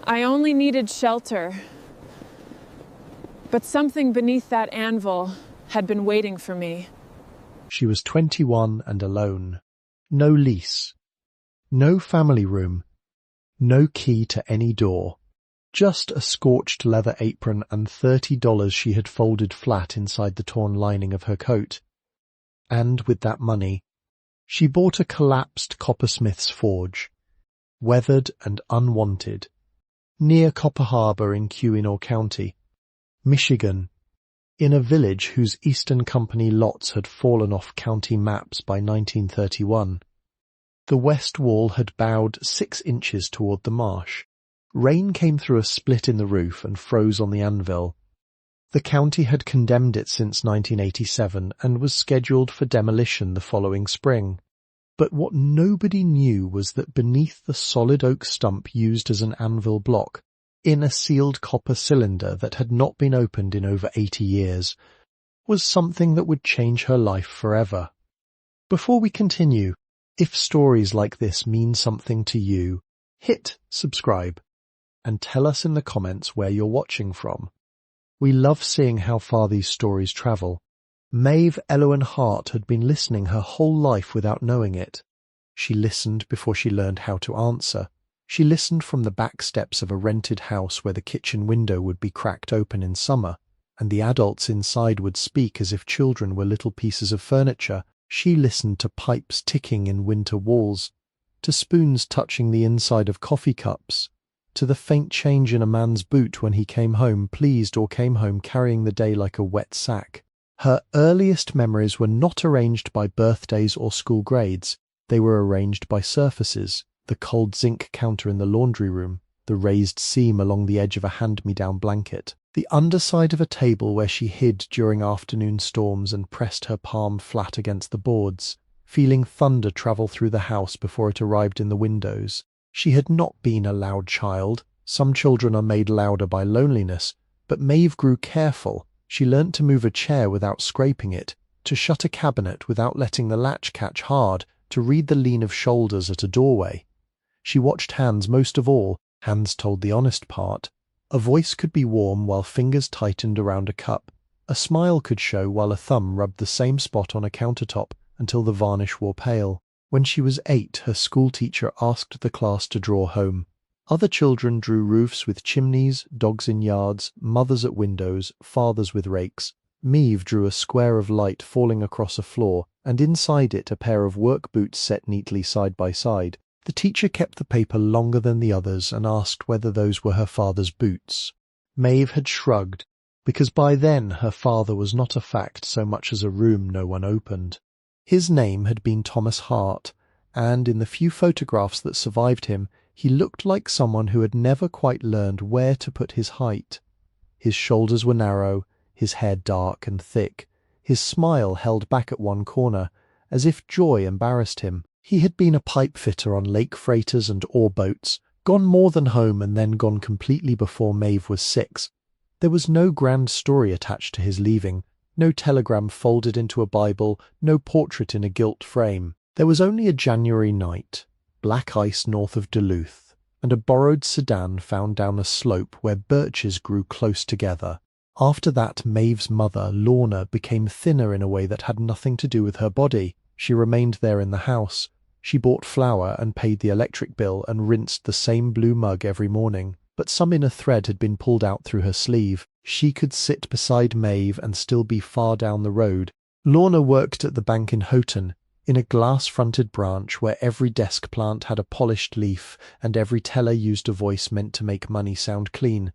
I only needed shelter. But something beneath that anvil had been waiting for me. She was 21 and alone. No lease. No family room. No key to any door. Just a scorched leather apron and $30 she had folded flat inside the torn lining of her coat. And with that money, she bought a collapsed coppersmith's forge, weathered and unwanted, near Copper Harbor in Keweenaw County, Michigan, in a village whose Eastern Company lots had fallen off county maps by 1931. The west wall had bowed 6 inches toward the marsh. Rain came through a split in the roof and froze on the anvil. The county had condemned it since 1987 and was scheduled for demolition the following spring. But what nobody knew was that beneath the solid oak stump used as an anvil block, in a sealed copper cylinder that had not been opened in over 80 years, was something that would change her life forever. Before we continue, if stories like this mean something to you, hit subscribe and tell us in the comments where you're watching from. We love seeing how far these stories travel. Maeve Elowen Hart had been listening her whole life without knowing it. She listened before she learned how to answer. She listened from the back steps of a rented house where the kitchen window would be cracked open in summer, and the adults inside would speak as if children were little pieces of furniture. She listened to pipes ticking in winter walls, to spoons touching the inside of coffee cups, to the faint change in a man's boot when he came home pleased or came home carrying the day like a wet sack. Her earliest memories were not arranged by birthdays or school grades. They were arranged by surfaces, the cold zinc counter in the laundry room, the raised seam along the edge of a hand-me-down blanket, the underside of a table where she hid during afternoon storms and pressed her palm flat against the boards, feeling thunder travel through the house before it arrived in the windows. She had not been a loud child. Some children are made louder by loneliness, but Maeve grew careful. She learnt to move a chair without scraping it, to shut a cabinet without letting the latch catch hard, to read the lean of shoulders at a doorway. She watched hands most of all. Hands told the honest part. A voice could be warm while fingers tightened around a cup. A smile could show while a thumb rubbed the same spot on a countertop until the varnish wore pale. When she was 8, her schoolteacher asked the class to draw home. Other children drew roofs with chimneys, dogs in yards, mothers at windows, fathers with rakes. Maeve drew a square of light falling across a floor, and inside it a pair of work boots set neatly side by side. The teacher kept the paper longer than the others and asked whether those were her father's boots. Maeve had shrugged, because by then her father was not a fact so much as a room no one opened. His name had been Thomas Hart, and in the few photographs that survived him, he looked like someone who had never quite learned where to put his height. His shoulders were narrow, his hair dark and thick, his smile held back at one corner, as if joy embarrassed him. He had been a pipe fitter on lake freighters and ore boats, gone more than home and then gone completely before Maeve was 6. There was no grand story attached to his leaving, no telegram folded into a Bible, no portrait in a gilt frame. There was only a January night, black ice north of Duluth, and a borrowed sedan found down a slope where birches grew close together. After that, Maeve's mother, Lorna, became thinner in a way that had nothing to do with her body. She remained there in the house. She bought flour and paid the electric bill and rinsed the same blue mug every morning. But some inner thread had been pulled out through her sleeve. She could sit beside Maeve and still be far down the road. Lorna worked at the bank in Houghton, in a glass-fronted branch where every desk plant had a polished leaf and every teller used a voice meant to make money sound clean.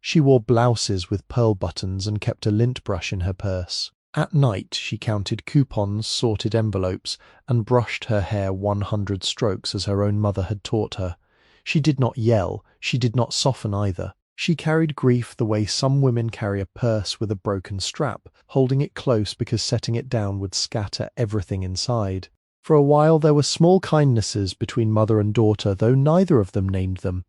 She wore blouses with pearl buttons and kept a lint brush in her purse. At night she counted coupons, sorted envelopes, and brushed her hair 100 strokes as her own mother had taught her. She did not yell, she did not soften either. She carried grief the way some women carry a purse with a broken strap, holding it close because setting it down would scatter everything inside. For a while there were small kindnesses between mother and daughter, though neither of them named them.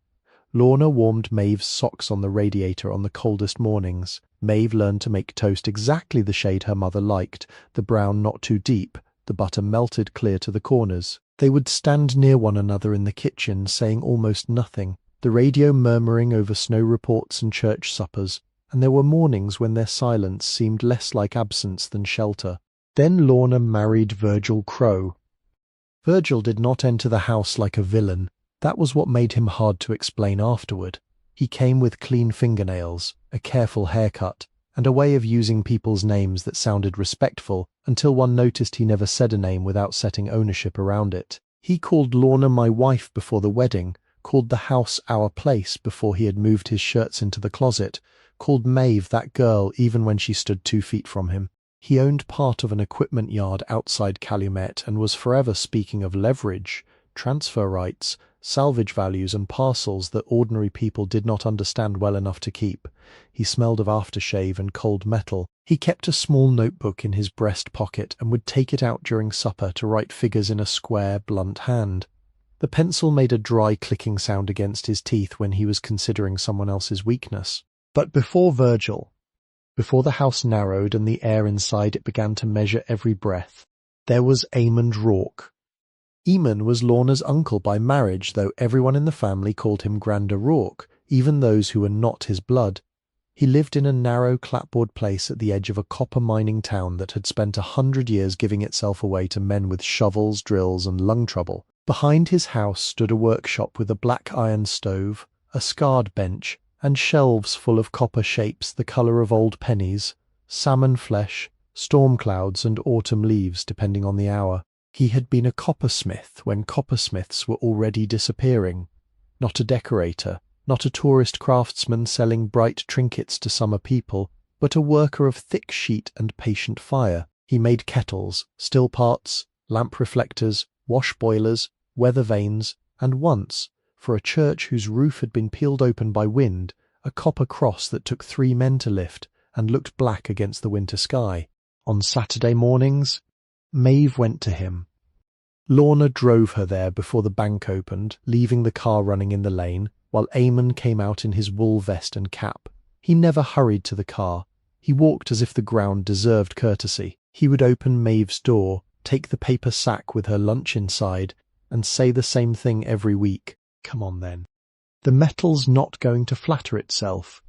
Lorna warmed Maeve's socks on the radiator on the coldest mornings. Maeve learned to make toast exactly the shade her mother liked, the brown not too deep, the butter melted clear to the corners. They would stand near one another in the kitchen, saying almost nothing. the radio murmuring over snow reports and church suppers, and there were mornings when their silence seemed less like absence than shelter. Then Lorna married Virgil Crowe. Virgil did not enter the house like a villain. That was what made him hard to explain afterward. He came with clean fingernails, a careful haircut, and a way of using people's names that sounded respectful until one noticed he never said a name without setting ownership around it. He called Lorna my wife before the wedding, called the house our place before he had moved his shirts into the closet, called Maeve that girl even when she stood 2 feet from him. He owned part of an equipment yard outside Calumet and was forever speaking of leverage, transfer rights, salvage values and parcels that ordinary people did not understand well enough to keep. He smelled of aftershave and cold metal. He kept a small notebook in his breast pocket and would take it out during supper to write figures in a square, blunt hand. The pencil made a dry clicking sound against his teeth when he was considering someone else's weakness. But before Virgil, before the house narrowed and the air inside it began to measure every breath, there was Eamon Rourke. Eamon was Lorna's uncle by marriage, though everyone in the family called him Granda Rourke, even those who were not his blood. He lived in a narrow clapboard place at the edge of a copper mining town that had spent 100 years giving itself away to men with shovels, drills, and lung trouble. Behind his house stood a workshop with a black iron stove, a scarred bench, and shelves full of copper shapes the colour of old pennies, salmon flesh, storm clouds, and autumn leaves, depending on the hour. He had been a coppersmith when coppersmiths were already disappearing. Not a decorator, not a tourist craftsman selling bright trinkets to summer people, but a worker of thick sheet and patient fire. He made kettles, still parts, lamp reflectors, wash boilers, weather vanes, and once, for a church whose roof had been peeled open by wind, a copper cross that took 3 men to lift and looked black against the winter sky. On Saturday mornings, Maeve went to him. Lorna drove her there before the bank opened, leaving the car running in the lane, while Eamon came out in his wool vest and cap. He never hurried to the car. He walked as if the ground deserved courtesy. He would open Maeve's door, take the paper sack with her lunch inside, and say the same thing every week. Come on then. The metal's not going to flatter itself.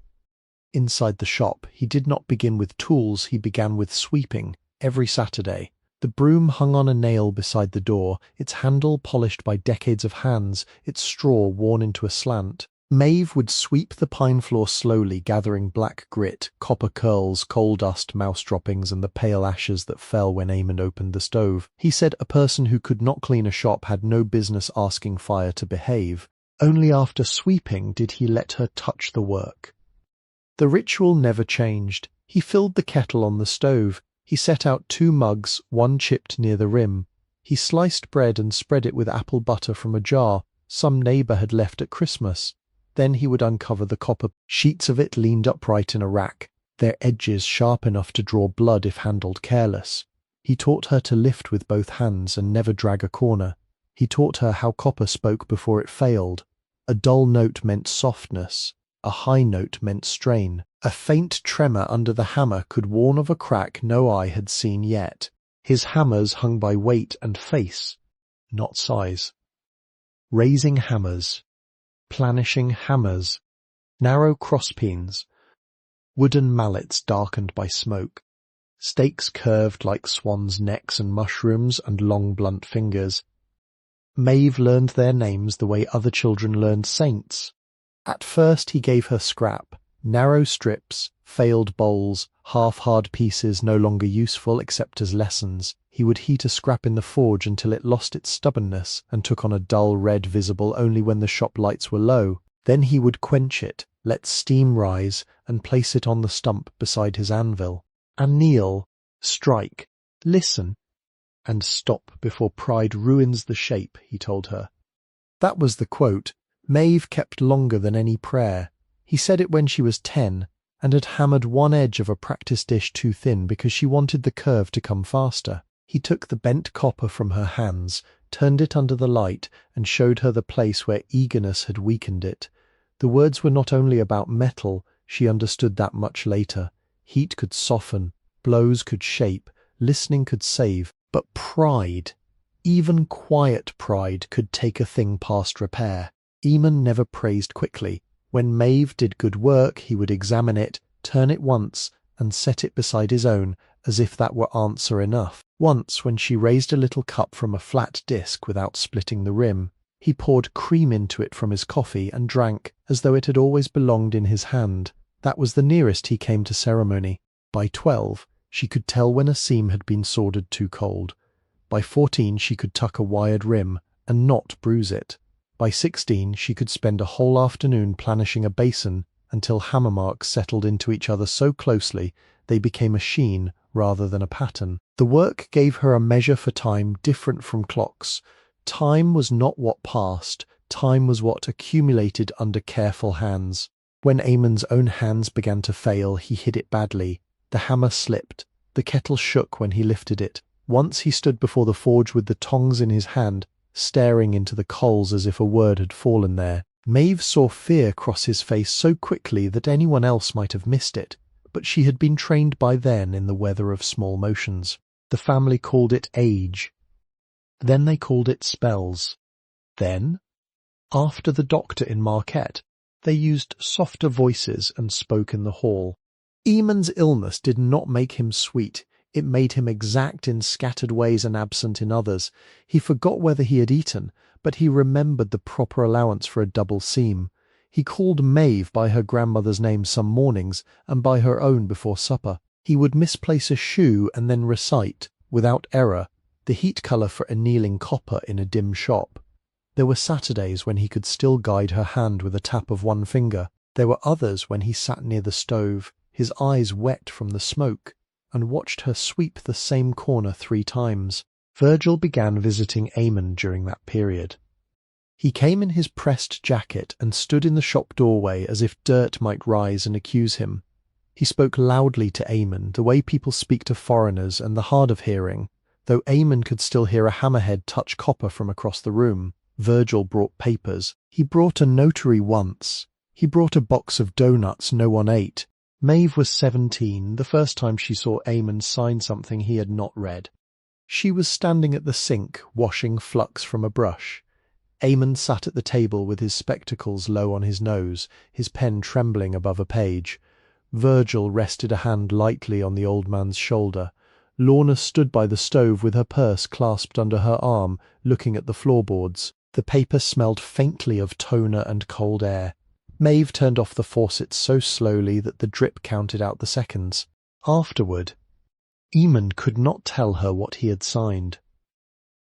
Inside the shop, he did not begin with tools, he began with sweeping, every Saturday. The broom hung on a nail beside the door, its handle polished by decades of hands, its straw worn into a slant. Maeve would sweep the pine floor slowly, gathering black grit, copper curls, coal dust, mouse droppings, and the pale ashes that fell when Eamon opened the stove. He said a person who could not clean a shop had no business asking fire to behave. Only after sweeping did he let her touch the work. The ritual never changed. He filled the kettle on the stove. He set out 2 mugs, one chipped near the rim. He sliced bread and spread it with apple butter from a jar some neighbour had left at Christmas. Then he would uncover the copper. Sheets of it leaned upright in a rack, their edges sharp enough to draw blood if handled careless. He taught her to lift with both hands and never drag a corner. He taught her how copper spoke before it failed. A dull note meant softness. A high note meant strain. A faint tremor under the hammer could warn of a crack no eye had seen yet. His hammers hung by weight and face, not size. Raising hammers. Planishing hammers. Narrow crosspieces. Wooden mallets darkened by smoke. Stakes curved like swans' necks and mushrooms and long blunt fingers. Maeve learned their names the way other children learned saints. At first he gave her scrap, narrow strips, failed bowls, half-hard pieces no longer useful except as lessons. He would heat a scrap in the forge until it lost its stubbornness and took on a dull red visible only when the shop lights were low. Then he would quench it, let steam rise, and place it on the stump beside his anvil. And kneel, strike, listen, and stop before pride ruins the shape, he told her. That was the quote. Maeve kept longer than any prayer. He said it when she was 10, and had hammered one edge of a practice dish too thin because she wanted the curve to come faster. He took the bent copper from her hands, turned it under the light, and showed her the place where eagerness had weakened it. The words were not only about metal, she understood that much later. Heat could soften, blows could shape, listening could save, but pride, even quiet pride, could take a thing past repair. Eamon never praised quickly. When Maeve did good work, he would examine it, turn it once, and set it beside his own, as if that were answer enough. Once, when she raised a little cup from a flat disc without splitting the rim, he poured cream into it from his coffee and drank, as though it had always belonged in his hand. That was the nearest he came to ceremony. By 12, she could tell when a seam had been soldered too cold. By 14, she could tuck a wired rim and not bruise it. By 16, she could spend a whole afternoon planishing a basin until hammer marks settled into each other so closely they became a sheen rather than a pattern. The work gave her a measure for time different from clocks. Time was not what passed, time was what accumulated under careful hands. When Eamon's own hands began to fail, he hid it badly. The hammer slipped. The kettle shook when he lifted it. Once he stood before the forge with the tongs in his hand, staring into the coals as if a word had fallen there. Maeve saw fear cross his face so quickly that anyone else might have missed it, but she had been trained by then in the weather of small motions. The family called it age. Then they called it spells. Then, after the doctor in Marquette, they used softer voices and spoke in the hall. Eamon's illness did not make him sweet. It made him exact in scattered ways and absent in others. He forgot whether he had eaten, but he remembered the proper allowance for a double seam. He called Maeve by her grandmother's name some mornings, and by her own before supper. He would misplace a shoe and then recite, without error, the heat colour for annealing copper in a dim shop. There were Saturdays when he could still guide her hand with a tap of one finger. There were others when he sat near the stove, his eyes wet from the smoke, and watched her sweep the same corner 3 times. Virgil began visiting Eamon during that period. He came in his pressed jacket and stood in the shop doorway as if dirt might rise and accuse him. He spoke loudly to Eamon, the way people speak to foreigners and the hard of hearing, though Eamon could still hear a hammerhead touch copper from across the room. Virgil brought papers. He brought a notary once. He brought a box of doughnuts no one ate. Maeve was 17, the first time she saw Eamon sign something he had not read. She was standing at the sink, washing flux from a brush. Eamon sat at the table with his spectacles low on his nose, his pen trembling above a page. Virgil rested a hand lightly on the old man's shoulder. Lorna stood by the stove with her purse clasped under her arm, looking at the floorboards. The paper smelled faintly of toner and cold air. Maeve turned off the faucet so slowly that the drip counted out the seconds. Afterward, Eamon could not tell her what he had signed.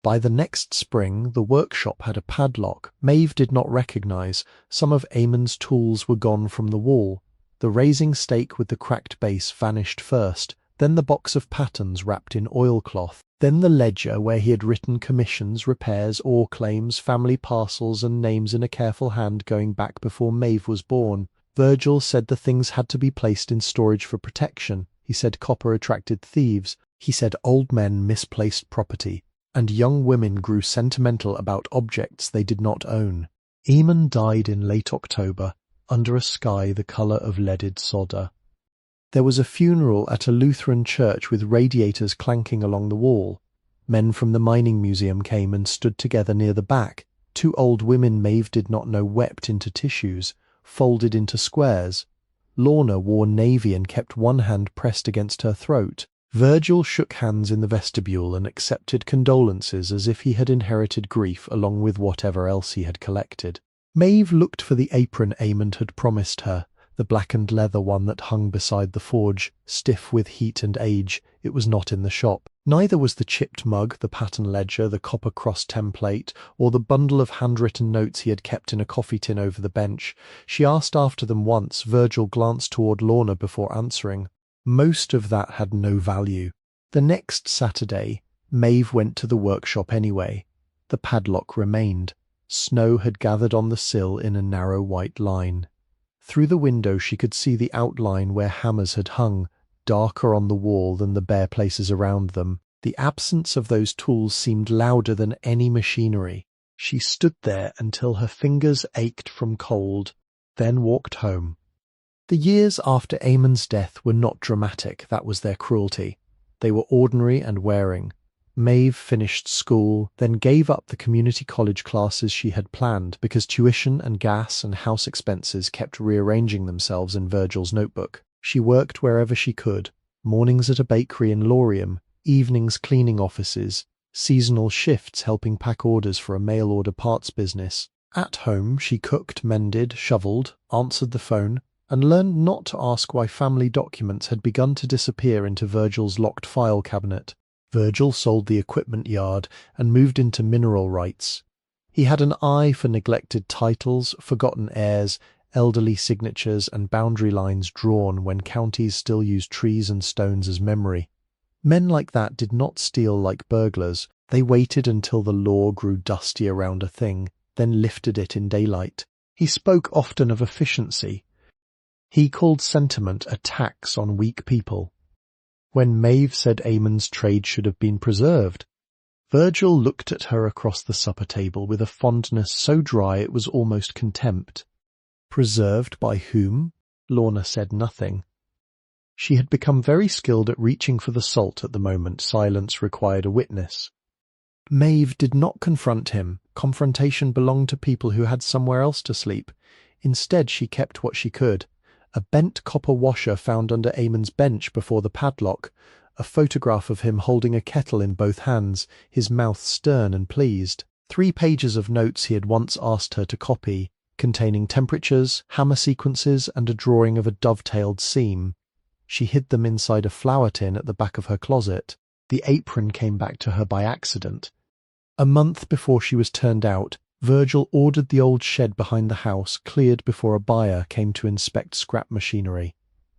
By the next spring, the workshop had a padlock Maeve did not recognize. Some of Eamon's tools were gone from the wall. The raising stake with the cracked base vanished first, then the box of patterns wrapped in oilcloth, then the ledger where he had written commissions, repairs, ore claims, family parcels and names in a careful hand going back before Maeve was born. Virgil said the things had to be placed in storage for protection. He said copper attracted thieves. He said old men misplaced property, and young women grew sentimental about objects they did not own. Eamon died in late October, under a sky the colour of leaded solder. There was a funeral at a Lutheran church with radiators clanking along the wall. Men from the mining museum came and stood together near the back. 2 old women Maeve did not know wept into tissues, folded into squares. Lorna wore navy and kept one hand pressed against her throat. Virgil shook hands in the vestibule and accepted condolences as if he had inherited grief along with whatever else he had collected. Maeve looked for the apron Eamon had promised her, the blackened leather one that hung beside the forge, stiff with heat and age. It was not in the shop. Neither was the chipped mug, the pattern ledger, the copper cross template, or the bundle of handwritten notes he had kept in a coffee tin over the bench. She asked after them once. Virgil glanced toward Lorna before answering. Most of that had no value. The next Saturday, Maeve went to the workshop anyway. The padlock remained. Snow had gathered on the sill in a narrow white line. Through the window she could see the outline where hammers had hung, darker on the wall than the bare places around them. The absence of those tools seemed louder than any machinery. She stood there until her fingers ached from cold, then walked home. The years after Eamon's death were not dramatic, that was their cruelty. They were ordinary and wearing. Maeve finished school, then gave up the community college classes she had planned because tuition and gas and house expenses kept rearranging themselves in Virgil's notebook. She worked wherever she could, mornings at a bakery in Laurium, evenings cleaning offices, seasonal shifts helping pack orders for a mail-order parts business. At home, she cooked, mended, shoveled, answered the phone, and learned not to ask why family documents had begun to disappear into Virgil's locked file cabinet. Virgil sold the equipment yard and moved into mineral rights. He had an eye for neglected titles, forgotten heirs, elderly signatures, and boundary lines drawn when counties still used trees and stones as memory. Men like that did not steal like burglars. They waited until the law grew dusty around a thing, then lifted it in daylight. He spoke often of efficiency. He called sentiment a tax on weak people. When Maeve said Eamon's trade should have been preserved, Virgil looked at her across the supper table with a fondness so dry it was almost contempt. Preserved by whom? Lorna said nothing. She had become very skilled at reaching for the salt at the moment silence required a witness. Maeve did not confront him. Confrontation belonged to people who had somewhere else to sleep. Instead, she kept what she could. A bent copper washer found under Eamon's bench before the padlock, a photograph of him holding a kettle in both hands, his mouth stern and pleased. 3 pages of notes he had once asked her to copy, containing temperatures, hammer sequences, and a drawing of a dovetailed seam. She hid them inside a flower tin at the back of her closet. The apron came back to her by accident. A month before she was turned out, Virgil ordered the old shed behind the house cleared before a buyer came to inspect scrap machinery.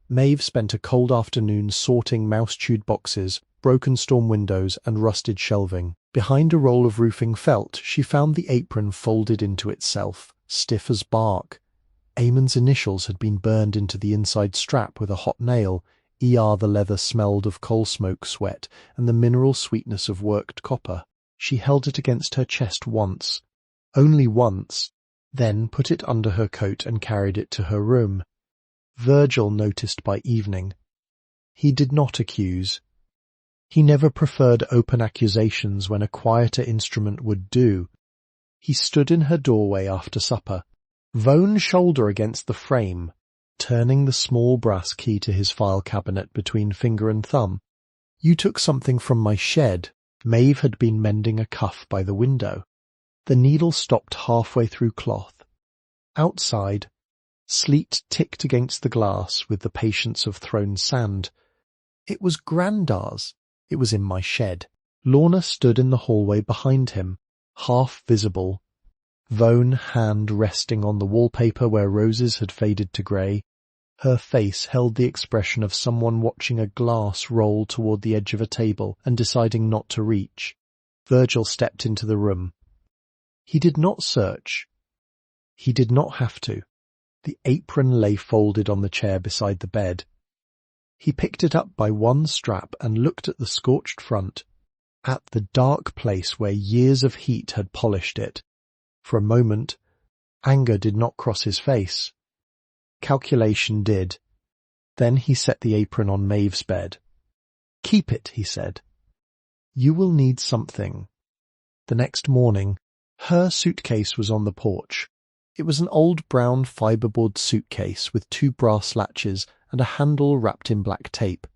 Maeve spent a cold afternoon sorting mouse-chewed boxes, broken storm windows, and rusted shelving. Behind a roll of roofing felt, she found the apron folded into itself, stiff as bark. Eamon's initials had been burned into the inside strap with a hot nail. The leather smelled of coal smoke sweat and the mineral sweetness of worked copper. She held it against her chest once. Only once, then put it under her coat and carried it to her room. Virgil noticed by evening. He did not accuse. He never preferred open accusations when a quieter instrument would do. He stood in her doorway after supper, Vaughn's shoulder against the frame, turning the small brass key to his file cabinet between finger and thumb. "You took something from my shed." Maeve had been mending a cuff by the window. The needle stopped halfway through cloth. Outside, sleet ticked against the glass with the patience of thrown sand. "It was Grandar's. It was in my shed." Lorna stood in the hallway behind him, half visible, Vaughn's hand resting on the wallpaper where roses had faded to grey. Her face held the expression of someone watching a glass roll toward the edge of a table and deciding not to reach. Virgil stepped into the room. He did not search. He did not have to. The apron lay folded on the chair beside the bed. He picked it up by one strap and looked at the scorched front, at the dark place where years of heat had polished it. For a moment, anger did not cross his face. Calculation did. Then he set the apron on Maeve's bed. "Keep it," he said. "You will need something." The next morning, her suitcase was on the porch. It was an old brown fiberboard suitcase with 2 brass latches and a handle wrapped in black tape.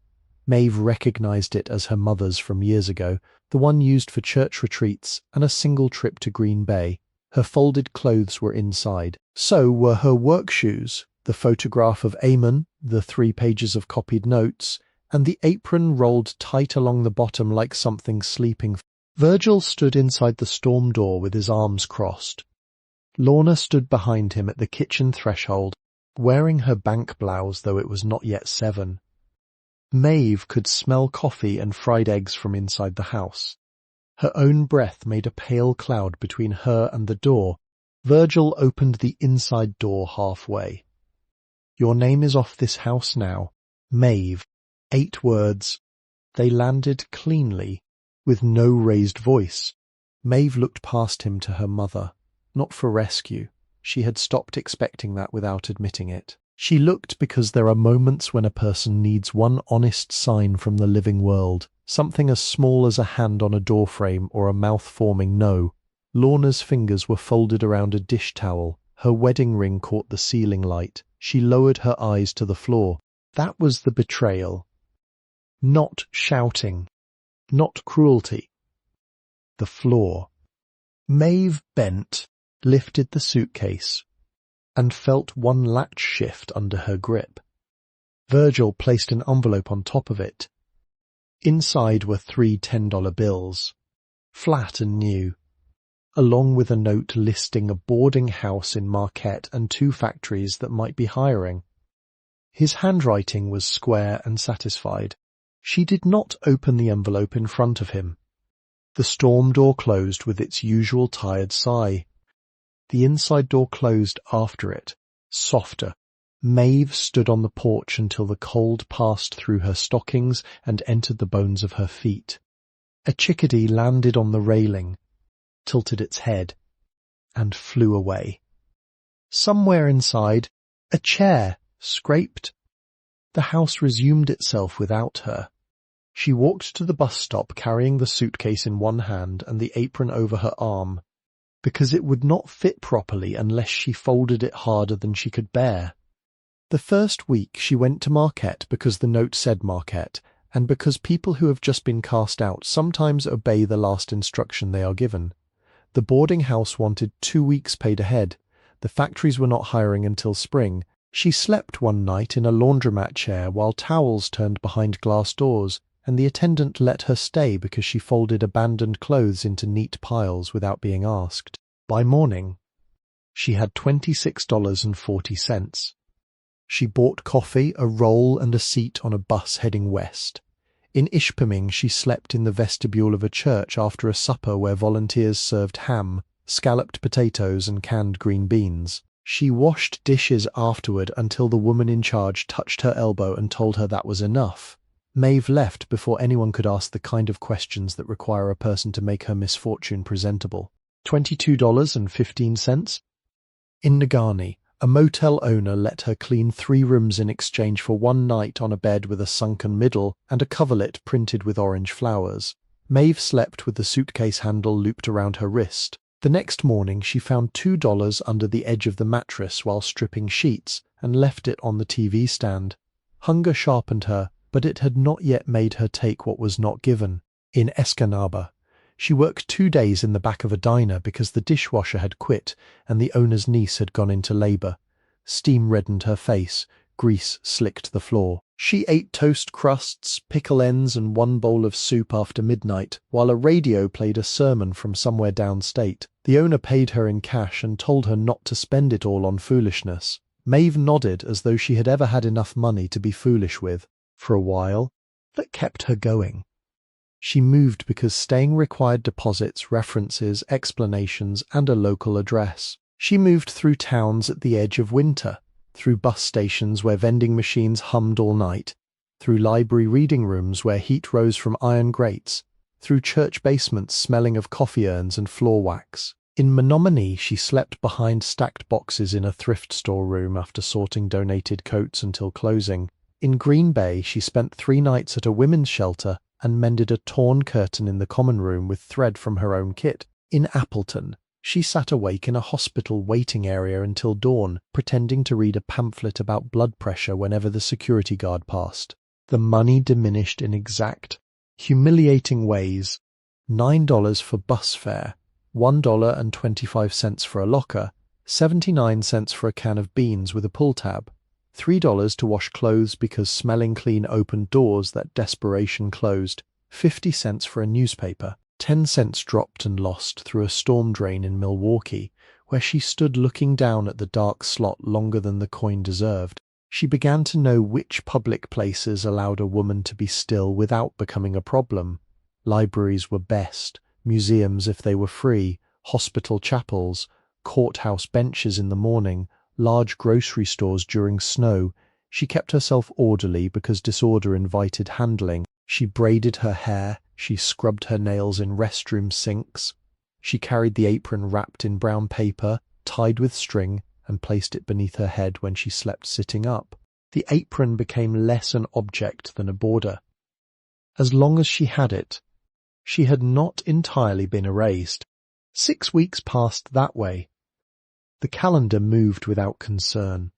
Maeve recognized it as her mother's from years ago, the one used for church retreats and a single trip to Green Bay. Her folded clothes were inside. So were her work shoes, the photograph of Eamon, the 3 pages of copied notes, and the apron rolled tight along the bottom like something sleeping. Virgil stood inside the storm door with his arms crossed. Lorna stood behind him at the kitchen threshold, wearing her bank blouse though it was not yet 7. Maeve could smell coffee and fried eggs from inside the house. Her own breath made a pale cloud between her and the door. Virgil opened the inside door halfway. "Your name is off this house now. Maeve." 8 words. They landed cleanly, with no raised voice. Maeve looked past him to her mother, not for rescue. She had stopped expecting that without admitting it. She looked because there are moments when a person needs one honest sign from the living world, Something as small as a hand on a doorframe or a mouth forming no. Lorna's fingers were folded around a dish towel. Her wedding ring caught the ceiling light. She lowered her eyes to the floor. That was the betrayal. Not shouting. Not cruelty. The floor. Maeve bent, lifted the suitcase, and felt one latch shift under her grip. Virgil placed an envelope on top of it. Inside were 3 $10 bills, flat and new, along with a note listing a boarding house in Marquette and 2 factories that might be hiring. His handwriting was square and satisfied. She did not open the envelope in front of him. The storm door closed with its usual tired sigh. The inside door closed after it, softer. Maeve stood on the porch until the cold passed through her stockings and entered the bones of her feet. A chickadee landed on the railing, tilted its head, and flew away. Somewhere inside, a chair scraped. The house resumed itself without her. She walked to the bus stop carrying the suitcase in one hand and the apron over her arm, because it would not fit properly unless she folded it harder than she could bear. The first week she went to Marquette because the note said Marquette, and because people who have just been cast out sometimes obey the last instruction they are given. The boarding house wanted 2 weeks paid ahead. The factories were not hiring until spring. She slept one night in a laundromat chair while towels turned behind glass doors, and the attendant let her stay because she folded abandoned clothes into neat piles without being asked. By morning, she had $26.40. She bought coffee, a roll, and a seat on a bus heading west. In Ishpeming, she slept in the vestibule of a church after a supper where volunteers served ham, scalloped potatoes, and canned green beans. She washed dishes afterward until the woman in charge touched her elbow and told her that was enough. Maeve left before anyone could ask the kind of questions that require a person to make her misfortune presentable. $22.15. In Nagani, a motel owner let her clean 3 rooms in exchange for 1 night on a bed with a sunken middle and a coverlet printed with orange flowers. Maeve slept with the suitcase handle looped around her wrist. The next morning she found $2 under the edge of the mattress while stripping sheets and left it on the TV stand. Hunger sharpened her, but it had not yet made her take what was not given. In Escanaba, she worked 2 days in the back of a diner because the dishwasher had quit and the owner's niece had gone into labor. Steam reddened her face, grease slicked the floor. She ate toast crusts, pickle ends, and 1 bowl of soup after midnight, while a radio played a sermon from somewhere downstate. The owner paid her in cash and told her not to spend it all on foolishness. Maeve nodded as though she had ever had enough money to be foolish with. For a while, that kept her going. She moved because staying required deposits, references, explanations, and a local address. She moved through towns at the edge of winter, through bus stations where vending machines hummed all night, through library reading rooms where heat rose from iron grates, through church basements smelling of coffee urns and floor wax. In Menominee, she slept behind stacked boxes in a thrift store room after sorting donated coats until closing. In Green Bay, she spent 3 nights at a women's shelter and mended a torn curtain in the common room with thread from her own kit. In Appleton, she sat awake in a hospital waiting area until dawn, pretending to read a pamphlet about blood pressure whenever the security guard passed. The money diminished in exact, humiliating ways. $9 for bus fare, $1.25 for a locker, 79 cents for a can of beans with a pull tab, $3 to wash clothes because smelling clean opened doors that desperation closed, 50 cents for a newspaper, 10 cents dropped and lost through a storm drain in Milwaukee, where she stood looking down at the dark slot longer than the coin deserved. She began to know which public places allowed a woman to be still without becoming a problem. Libraries were best, museums if they were free, hospital chapels, courthouse benches in the morning, large grocery stores during snow. She kept herself orderly because disorder invited handling. She braided her hair, she scrubbed her nails in restroom sinks. She carried the apron wrapped in brown paper, tied with string, and placed it beneath her head when she slept sitting up. The apron became less an object than a border. As long as she had it, she had not entirely been erased. 6 weeks passed that way. The calendar moved without concern.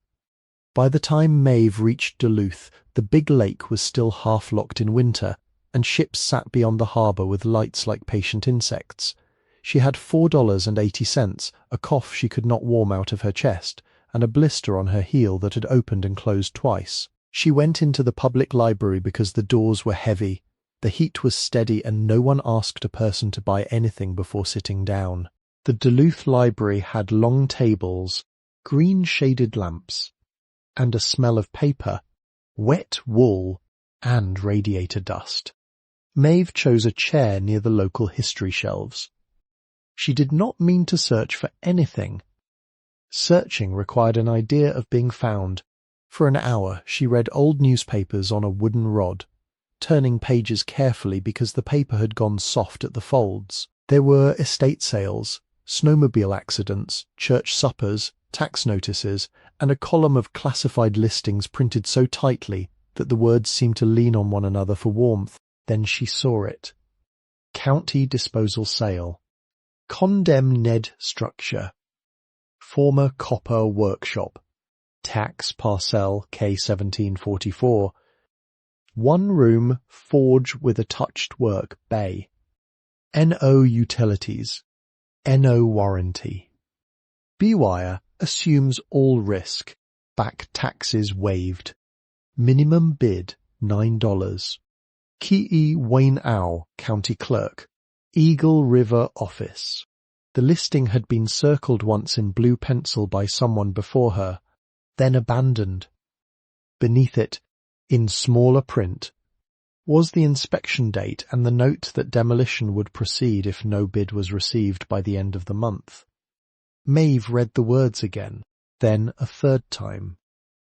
By the time Maeve reached Duluth, the big lake was still half locked in winter, and ships sat beyond the harbour with lights like patient insects. She had $4.80, a cough she could not warm out of her chest, and a blister on her heel that had opened and closed twice. She went into the public library because the doors were heavy, the heat was steady, and no one asked a person to buy anything before sitting down. The Duluth library had long tables, green shaded lamps, and a smell of paper, wet wool, and radiator dust. Maeve chose a chair near the local history shelves. She did not mean to search for anything. Searching required an idea of being found. For an hour she read old newspapers on a wooden rod, turning pages carefully because the paper had gone soft at the folds. There were estate sales, snowmobile accidents, church suppers, tax notices, and a column of classified listings printed so tightly that the words seemed to lean on one another for warmth. Then she saw it. County disposal sale. Condemn Ned structure. Former copper workshop. Tax parcel K1744. 1 room forge with a touched work bay. NO utilities. NO warranty. B-wire assumes all risk. Back taxes waived. Minimum bid $9. Ki Wayne Ow, County Clerk. Eagle River Office. The listing had been circled once in blue pencil by someone before her, then abandoned. Beneath it, in smaller print, was the inspection date and the note that demolition would proceed if no bid was received by the end of the month. Maeve read the words again, then a third time.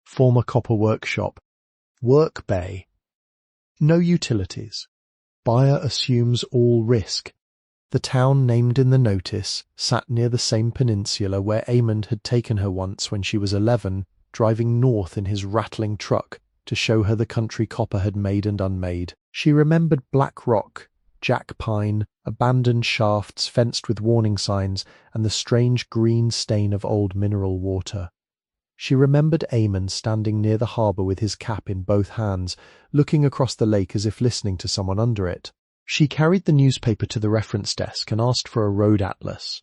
Former copper workshop. Work bay. No utilities. Buyer assumes all risk. The town named in the notice sat near the same peninsula where Amond had taken her once when she was 11, driving north in his rattling truck to show her the country copper had made and unmade. She remembered black rock, jack pine, abandoned shafts fenced with warning signs, and the strange green stain of old mineral water. She remembered Amon standing near the harbour with his cap in both hands, looking across the lake as if listening to someone under it. She carried the newspaper to the reference desk and asked for a road atlas.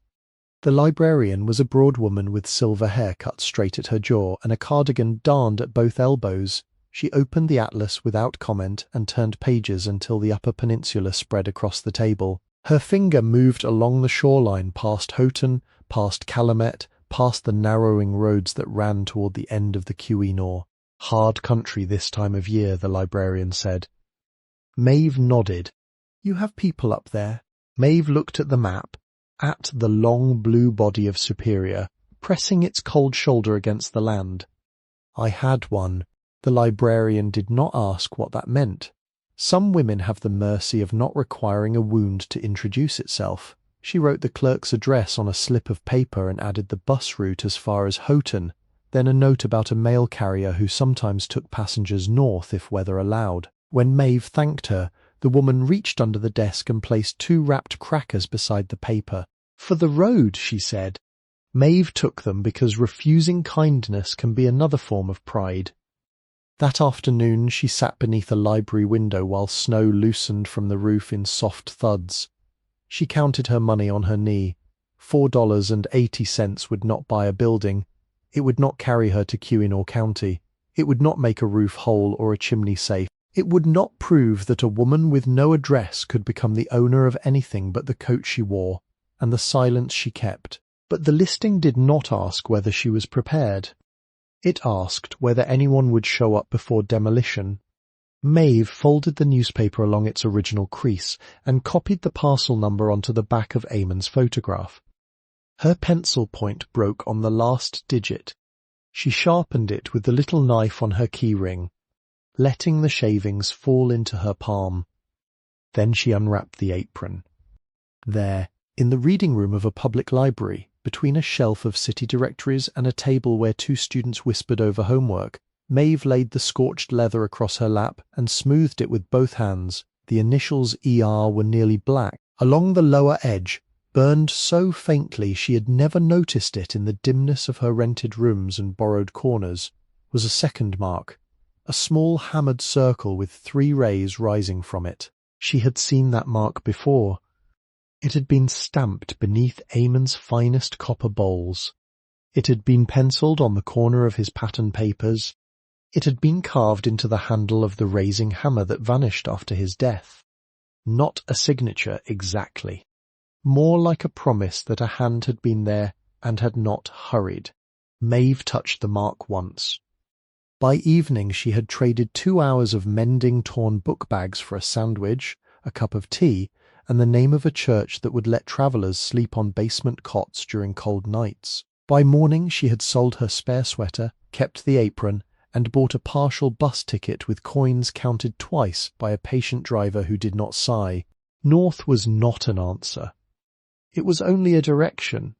The librarian was a broad woman with silver hair cut straight at her jaw and a cardigan darned at both elbows. She opened the atlas without comment and turned pages until the upper peninsula spread across the table. Her finger moved along the shoreline past Houghton, past Calumet, past the narrowing roads that ran toward the end of the Quinaw. Hard country this time of year, the librarian said. Maeve nodded. You have people up there. Maeve looked at the map, at the long blue body of Superior, pressing its cold shoulder against the land. I had one. The librarian did not ask what that meant. Some women have the mercy of not requiring a wound to introduce itself. She wrote the clerk's address on a slip of paper and added the bus route as far as Houghton, then a note about a mail carrier who sometimes took passengers north if weather allowed. When Maeve thanked her, the woman reached under the desk and placed 2 wrapped crackers beside the paper. For the road, she said. Maeve took them because refusing kindness can be another form of pride. That afternoon she sat beneath a library window while snow loosened from the roof in soft thuds. She counted her money on her knee. $4.80 would not buy a building. It would not carry her to Quinaw County. It would not make a roof whole or a chimney safe. It would not prove that a woman with no address could become the owner of anything but the coat she wore and the silence she kept. But the listing did not ask whether she was prepared. It asked whether anyone would show up before demolition. Maeve folded the newspaper along its original crease and copied the parcel number onto the back of Amon's photograph. Her pencil point broke on the last digit. She sharpened it with the little knife on her key ring, letting the shavings fall into her palm. Then she unwrapped the apron. There, in the reading room of a public library, between a shelf of city directories and a table where 2 students whispered over homework, Maeve laid the scorched leather across her lap and smoothed it with both hands, The initials ER were nearly black. Along the lower edge, burned so faintly she had never noticed it in the dimness of her rented rooms and borrowed corners, was a second mark, a small hammered circle with 3 rays rising from it. She had seen that mark before. It had been stamped beneath Eamon's finest copper bowls. It had been pencilled on the corner of his pattern papers. It had been carved into the handle of the raising hammer that vanished after his death. Not a signature exactly. More like a promise that a hand had been there and had not hurried. Maeve touched the mark once. By evening she had traded 2 hours of mending torn book bags for a sandwich, a cup of tea, and the name of a church that would let travellers sleep on basement cots during cold nights. By morning she had sold her spare sweater, kept the apron, and bought a partial bus ticket with coins counted twice by a patient driver who did not sigh. North was not an answer. It was only a direction.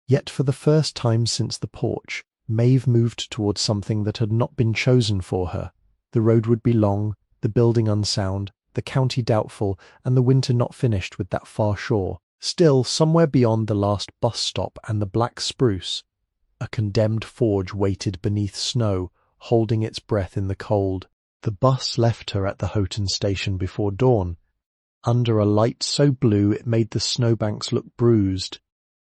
Yet for the first time since the porch, Maeve moved towards something that had not been chosen for her. The road would be long, the building unsound, the county doubtful, and the winter not finished with that far shore. Still, somewhere beyond the last bus stop and the black spruce, a condemned forge waited beneath snow, holding its breath in the cold. The bus left her at the Houghton station before dawn, under a light so blue it made the snowbanks look bruised.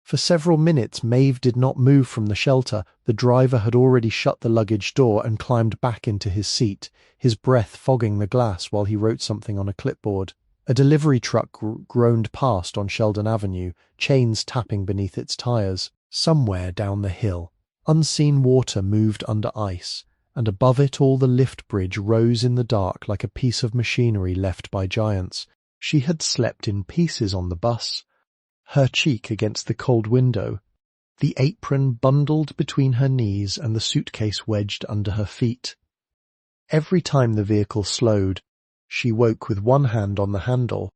For several minutes Maeve did not move from the shelter. The driver had already shut the luggage door and climbed back into his seat, his breath fogging the glass while he wrote something on a clipboard. A delivery truck groaned past on Sheldon Avenue, chains tapping beneath its tyres. Somewhere down the hill, unseen water moved under ice, and above it all the lift bridge rose in the dark like a piece of machinery left by giants. She had slept in pieces on the bus, her cheek against the cold window, the apron bundled between her knees and the suitcase wedged under her feet. Every time the vehicle slowed, she woke with one hand on the handle.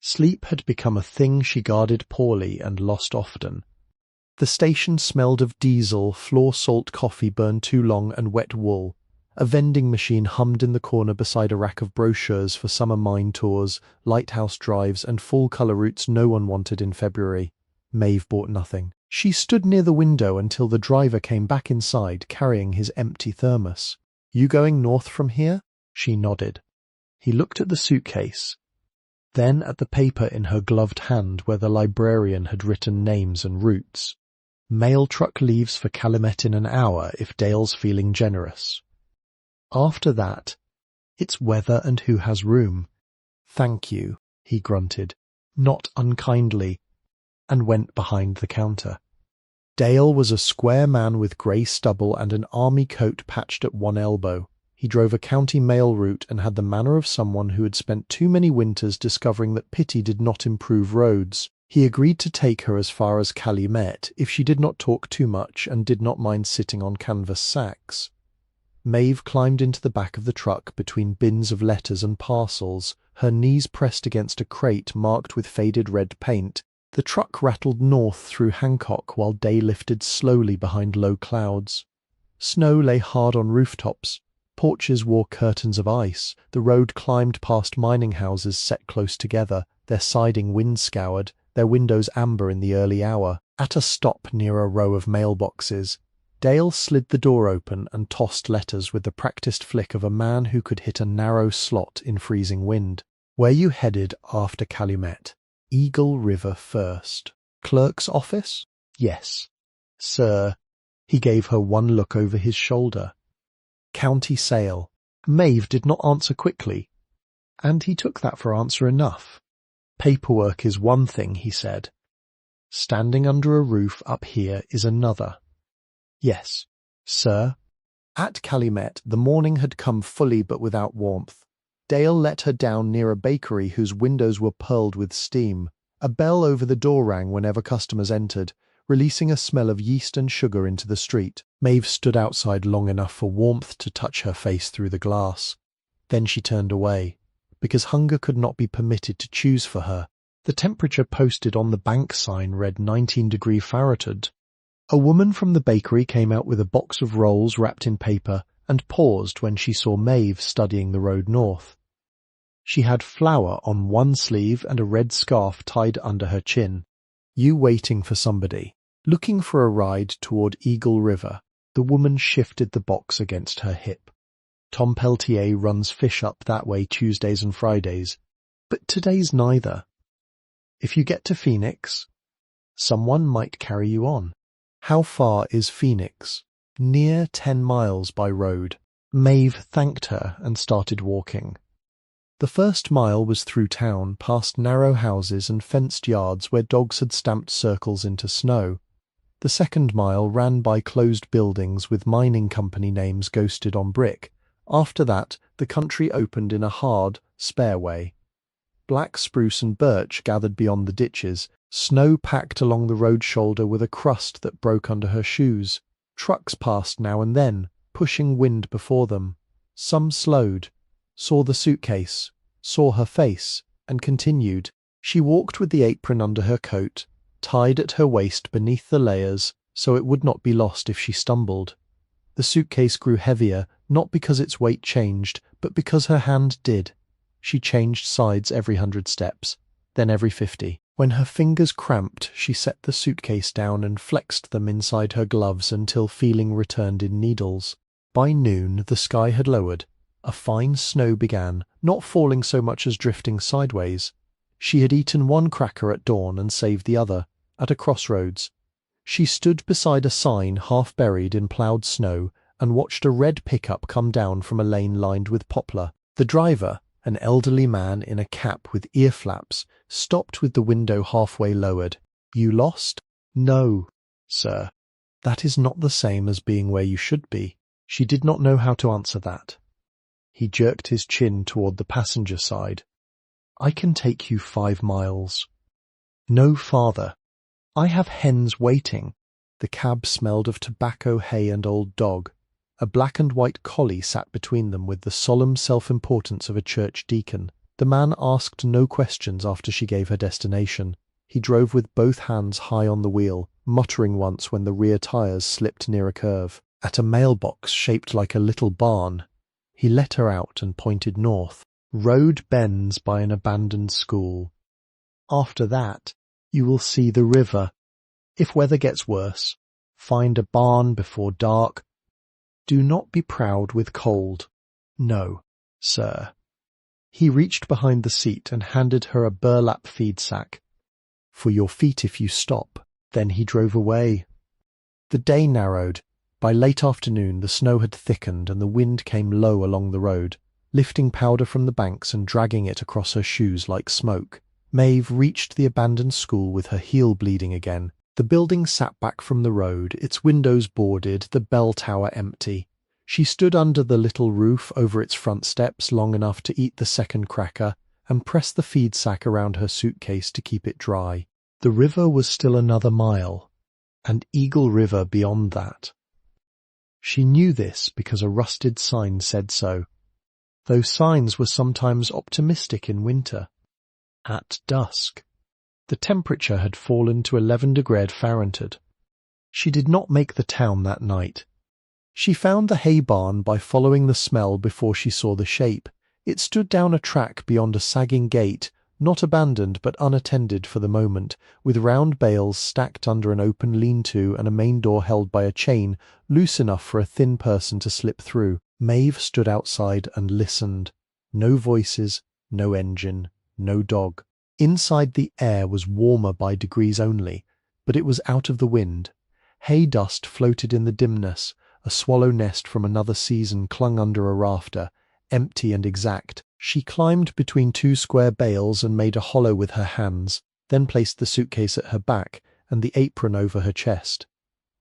Sleep had become a thing she guarded poorly and lost often. The station smelled of diesel, floor salt coffee burned too long, and wet wool. A vending machine hummed in the corner beside a rack of brochures for summer mine tours, lighthouse drives, and full-colour routes no one wanted in February. Maeve bought nothing. She stood near the window until the driver came back inside, carrying his empty thermos. "You going north from here?" She nodded. He looked at the suitcase, then at the paper in her gloved hand where the librarian had written names and routes. Mail truck leaves for Calumet in an hour if Dale's feeling generous. After that, it's whether and who has room. "Thank you," he grunted, not unkindly, and went behind the counter. Dale was a square man with grey stubble and an army coat patched at one elbow. He drove a county mail route and had the manner of someone who had spent too many winters discovering that pity did not improve roads. He agreed to take her as far as Calumet if she did not talk too much and did not mind sitting on canvas sacks. Maeve climbed into the back of the truck between bins of letters and parcels, her knees pressed against a crate marked with faded red paint. The truck rattled north through Hancock while day lifted slowly behind low clouds. Snow lay hard on rooftops. Porches wore curtains of ice. The road climbed past mining houses set close together, their siding wind-scoured, their windows amber in the early hour. At a stop near a row of mailboxes, Dale slid the door open and tossed letters with the practised flick of a man who could hit a narrow slot in freezing wind. "Where you headed after Calumet?" "Eagle River first." "Clerk's office?" "Yes." "Sir." He gave her one look over his shoulder. "County sale." Maeve did not answer quickly, and he took that for answer enough. "Paperwork is one thing," he said. "Standing under a roof up here is another." "Yes." "Sir." At Calumet the morning had come fully but without warmth. Dale let her down near a bakery whose windows were pearled with steam. A bell over the door rang whenever customers entered, releasing a smell of yeast and sugar into the street. Maeve stood outside long enough for warmth to touch her face through the glass. Then she turned away, because hunger could not be permitted to choose for her. The temperature posted on the bank sign read 19° Fahrenheit. A woman from the bakery came out with a box of rolls wrapped in paper and paused when she saw Maeve studying the road north. She had flour on one sleeve and a red scarf tied under her chin. You waiting for somebody. Looking for a ride toward Eagle River, the woman shifted the box against her hip. Tom Peltier runs fish up that way Tuesdays and Fridays, but today's neither. If you get to Phoenix, someone might carry you on. How far is Phoenix? Near 10 miles by road. Maeve thanked her and started walking. The first mile was through town, past narrow houses and fenced yards where dogs had stamped circles into snow. The second mile ran by closed buildings with mining company names ghosted on brick. After that, the country opened in a hard, spare way. Black spruce and birch gathered beyond the ditches, snow packed along the road shoulder with a crust that broke under her shoes. Trucks passed now and then, pushing wind before them. Some slowed, saw the suitcase, saw her face, and continued. She walked with the apron under her coat, tied at her waist beneath the layers so it would not be lost if she stumbled. The suitcase grew heavier, not because its weight changed, but because her hand did. She changed sides every 100 steps, then every 50. When her fingers cramped, she set the suitcase down and flexed them inside her gloves until feeling returned in needles. By noon, the sky had lowered. A fine snow began, not falling so much as drifting sideways. She had eaten one cracker at dawn and saved the other, at a crossroads. She stood beside a sign half buried in ploughed snow and watched a red pickup come down from a lane lined with poplar. The driver, an elderly man in a cap with ear flaps, stopped with the window halfway lowered. "You lost?" "No, sir. That is not the same as being where you should be." She did not know how to answer that. He jerked his chin toward the passenger side. "I can take you 5 miles. No farther. I have hens waiting." The cab smelled of tobacco, hay, and old dog. A black and white collie sat between them with the solemn self-importance of a church deacon. The man asked no questions after she gave her destination. He drove with both hands high on the wheel, muttering once when the rear tires slipped near a curve. At a mailbox shaped like a little barn, he let her out and pointed north. "Road bends by an abandoned school. After that, you will see the river. If weather gets worse, find a barn before dark. Do not be proud with cold." "No, sir." He reached behind the seat and handed her a burlap feed sack. "For your feet if you stop." Then he drove away. The day narrowed. By late afternoon the snow had thickened and the wind came low along the road, lifting powder from the banks and dragging it across her shoes like smoke. Maeve reached the abandoned school with her heel bleeding again. The building sat back from the road, its windows boarded, the bell tower empty. She stood under the little roof over its front steps long enough to eat the second cracker and press the feed sack around her suitcase to keep it dry. The river was still another mile, and Eagle River beyond that. She knew this because a rusted sign said so, though signs were sometimes optimistic in winter. At dusk, the temperature had fallen to 11 degrees Fahrenheit. She did not make the town that night. She found the hay barn by following the smell before she saw the shape. It stood down a track beyond a sagging gate, not abandoned but unattended for the moment, with round bales stacked under an open lean-to and a main door held by a chain, loose enough for a thin person to slip through. Maeve stood outside and listened. No voices, no engine, no dog. Inside the air was warmer by degrees only, but it was out of the wind. Hay dust floated in the dimness. A swallow nest from another season clung under a rafter, empty and exact. She climbed between 2 square bales and made a hollow with her hands, then placed the suitcase at her back and the apron over her chest.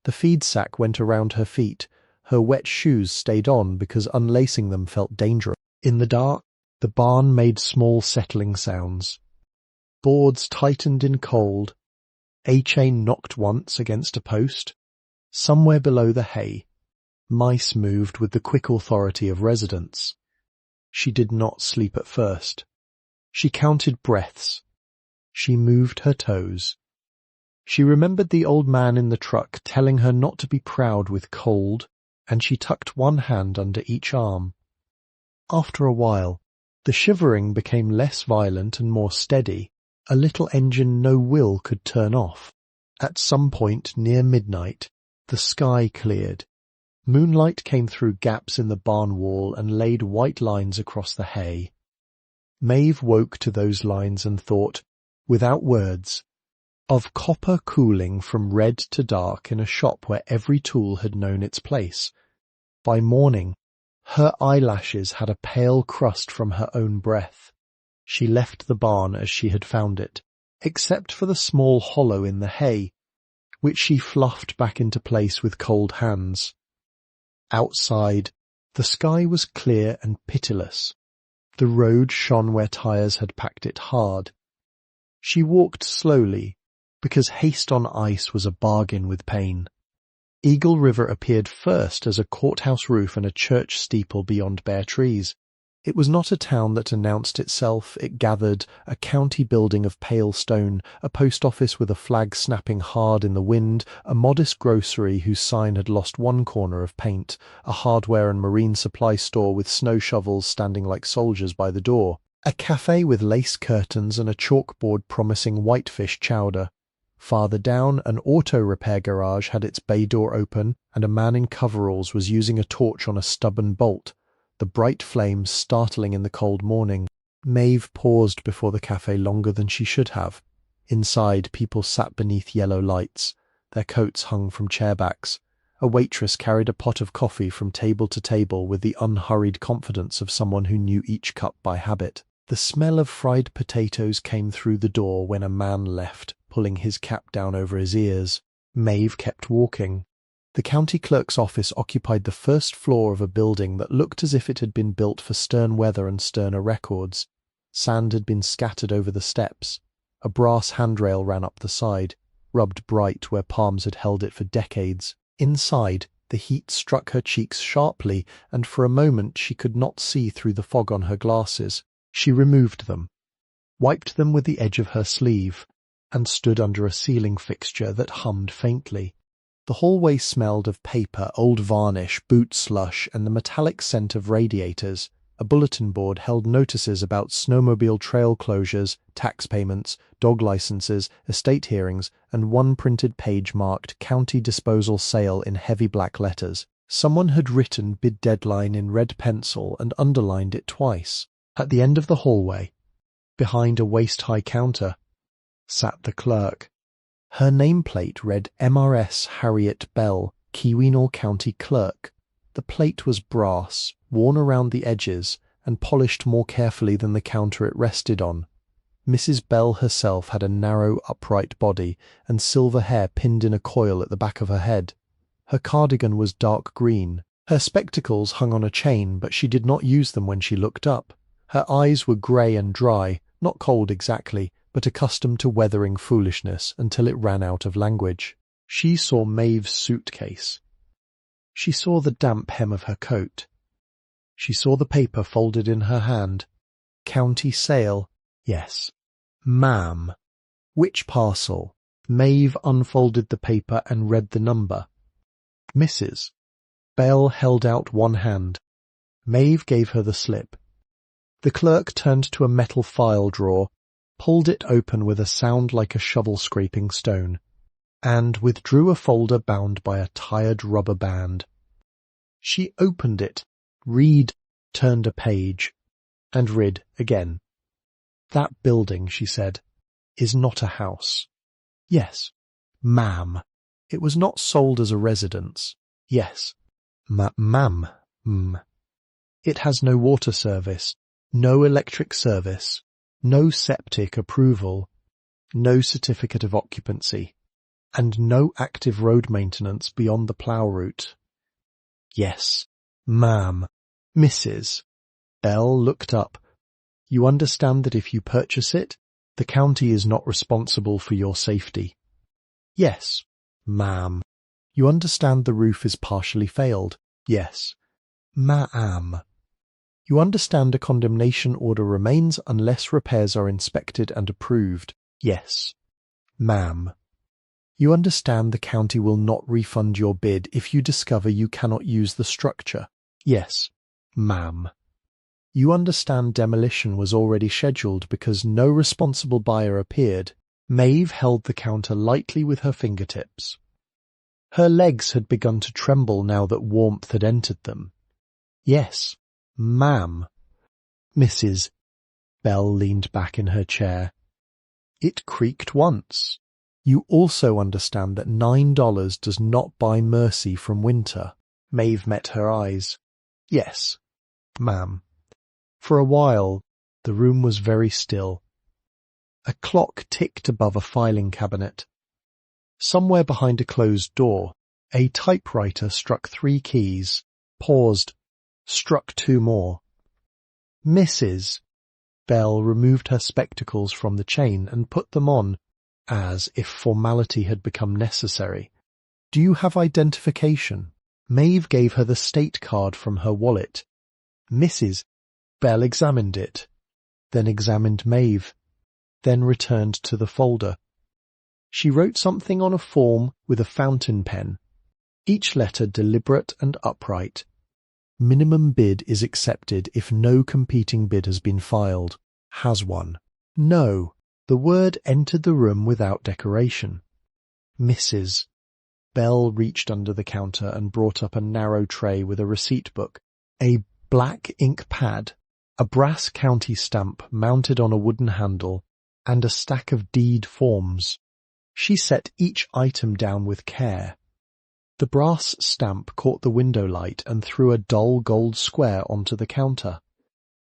The feed sack went around her feet. Her wet shoes stayed on because unlacing them felt dangerous. In the dark, the barn made small settling sounds. Boards tightened in cold. A chain knocked once against a post. Somewhere below the hay, mice moved with the quick authority of residents. She did not sleep at first. She counted breaths. She moved her toes. She remembered the old man in the truck telling her not to be proud with cold, and she tucked one hand under each arm. After a while, The shivering became less violent and more steady, a little engine no will could turn off. At some point near midnight, the sky cleared. Moonlight came through gaps in the barn wall and laid white lines across the hay. Maeve woke to those lines and thought, without words, of copper cooling from red to dark in a shop where every tool had known its place. By morning, her eyelashes had a pale crust from her own breath. She left the barn as she had found it, except for the small hollow in the hay, which she fluffed back into place with cold hands. Outside, the sky was clear and pitiless. The road shone where tyres had packed it hard. She walked slowly, because haste on ice was a bargain with pain. Eagle River appeared first as a courthouse roof and a church steeple beyond bare trees. It was not a town that announced itself. It gathered a county building of pale stone, a post office with a flag snapping hard in the wind, a modest grocery whose sign had lost one corner of paint, a hardware and marine supply store with snow shovels standing like soldiers by the door, a cafe with lace curtains and a chalkboard promising whitefish chowder. Farther down, an auto repair garage had its bay door open, and a man in coveralls was using a torch on a stubborn bolt, the bright flames startling in the cold morning. Maeve paused before the cafe longer than she should have. Inside, people sat beneath yellow lights. Their coats hung from chairbacks. A waitress carried a pot of coffee from table to table with the unhurried confidence of someone who knew each cup by habit. The smell of fried potatoes came through the door when a man left, pulling his cap down over his ears. Maeve kept walking. The county clerk's office occupied the first floor of a building that looked as if it had been built for stern weather and sterner records. Sand had been scattered over the steps. A brass handrail ran up the side, rubbed bright where palms had held it for decades. Inside, the heat struck her cheeks sharply, and for a moment she could not see through the fog on her glasses. She removed them, wiped them with the edge of her sleeve, and stood under a ceiling fixture that hummed faintly. The hallway smelled of paper, old varnish, boot slush, and the metallic scent of radiators. A bulletin board held notices about snowmobile trail closures, tax payments, dog licenses, estate hearings, and one printed page marked County Disposal Sale in heavy black letters. Someone had written bid deadline in red pencil and underlined it twice. At the end of the hallway, behind a waist-high counter, sat the clerk. Her nameplate read MRS Harriet Bell, Keweenaw County Clerk. The plate was brass, worn around the edges, and polished more carefully than the counter it rested on. Mrs. Bell herself had a narrow, upright body, and silver hair pinned in a coil at the back of her head. Her cardigan was dark green. Her spectacles hung on a chain, but she did not use them when she looked up. Her eyes were grey and dry, not cold exactly, but accustomed to weathering foolishness until it ran out of language. She saw Maeve's suitcase. She saw the damp hem of her coat. She saw the paper folded in her hand. County sale. Yes. Ma'am. Which parcel? Maeve unfolded the paper and read the number. Mrs. Bell held out one hand. Maeve gave her the slip. The clerk turned to a metal file drawer, pulled it open with a sound like a shovel scraping stone, and withdrew a folder bound by a tired rubber band. She opened it, turned a page, and read again. That building, she said, is not a house. Yes, ma'am. It was not sold as a residence. Yes, ma'am. It has no water service, no electric service, no septic approval, no certificate of occupancy, and no active road maintenance beyond the plough route. Yes, ma'am. Mrs. Bell looked up. You understand that if you purchase it, the county is not responsible for your safety. Yes, ma'am. You understand the roof is partially failed. Yes, ma'am. You understand a condemnation order remains unless repairs are inspected and approved. Yes, ma'am. You understand the county will not refund your bid if you discover you cannot use the structure. Yes, ma'am. You understand demolition was already scheduled because no responsible buyer appeared. Maeve held the counter lightly with her fingertips. Her legs had begun to tremble now that warmth had entered them. Yes, ma'am. Mrs. Belle leaned back in her chair. It creaked once. You also understand that $9 does not buy mercy from winter. Maeve met her eyes. Yes, ma'am. For a while, the room was very still. A clock ticked above a filing cabinet. Somewhere behind a closed door, a typewriter struck 3 keys, paused, struck 2 more. Mrs. Belle removed her spectacles from the chain and put them on, as if formality had become necessary. Do you have identification? Maeve gave her the state card from her wallet. Mrs. Belle examined it, then examined Maeve, then returned to the folder. She wrote something on a form with a fountain pen, each letter deliberate and upright. Minimum bid is accepted if no competing bid has been filed. Has one? No. The word entered the room without decoration. Mrs. Belle reached under the counter and brought up a narrow tray with a receipt book, a black ink pad, a brass county stamp mounted on a wooden handle, and a stack of deed forms. She set each item down with care. The brass stamp caught the window light and threw a dull gold square onto the counter.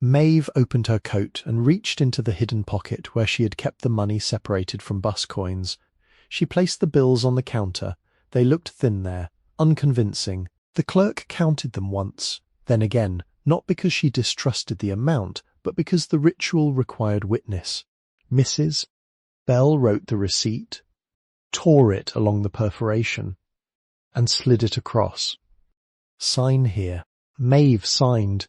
Maeve opened her coat and reached into the hidden pocket where she had kept the money separated from bus coins. She placed the bills on the counter. They looked thin there, unconvincing. The clerk counted them once, then again, not because she distrusted the amount, but because the ritual required witness. Mrs. Belle wrote the receipt, tore it along the perforation, and slid it across. Sign here. Maeve signed.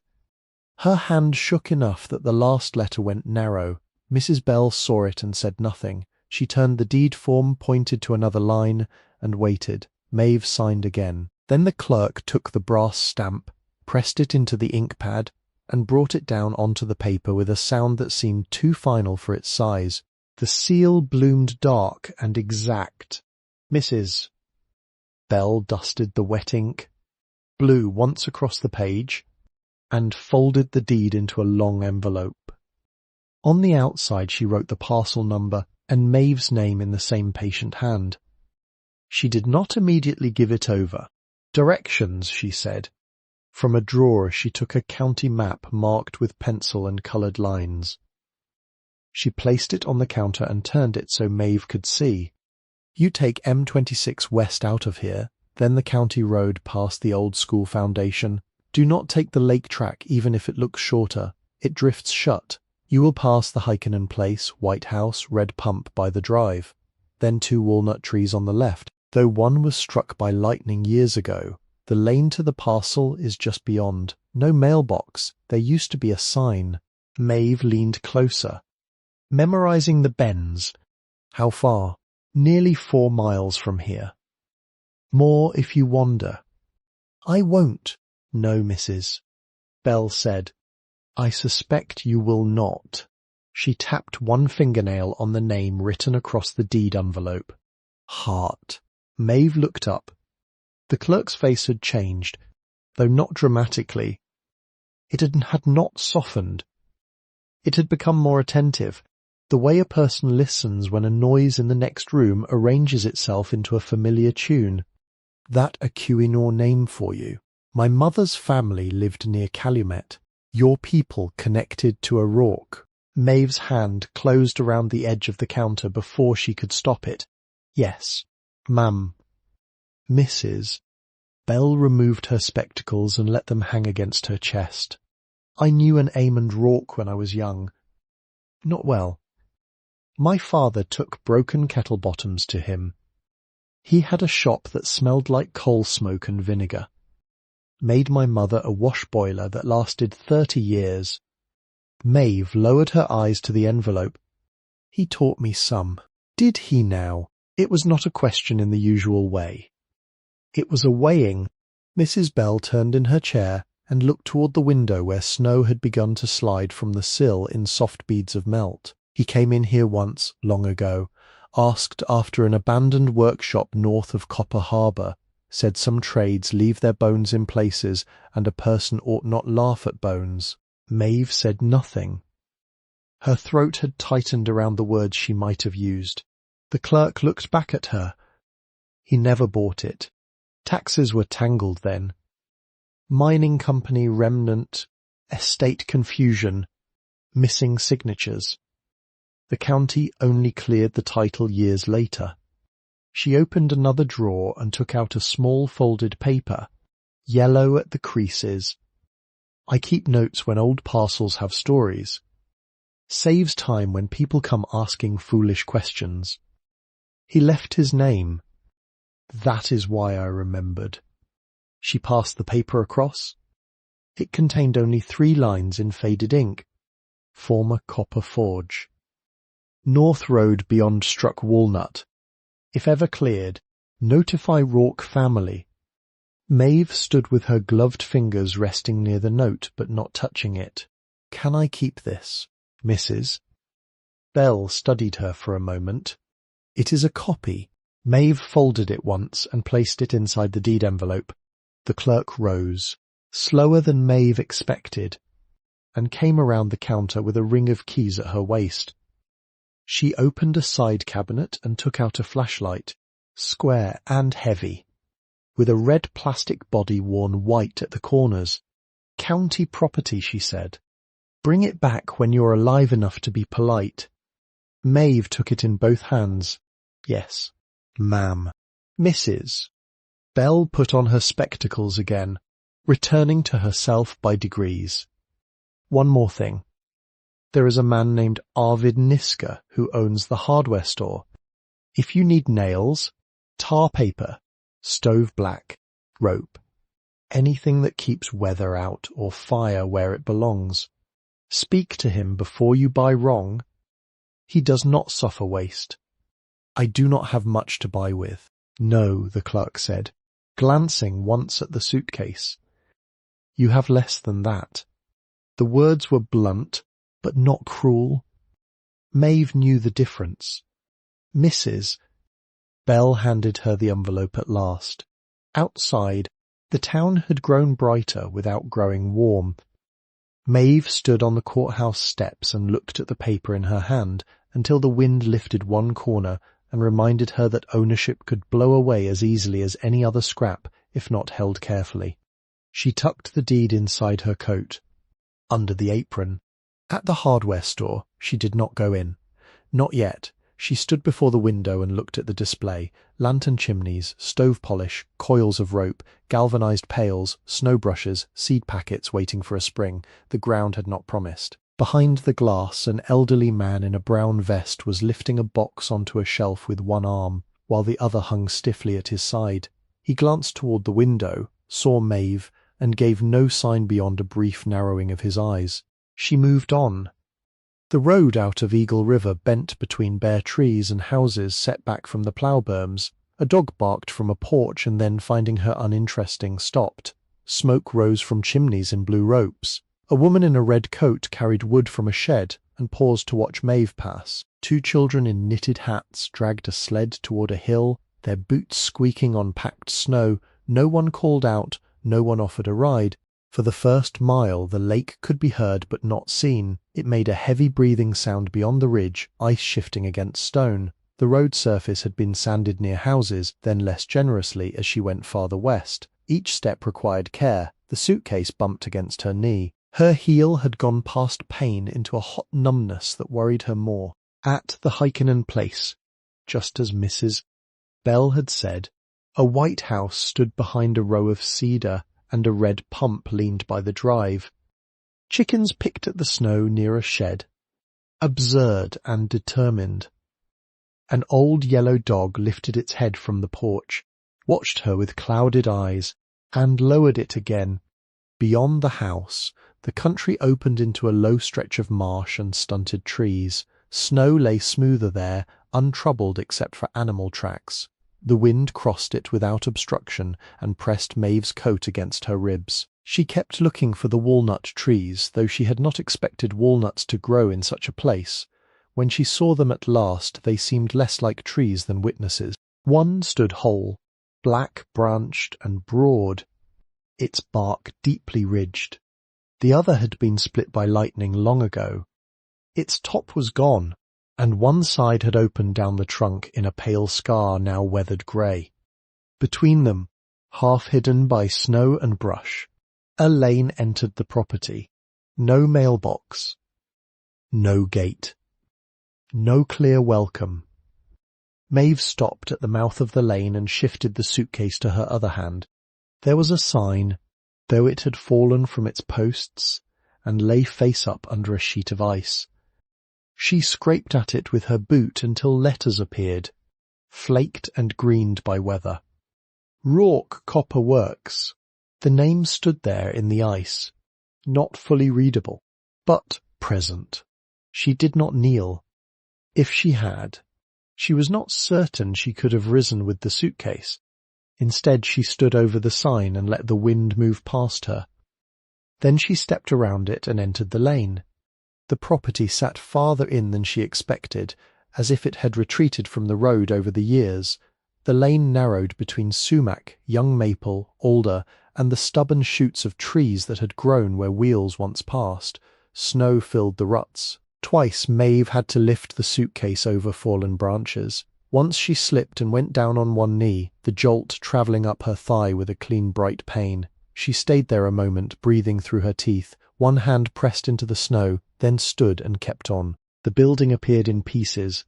Her hand shook enough that the last letter went narrow. Mrs. Belle saw it and said nothing. She turned the deed form, pointed to another line, and waited. Maeve signed again. Then the clerk took the brass stamp, pressed it into the ink pad, and brought it down onto the paper with a sound that seemed too final for its size. The seal bloomed dark and exact. Mrs. Belle dusted the wet ink, blew once across the page, and folded the deed into a long envelope. On the outside she wrote the parcel number and Maeve's name in the same patient hand. She did not immediately give it over. Directions, she said. From a drawer she took a county map marked with pencil and coloured lines. She placed it on the counter and turned it so Maeve could see. You take M26 west out of here, then the county road past the old school foundation. Do not take the lake track even if it looks shorter. It drifts shut. You will pass the Heikkinen Place, White House, Red Pump by the drive. Then 2 walnut trees on the left. Though one was struck by lightning years ago, the lane to the parcel is just beyond. No mailbox. There used to be a sign. Maeve leaned closer, memorizing the bends. How far? Nearly 4 miles from here. More if you wander. I won't. No, Mrs. Belle said. I suspect you will not. She tapped one fingernail on the name written across the deed envelope. Hart. Maeve looked up. The clerk's face had changed, though not dramatically. It had not softened. It had become more attentive, the way a person listens when a noise in the next room arranges itself into a familiar tune. That a Quinault name for you. My mother's family lived near Calumet. Your people connected to a Rourke. Maeve's hand closed around the edge of the counter before she could stop it. Yes, ma'am. Mrs. Belle removed her spectacles and let them hang against her chest. I knew an Amond Rourke when I was young. Not well. My father took broken kettle bottoms to him. He had a shop that smelled like coal smoke and vinegar. Made my mother a wash boiler that lasted 30 years. Maeve lowered her eyes to the envelope. He taught me some. Did he now? It was not a question in the usual way. It was a weighing. Mrs. Belle turned in her chair and looked toward the window where snow had begun to slide from the sill in soft beads of melt. He came in here once, long ago, asked after an abandoned workshop north of Copper Harbour, said some trades leave their bones in places and a person ought not laugh at bones. Maeve said nothing. Her throat had tightened around the words she might have used. The clerk looked back at her. He never bought it. Taxes were tangled then. Mining company remnant, estate confusion, missing signatures. The county only cleared the title years later. She opened another drawer and took out a small folded paper, yellow at the creases. I keep notes when old parcels have stories. Saves time when people come asking foolish questions. He left his name. That is why I remembered. She passed the paper across. It contained only 3 lines in faded ink. Former copper forge. North Road beyond Struck Walnut. If ever cleared, notify Rourke family. Maeve stood with her gloved fingers resting near the note but not touching it. Can I keep this, Mrs.? Bell studied her for a moment. It is a copy. Maeve folded it once and placed it inside the deed envelope. The clerk rose, slower than Maeve expected, and came around the counter with a ring of keys at her waist. She opened a side cabinet and took out a flashlight, square and heavy, with a red plastic body worn white at the corners. County property, she said. Bring it back when you're alive enough to be polite. Maeve took it in both hands. Yes, ma'am. Mrs. Bell put on her spectacles again, returning to herself by degrees. One more thing. There is a man named Arvid Niska who owns the hardware store. If you need nails, tar paper, stove black, rope, anything that keeps weather out or fire where it belongs, speak to him before you buy wrong. He does not suffer waste. I do not have much to buy with. No, the clerk said, glancing once at the suitcase. You have less than that. The words were blunt, but not cruel. Maeve knew the difference. Mrs. Bell handed her the envelope at last. Outside, the town had grown brighter without growing warm. Maeve stood on the courthouse steps and looked at the paper in her hand until the wind lifted one corner and reminded her that ownership could blow away as easily as any other scrap if not held carefully. She tucked the deed inside her coat, under the apron. At the hardware store, she did not go in. Not yet. She stood before the window and looked at the display. Lantern chimneys, stove polish, coils of rope, galvanized pails, snow brushes, seed packets waiting for a spring. The ground had not promised. Behind the glass, an elderly man in a brown vest was lifting a box onto a shelf with one arm, while the other hung stiffly at his side. He glanced toward the window, saw Maeve, and gave no sign beyond a brief narrowing of his eyes. She moved on. The road out of Eagle River bent between bare trees and houses set back from the plough berms. A dog barked from a porch and then, finding her uninteresting, stopped. Smoke rose from chimneys in blue ropes. A woman in a red coat carried wood from a shed and paused to watch Maeve pass. 2 children in knitted hats dragged a sled toward a hill, their boots squeaking on packed snow. No one called out, no one offered a ride. For the first mile the lake could be heard but not seen. It made a heavy breathing sound beyond the ridge, ice shifting against stone. The road surface had been sanded near houses, then less generously as she went farther west. Each step required care. The suitcase bumped against her knee. Her heel had gone past pain into a hot numbness that worried her more. At the Heikkinen place, just as Mrs. Bell had said, a white house stood behind a row of cedar, and a red pump leaned by the drive. Chickens picked at the snow near a shed. Absurd and determined. An old yellow dog lifted its head from the porch, watched her with clouded eyes, and lowered it again. Beyond the house, the country opened into a low stretch of marsh and stunted trees. Snow lay smoother there, untroubled except for animal tracks. The wind crossed it without obstruction and pressed Maeve's coat against her ribs. She kept looking for the walnut trees, though she had not expected walnuts to grow in such a place. When she saw them at last, they seemed less like trees than witnesses. One stood whole, black-branched and broad, its bark deeply ridged. The other had been split by lightning long ago. Its top was gone, and one side had opened down the trunk in a pale scar now weathered grey. Between them, half hidden by snow and brush, a lane entered the property. No mailbox, no gate, no clear welcome. Maeve stopped at the mouth of the lane and shifted the suitcase to her other hand. There was a sign, though it had fallen from its posts and lay face up under a sheet of ice. She scraped at it with her boot until letters appeared, flaked and greened by weather. Rourke Copper Works. The name stood there in the ice, not fully readable, but present. She did not kneel. If she had, she was not certain she could have risen with the suitcase. Instead, she stood over the sign and let the wind move past her. Then she stepped around it and entered the lane. The property sat farther in than she expected, as if it had retreated from the road over the years. The lane narrowed between sumac, young maple, alder, and the stubborn shoots of trees that had grown where wheels once passed. Snow filled the ruts. Twice Maeve had to lift the suitcase over fallen branches. Once she slipped and went down on one knee, the jolt travelling up her thigh with a clean bright pain. She stayed there a moment, breathing through her teeth, one hand pressed into the snow, then stood and kept on. The building appeared in pieces.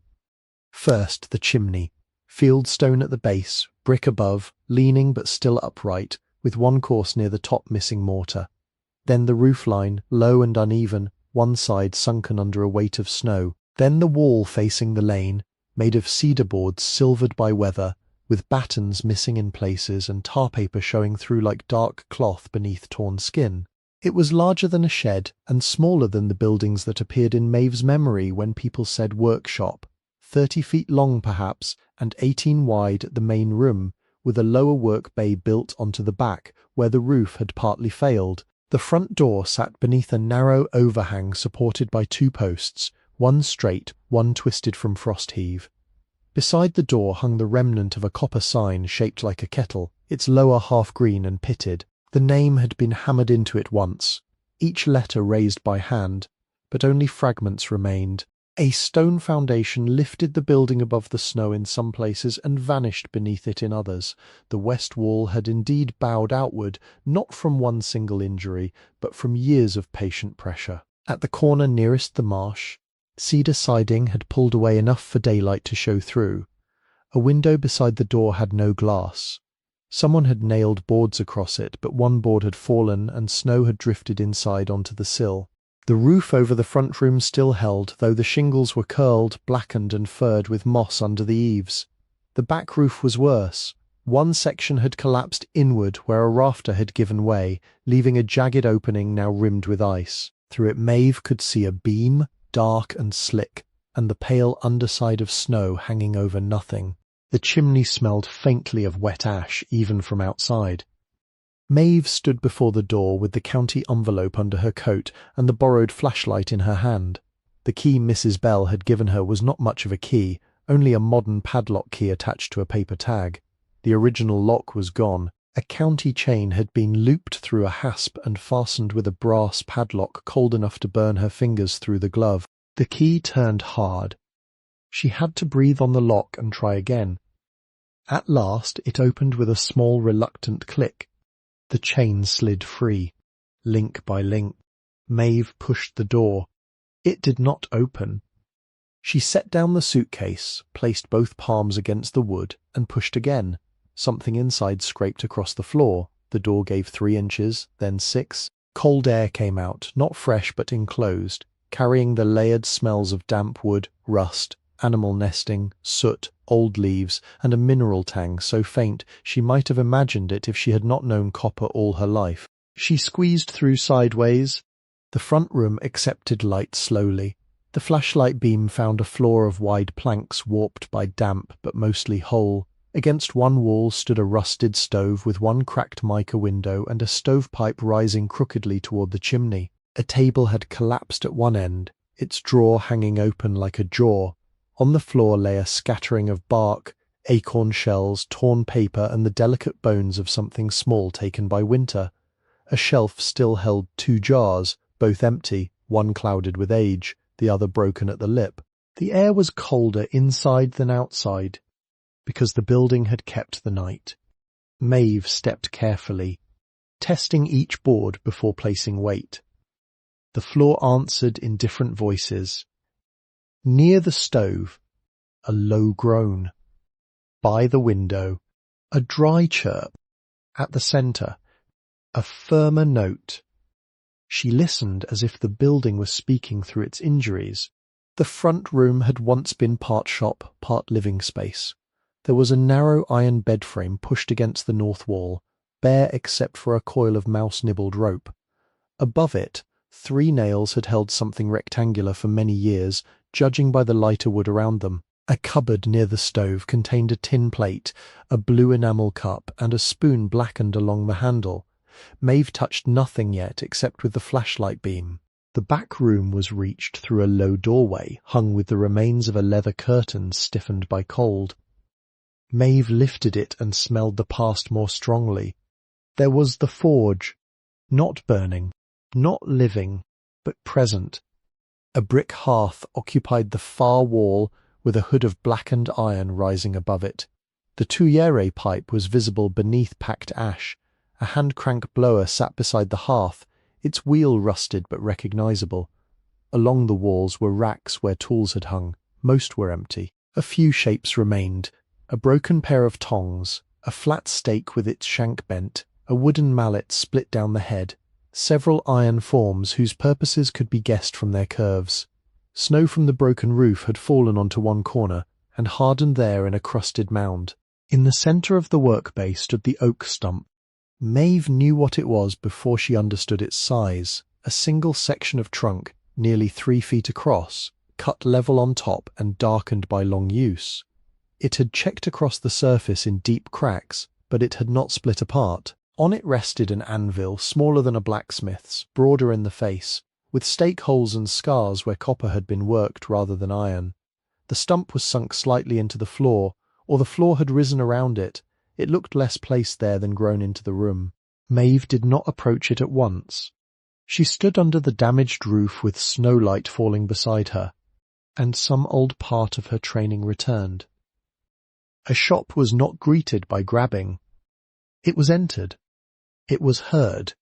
First, the chimney. Fieldstone at the base, brick above, leaning but still upright, with one course near the top missing mortar. Then the roofline, low and uneven, one side sunken under a weight of snow. Then the wall facing the lane, made of cedar boards silvered by weather, with battens missing in places and tar paper showing through like dark cloth beneath torn skin. It was larger than a shed and smaller than the buildings that appeared in Maeve's memory when people said workshop. 30 feet long perhaps, and 18 wide at the main room, with a lower work bay built onto the back, where the roof had partly failed. The front door sat beneath a narrow overhang supported by 2 posts, one straight, one twisted from frost heave. Beside the door hung the remnant of a copper sign shaped like a kettle, its lower half green and pitted. The name had been hammered into it once, each letter raised by hand, but only fragments remained. A stone foundation lifted the building above the snow in some places and vanished beneath it in others. The west wall had indeed bowed outward, not from one single injury, but from years of patient pressure. At the corner nearest the marsh, cedar siding had pulled away enough for daylight to show through. A window beside the door had no glass. Someone had nailed boards across it, but one board had fallen and snow had drifted inside onto the sill. The roof over the front room still held, though the shingles were curled, blackened and furred with moss under the eaves. The back roof was worse. One section had collapsed inward where a rafter had given way, leaving a jagged opening now rimmed with ice. Through it Maeve could see a beam, dark and slick, and the pale underside of snow hanging over nothing. The chimney smelled faintly of wet ash, even from outside. Maeve stood before the door with the county envelope under her coat and the borrowed flashlight in her hand. The key Mrs. Bell had given her was not much of a key, only a modern padlock key attached to a paper tag. The original lock was gone. A county chain had been looped through a hasp and fastened with a brass padlock cold enough to burn her fingers through the glove. The key turned hard. She had to breathe on the lock and try again. At last it opened with a small reluctant click. The chain slid free, link by link. Maeve pushed the door. It did not open. She set down the suitcase, placed both palms against the wood, and pushed again. Something inside scraped across the floor. The door gave 3 inches, then 6. Cold air came out, not fresh but enclosed, carrying the layered smells of damp wood, rust, animal nesting, soot, old leaves, and a mineral tang so faint she might have imagined it if she had not known copper all her life. She squeezed through sideways. The front room accepted light slowly. The flashlight beam found a floor of wide planks warped by damp but mostly whole. Against one wall stood a rusted stove with one cracked mica window and a stovepipe rising crookedly toward the chimney. A table had collapsed at one end, its drawer hanging open like a jaw. On the floor lay a scattering of bark, acorn shells, torn paper, and the delicate bones of something small taken by winter. A shelf still held 2 jars, both empty, one clouded with age, the other broken at the lip. The air was colder inside than outside, because the building had kept the night. Maeve stepped carefully, testing each board before placing weight. The floor answered in different voices. Near the stove, a low groan. By the window, a dry chirp. At the centre, a firmer note. She listened as if the building was speaking through its injuries. The front room had once been part shop, part living space. There was a narrow iron bed frame pushed against the north wall, bare except for a coil of mouse-nibbled rope. Above it, 3 nails had held something rectangular for many years, judging by the lighter wood around them. A cupboard near the stove contained a tin plate, a blue enamel cup, and a spoon blackened along the handle. Maeve touched nothing yet except with the flashlight beam. The back room was reached through a low doorway, hung with the remains of a leather curtain stiffened by cold. Maeve lifted it and smelled the past more strongly. There was the forge, not burning, not living, but present. A brick hearth occupied the far wall, with a hood of blackened iron rising above it. The tuyere pipe was visible beneath packed ash. A hand-crank blower sat beside the hearth, its wheel rusted but recognizable. Along the walls were racks where tools had hung. Most were empty. A few shapes remained. A broken pair of tongs, a flat stake with its shank bent, a wooden mallet split down the head, several iron forms whose purposes could be guessed from their curves. Snow from the broken roof had fallen onto one corner and hardened there in a crusted mound. In the centre of the work-bay stood the oak stump. Maeve knew what it was before she understood its size, a single section of trunk, nearly 3 feet across, cut level on top and darkened by long use. It had checked across the surface in deep cracks, but it had not split apart. On it rested an anvil smaller than a blacksmith's, broader in the face, with stake holes and scars where copper had been worked rather than iron. The stump was sunk slightly into the floor, or the floor had risen around it. It looked less placed there than grown into the room. Maeve did not approach it at once. She stood under the damaged roof with snowlight falling beside her, and some old part of her training returned. A shop was not greeted by grabbing. It was entered. It was heard.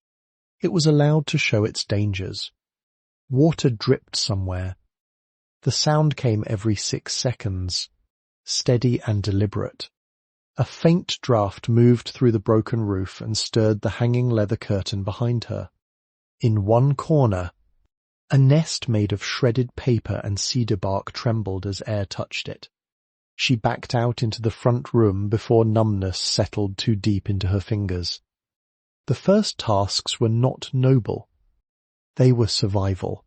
It was allowed to show its dangers. Water dripped somewhere. The sound came every 6 seconds, steady and deliberate. A faint draught moved through the broken roof and stirred the hanging leather curtain behind her. In one corner, a nest made of shredded paper and cedar bark trembled as air touched it. She backed out into the front room before numbness settled too deep into her fingers. The first tasks were not noble. They were survival.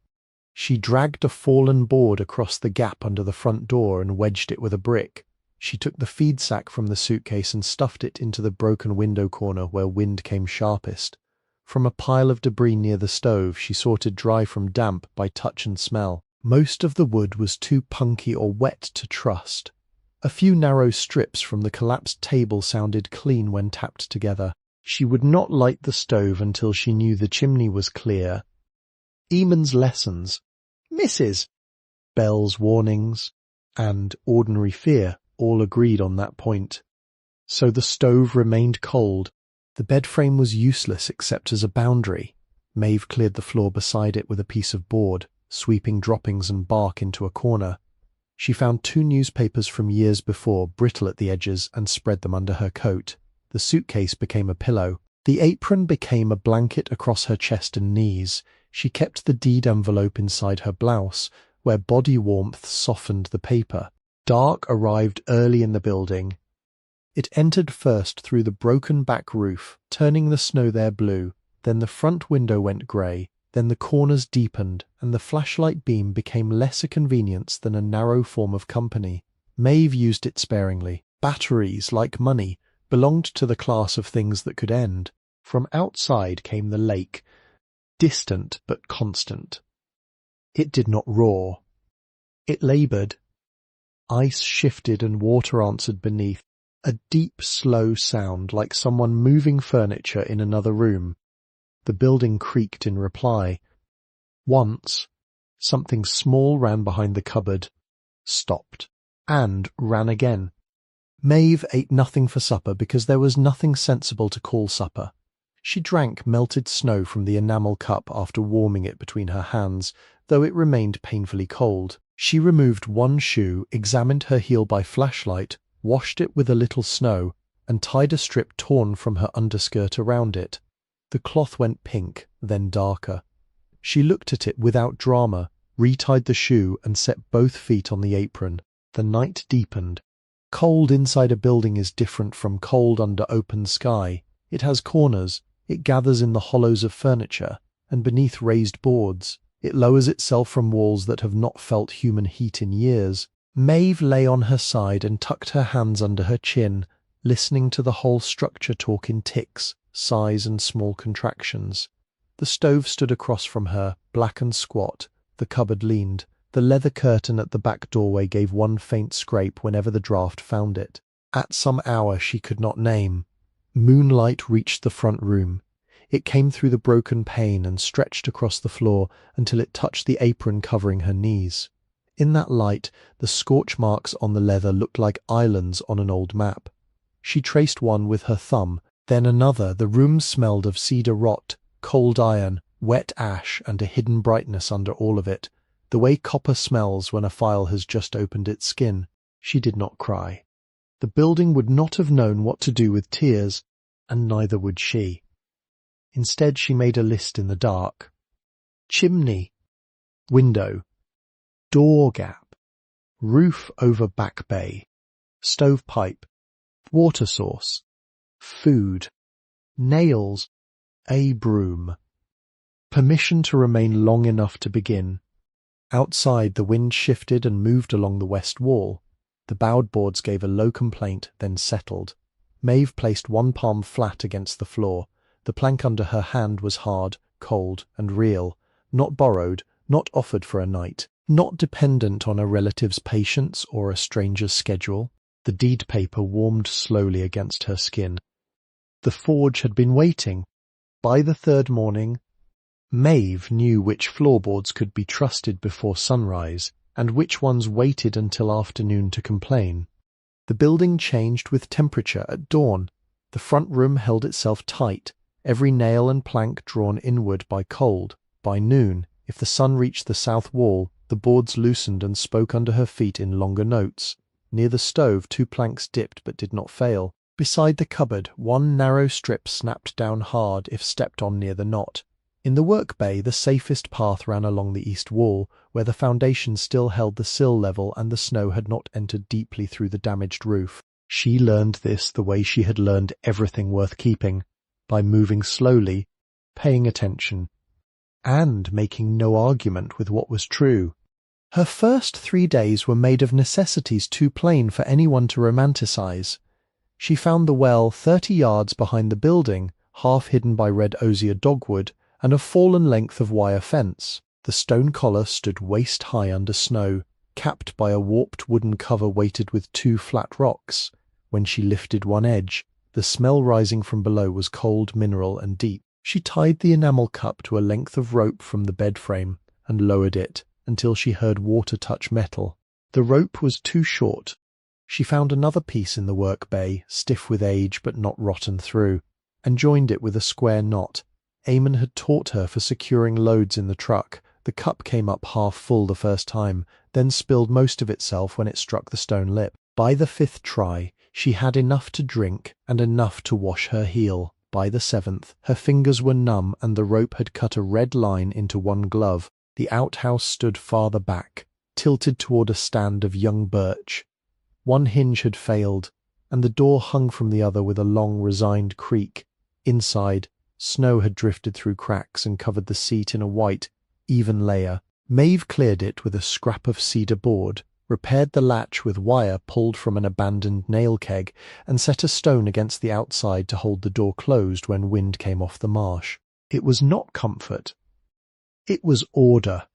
She dragged a fallen board across the gap under the front door and wedged it with a brick. She took the feed sack from the suitcase and stuffed it into the broken window corner where wind came sharpest. From a pile of debris near the stove, she sorted dry from damp by touch and smell. Most of the wood was too punky or wet to trust. A few narrow strips from the collapsed table sounded clean when tapped together. She would not light the stove until she knew the chimney was clear. Eamon's lessons, Mrs. Bell's warnings, and ordinary fear all agreed on that point. So the stove remained cold. The bed frame was useless except as a boundary. Maeve cleared the floor beside it with a piece of board, sweeping droppings and bark into a corner. She found 2 newspapers from years before, brittle at the edges, and spread them under her coat. The suitcase became a pillow. The apron became a blanket across her chest and knees. She kept the deed envelope inside her blouse, where body warmth softened the paper. Dark arrived early in the building. It entered first through the broken back roof, turning the snow there blue. Then the front window went grey. Then the corners deepened, and the flashlight beam became less a convenience than a narrow form of company. Maeve used it sparingly. Batteries, like money, belonged to the class of things that could end. From outside came the lake, distant but constant. It did not roar. It laboured. Ice shifted and water answered beneath, a deep, slow sound like someone moving furniture in another room. The building creaked in reply. Once, something small ran behind the cupboard, stopped, and ran again. Maeve ate nothing for supper because there was nothing sensible to call supper. She drank melted snow from the enamel cup after warming it between her hands, though it remained painfully cold. She removed one shoe, examined her heel by flashlight, washed it with a little snow, and tied a strip torn from her underskirt around it. The cloth went pink, then darker. She looked at it without drama, retied the shoe, and set both feet on the apron. The night deepened. Cold inside a building is different from cold under open sky. It has corners, it gathers in the hollows of furniture, and beneath raised boards. It lowers itself from walls that have not felt human heat in years. Maeve lay on her side and tucked her hands under her chin, listening to the whole structure talk in ticks, sighs and small contractions. The stove stood across from her, black and squat. The cupboard leaned. The leather curtain at the back doorway gave one faint scrape whenever the draught found it. At some hour she could not name, moonlight reached the front room. It came through the broken pane and stretched across the floor until it touched the apron covering her knees. In that light, the scorch marks on the leather looked like islands on an old map. She traced one with her thumb, then another. The room smelled of cedar rot, cold iron, wet ash, and a hidden brightness under all of it, the way copper smells when a file has just opened its skin. She did not cry. The building would not have known what to do with tears, and neither would she. Instead, she made a list in the dark. Chimney, window, door gap, roof over back bay, stovepipe, water source, food, nails, a broom. Permission to remain long enough to begin. Outside, the wind shifted and moved along the west wall. The bowed boards gave a low complaint, then settled. Maeve placed one palm flat against the floor. The plank under her hand was hard, cold, and real, not borrowed, not offered for a night, not dependent on a relative's patience or a stranger's schedule. The deed paper warmed slowly against her skin. The forge had been waiting. By the third morning, Maeve knew which floorboards could be trusted before sunrise, and which ones waited until afternoon to complain. The building changed with temperature at dawn. The front room held itself tight, every nail and plank drawn inward by cold. By noon, if the sun reached the south wall, the boards loosened and spoke under her feet in longer notes. Near the stove, 2 planks dipped but did not fail. Beside the cupboard, one narrow strip snapped down hard if stepped on near the knot. In the work bay, the safest path ran along the east wall, where the foundation still held the sill level and the snow had not entered deeply through the damaged roof. She learned this the way she had learned everything worth keeping, by moving slowly, paying attention, and making no argument with what was true. Her first 3 days were made of necessities too plain for anyone to romanticize. She found the well 30 yards behind the building, half hidden by red osier dogwood, and a fallen length of wire fence. The stone collar stood waist-high under snow, capped by a warped wooden cover weighted with 2 flat rocks. When she lifted one edge, the smell rising from below was cold, mineral, and deep. She tied the enamel cup to a length of rope from the bed frame and lowered it until she heard water touch metal. The rope was too short. She found another piece in the work bay, stiff with age but not rotten through, and joined it with a square knot. Eamon had taught her for securing loads in the truck. The cup came up half full the first time, then spilled most of itself when it struck the stone lip. By the 5th try, she had enough to drink and enough to wash her heel. By the 7th, her fingers were numb and the rope had cut a red line into one glove. The outhouse stood farther back, tilted toward a stand of young birch. One hinge had failed, and the door hung from the other with a long, resigned creak. Inside, snow had drifted through cracks and covered the seat in a white, even layer. Maeve cleared it with a scrap of cedar board, repaired the latch with wire pulled from an abandoned nail keg, and set a stone against the outside to hold the door closed when wind came off the marsh. It was not comfort. It was order.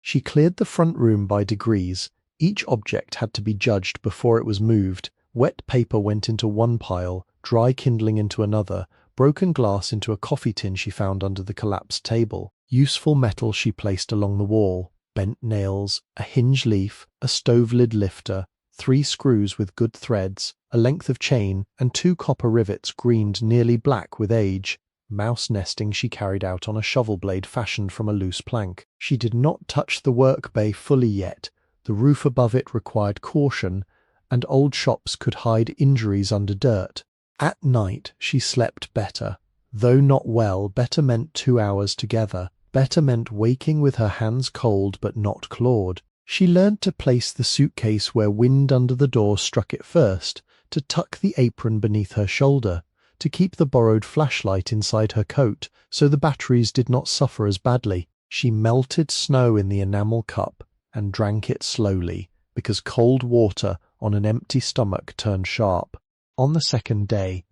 She cleared the front room by degrees. Each object had to be judged before it was moved. Wet paper went into one pile, dry kindling into another, broken glass into a coffee tin she found under the collapsed table. Useful metal she placed along the wall, bent nails, a hinge leaf, a stove lid lifter, 3 screws with good threads, a length of chain, and 2 copper rivets greened nearly black with age. Mouse nesting she carried out on a shovel blade fashioned from a loose plank. She did not touch the work bay fully yet. The roof above it required caution, and old shops could hide injuries under dirt. At night she slept better. Though not well, better meant 2 hours together. Better meant waking with her hands cold but not clawed. She learned to place the suitcase where wind under the door struck it first, to tuck the apron beneath her shoulder, to keep the borrowed flashlight inside her coat so the batteries did not suffer as badly. She melted snow in the enamel cup and drank it slowly, because cold water on an empty stomach turned sharp. On the second day,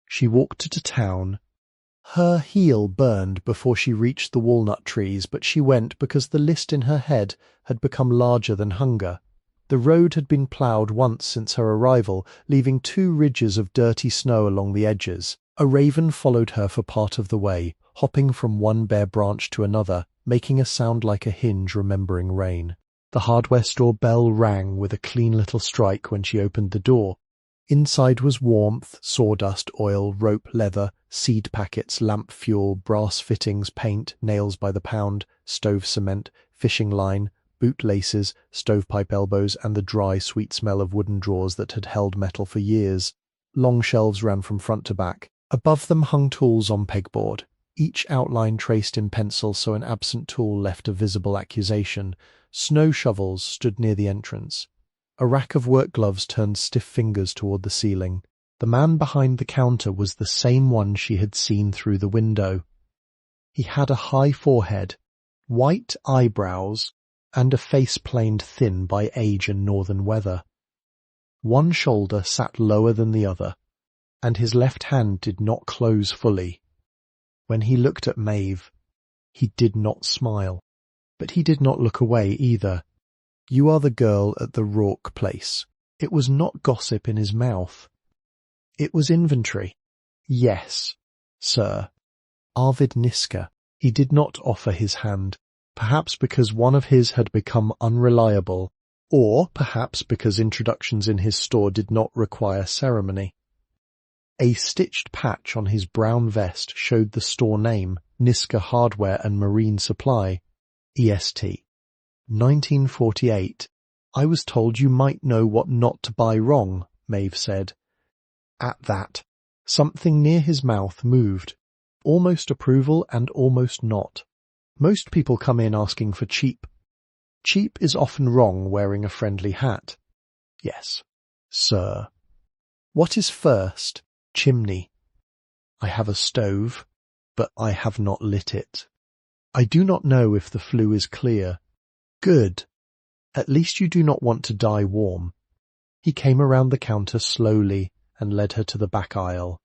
she walked to town. Her heel burned before she reached the walnut trees, but she went because the list in her head had become larger than hunger. The road had been ploughed once since her arrival, leaving 2 ridges of dirty snow along the edges. A raven followed her for part of the way, hopping from one bare branch to another, making a sound like a hinge remembering rain. The hardware store bell rang with a clean little strike when she opened the door. Inside was warmth, sawdust, oil, rope, leather, seed packets, lamp fuel, brass fittings, paint, nails by the pound, stove cement, fishing line, boot laces, stovepipe elbows, and the dry, sweet smell of wooden drawers that had held metal for years. Long shelves ran from front to back. Above them hung tools on pegboard, each outline traced in pencil so an absent tool left a visible accusation. Snow shovels stood near the entrance. A rack of work gloves turned stiff fingers toward the ceiling. The man behind the counter was the same one she had seen through the window. He had a high forehead, white eyebrows, and a face planed thin by age and northern weather. One shoulder sat lower than the other, and his left hand did not close fully. When he looked at Maeve, he did not smile, but he did not look away either. "You are the girl at the Rourke place." It was not gossip in his mouth. It was inventory. "Yes, sir." Arvid Niska. He did not offer his hand, perhaps because one of his had become unreliable, or perhaps because introductions in his store did not require ceremony. A stitched patch on his brown vest showed the store name, Niska Hardware and Marine Supply, EST. 1948. "I was told you might know what not to buy wrong," Maeve said. At that, something near his mouth moved, almost approval and almost not. Most people come in asking for cheap. Cheap is often wrong wearing a friendly hat. "Yes, sir." "What is first?" "Chimney." "I have a stove, but I have not lit it." "I do not know if the flue is clear." "Good. At least you do not want to die warm." He came around the counter slowly and led her to the back aisle.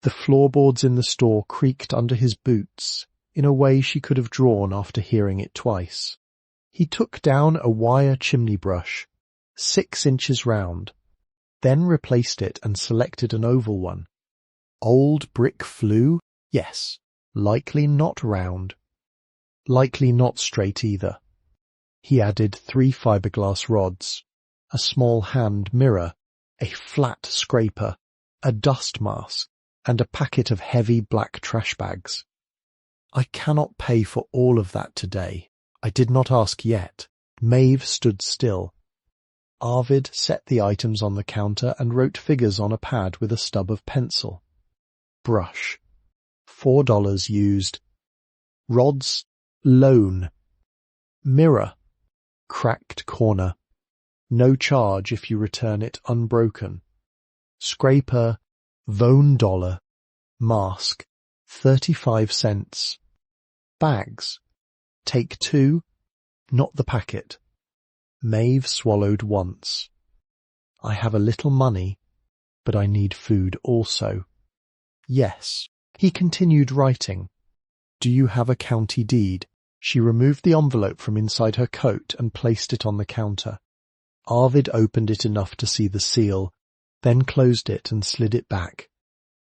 The floorboards in the store creaked under his boots in a way she could have drawn after hearing it twice. He took down a wire chimney brush, 6 inches round, then replaced it and selected an oval one. Old brick flue? Yes. Likely not round. Likely not straight either. He added 3 fiberglass rods, a small hand mirror, a flat scraper, a dust mask, and a packet of heavy black trash bags. "I cannot pay for all of that today. I did not ask yet." Maeve stood still. Arvid set the items on the counter and wrote figures on a pad with a stub of pencil. Brush. $4 used. Rods. Loan. Mirror. Cracked corner. No charge if you return it unbroken. Scraper. $1. Mask. 35 cents. Bags. Take 2. Not the packet. Maeve swallowed once. I have a little money, but I need food also. Yes. He continued writing. Do you have a county deed? She removed the envelope from inside her coat and placed it on the counter. Arvid opened it enough to see the seal, then closed it and slid it back.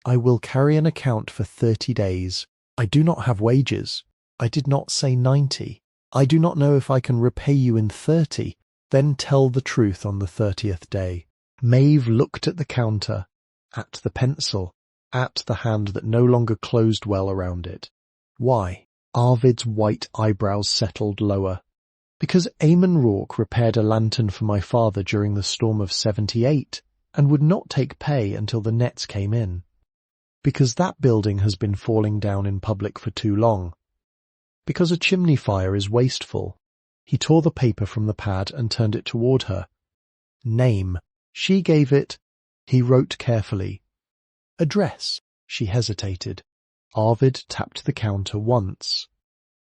I will carry an account for 30 days. I do not have wages. I did not say 90. I do not know if I can repay you in 30. Then tell the truth on the 30th day. Maeve looked at the counter, at the pencil, at the hand that no longer closed well around it. Why? Arvid's white eyebrows settled lower. Because Eamon Rourke repaired a lantern for my father during the storm of 78 and would not take pay until the nets came in. Because that building has been falling down in public for too long. Because a chimney fire is wasteful. He tore the paper from the pad and turned it toward her. Name. She gave it. He wrote carefully. Address. She hesitated. Arvid tapped the counter once.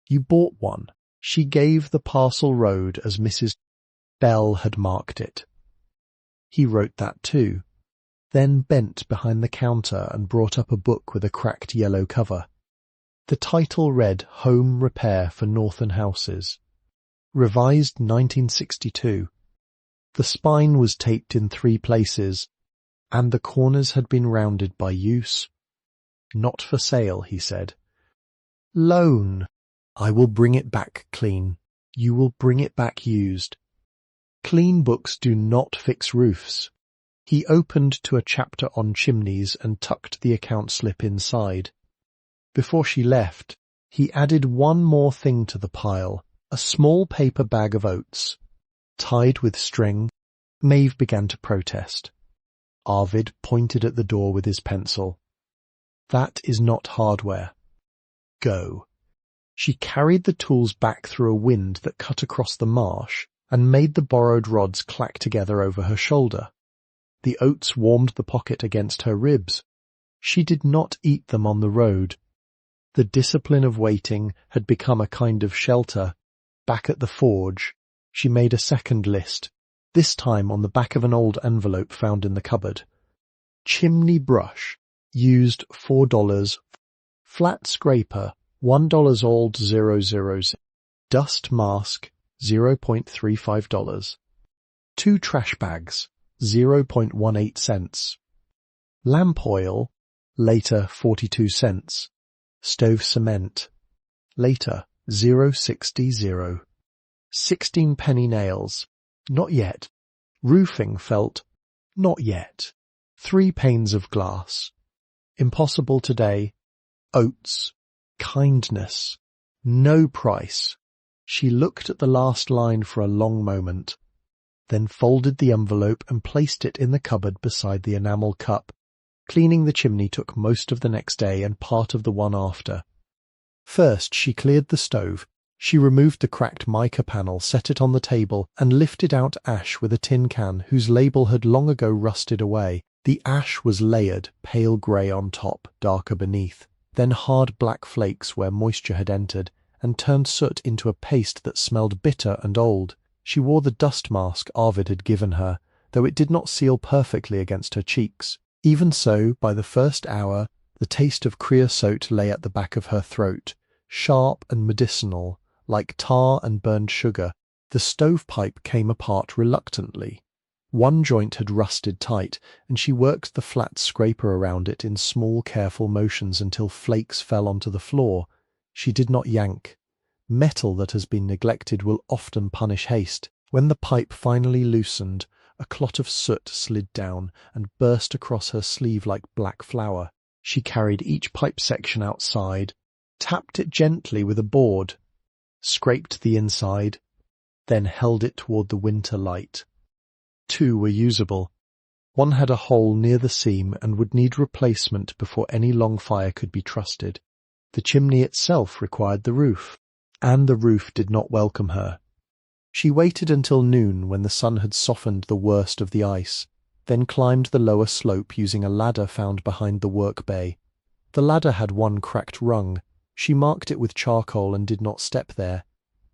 You bought one. She gave the parcel road as Mrs. Bell had marked it. He wrote that too, then bent behind the counter and brought up a book with a cracked yellow cover. The title read Home Repair for Northern Houses. Revised 1962. The spine was taped in 3 places, and the corners had been rounded by use. Not for sale, he said. Loan. I will bring it back clean. You will bring it back used. Clean books do not fix roofs. He opened to a chapter on chimneys and tucked the account slip inside. Before she left, he added one more thing to the pile, a small paper bag of oats. Tied with string, Maeve began to protest. Arvid pointed at the door with his pencil. That is not hardware. Go. She carried the tools back through a wind that cut across the marsh and made the borrowed rods clack together over her shoulder. The oats warmed the pocket against her ribs. She did not eat them on the road. The discipline of waiting had become a kind of shelter. Back at the forge, she made a second list, this time on the back of an old envelope found in the cupboard. Chimney brush, used $4. Flat scraper, $1 old 00. Dust mask, $0.35. 2 trash bags, 0.18 cents. Lamp oil, later 42 cents. Stove cement, later 0.60. 16 penny nails, not yet. Roofing felt, not yet. 3 panes of glass. Impossible today. Oats. Kindness. No price. She looked at the last line for a long moment, then folded the envelope and placed it in the cupboard beside the enamel cup. Cleaning the chimney took most of the next day and part of the one after. First she cleared the stove. She removed the cracked mica panel, set it on the table, and lifted out ash with a tin can whose label had long ago rusted away. The ash was layered, pale grey on top, darker beneath, then hard black flakes where moisture had entered, and turned soot into a paste that smelled bitter and old. She wore the dust mask Arvid had given her, though it did not seal perfectly against her cheeks. Even so, by the first hour, the taste of creosote lay at the back of her throat, sharp and medicinal, like tar and burned sugar. The stovepipe came apart reluctantly. One joint had rusted tight, and she worked the flat scraper around it in small, careful motions until flakes fell onto the floor. She did not yank. Metal that has been neglected will often punish haste. When the pipe finally loosened, a clot of soot slid down and burst across her sleeve like black flour. She carried each pipe section outside, tapped it gently with a board, scraped the inside, then held it toward the winter light. 2 were usable. One had a hole near the seam and would need replacement before any long fire could be trusted. The chimney itself required the roof, and the roof did not welcome her. She waited until noon when the sun had softened the worst of the ice, then climbed the lower slope using a ladder found behind the work bay. The ladder had one cracked rung. She marked it with charcoal and did not step there.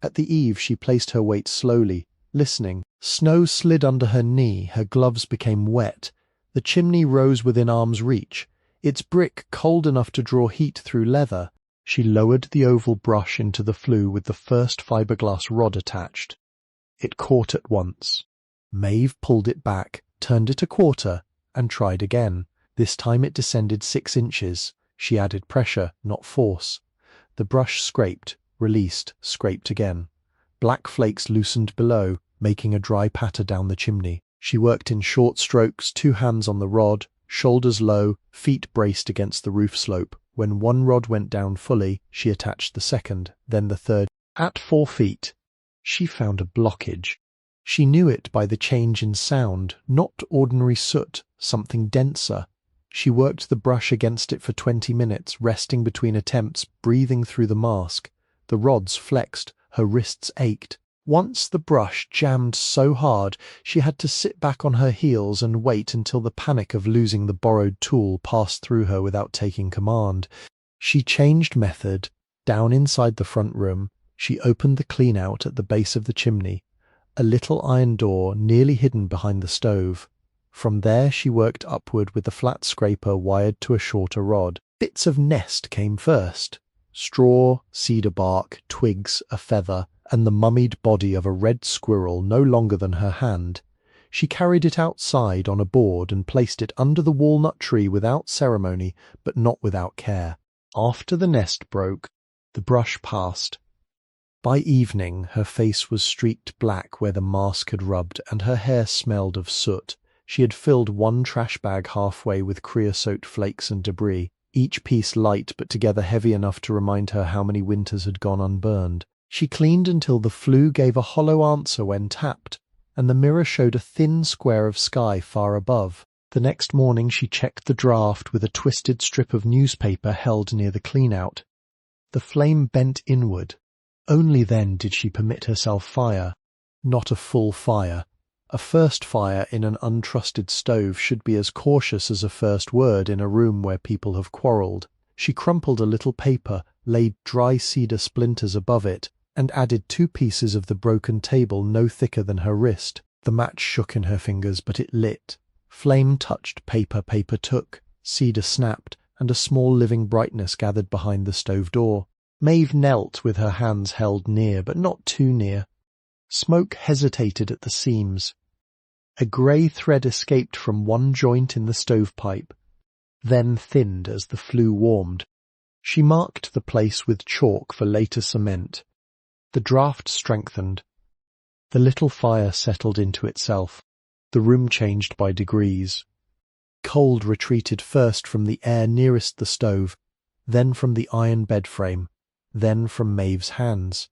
At the eave she placed her weight slowly, listening. Snow slid under her knee, her gloves became wet. The chimney rose within arm's reach, its brick cold enough to draw heat through leather. She lowered the oval brush into the flue with the first fiberglass rod attached. It caught at once. Maeve pulled it back, turned it a quarter, and tried again. This time it descended 6 inches. She added pressure, not force. The brush scraped, released, scraped again. Black flakes loosened below, making a dry patter down the chimney. She worked in short strokes, 2 hands on the rod, shoulders low, feet braced against the roof slope. When one rod went down fully, she attached the second, then the third. At 4 feet, she found a blockage. She knew it by the change in sound, not ordinary soot, something denser. She worked the brush against it for 20 minutes, resting between attempts, breathing through the mask. The rods flexed, her wrists ached. Once the brush jammed so hard, she had to sit back on her heels and wait until the panic of losing the borrowed tool passed through her without taking command. She changed method. Down inside the front room, she opened the clean-out at the base of the chimney, a little iron door nearly hidden behind the stove. From there she worked upward with the flat scraper wired to a shorter rod. Bits of nest came first. Straw, cedar bark, twigs, a feather, and the mummied body of a red squirrel no longer than her hand. She carried it outside on a board and placed it under the walnut tree without ceremony, but not without care. After the nest broke, the brush passed. By evening her face was streaked black where the mask had rubbed, and her hair smelled of soot. She had filled one trash bag halfway with creosote flakes and debris, each piece light but together heavy enough to remind her how many winters had gone unburned. She cleaned until the flue gave a hollow answer when tapped, and the mirror showed a thin square of sky far above. The next morning she checked the draft with a twisted strip of newspaper held near the clean-out. The flame bent inward. Only then did she permit herself fire. Not a full fire. A first fire in an untrusted stove should be as cautious as a first word in a room where people have quarrelled. She crumpled a little paper, laid dry cedar splinters above it, and added 2 pieces of the broken table no thicker than her wrist. The match shook in her fingers, but it lit. Flame touched paper, paper took, cedar snapped, and a small living brightness gathered behind the stove door. Maeve knelt with her hands held near, but not too near. Smoke hesitated at the seams. A grey thread escaped from one joint in the stovepipe, then thinned as the flue warmed. She marked the place with chalk for later cement. The draught strengthened. The little fire settled into itself. The room changed by degrees. Cold retreated first from the air nearest the stove, then from the iron bed frame, then from Maeve's hands.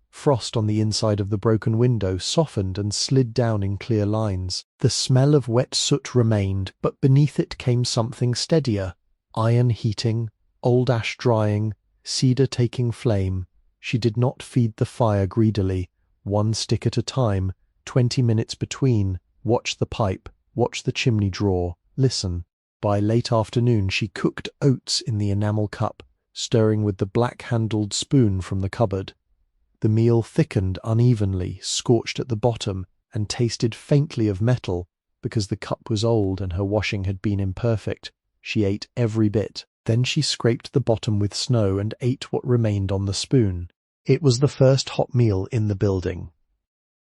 Frost on the inside of the broken window softened and slid down in clear lines. The smell of wet soot remained, but beneath it came something steadier. Iron heating, old ash drying, cedar taking flame. She did not feed the fire greedily, 1 stick at a time, 20 minutes between. Watch the pipe, watch the chimney draw, listen. By late afternoon she cooked oats in the enamel cup, stirring with the black-handled spoon from the cupboard. The meal thickened unevenly, scorched at the bottom, and tasted faintly of metal, because the cup was old and her washing had been imperfect. She ate every bit. Then she scraped the bottom with snow and ate what remained on the spoon. It was the first hot meal in the building.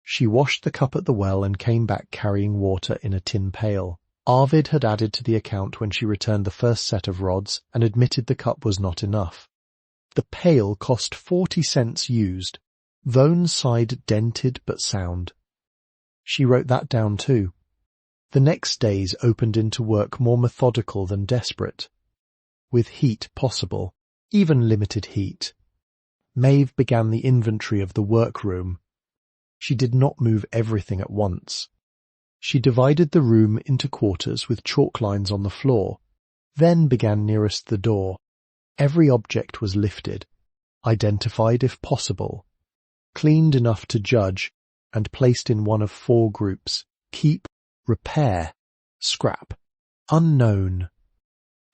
She washed the cup at the well and came back carrying water in a tin pail. Arvid had added to the account when she returned the first set of rods and admitted the cup was not enough. The pail cost 40 cents used. Vaughan's side dented but sound. She wrote that down too. The next days opened into work more methodical than desperate. With heat possible, even limited heat. Maeve began the inventory of the workroom. She did not move everything at once. She divided the room into quarters with chalk lines on the floor, then began nearest the door. Every object was lifted, identified if possible, cleaned enough to judge, and placed in one of 4 groups: keep, repair, scrap, unknown.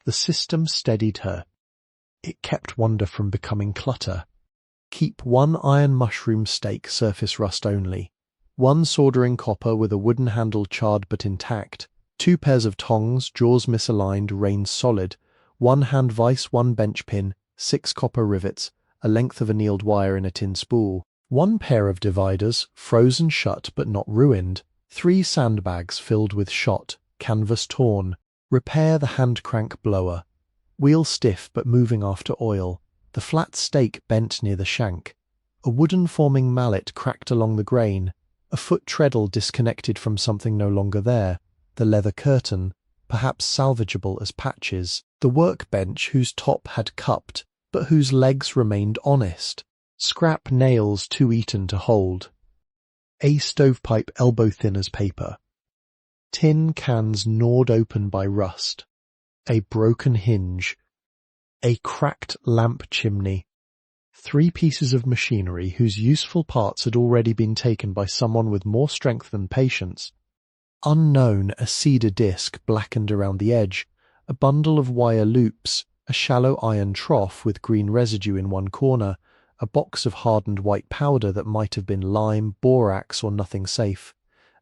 The system steadied her. It kept wonder from becoming clutter. Keep 1 iron mushroom stake, surface rust only. one soldering copper with a wooden handle charred but intact, 2 pairs of tongs, jaws misaligned, reins solid, 1 hand vise, 1 bench pin, 6 copper rivets, a length of annealed wire in a tin spool, 1 pair of dividers, frozen shut but not ruined, 3 sandbags filled with shot, canvas torn, repair the hand crank blower, wheel stiff but moving after oil, the flat stake bent near the shank, a wooden forming mallet cracked along the grain, a foot treadle disconnected from something no longer there, the leather curtain, perhaps salvageable as patches, the workbench whose top had cupped, but whose legs remained honest, scrap nails too eaten to hold, a stovepipe elbow thin as paper, tin cans gnawed open by rust, a broken hinge, a cracked lamp chimney, 3 pieces of machinery whose useful parts had already been taken by someone with more strength than patience, unknown a cedar disc blackened around the edge, a bundle of wire loops, a shallow iron trough with green residue in one corner, a box of hardened white powder that might have been lime, borax, or nothing safe,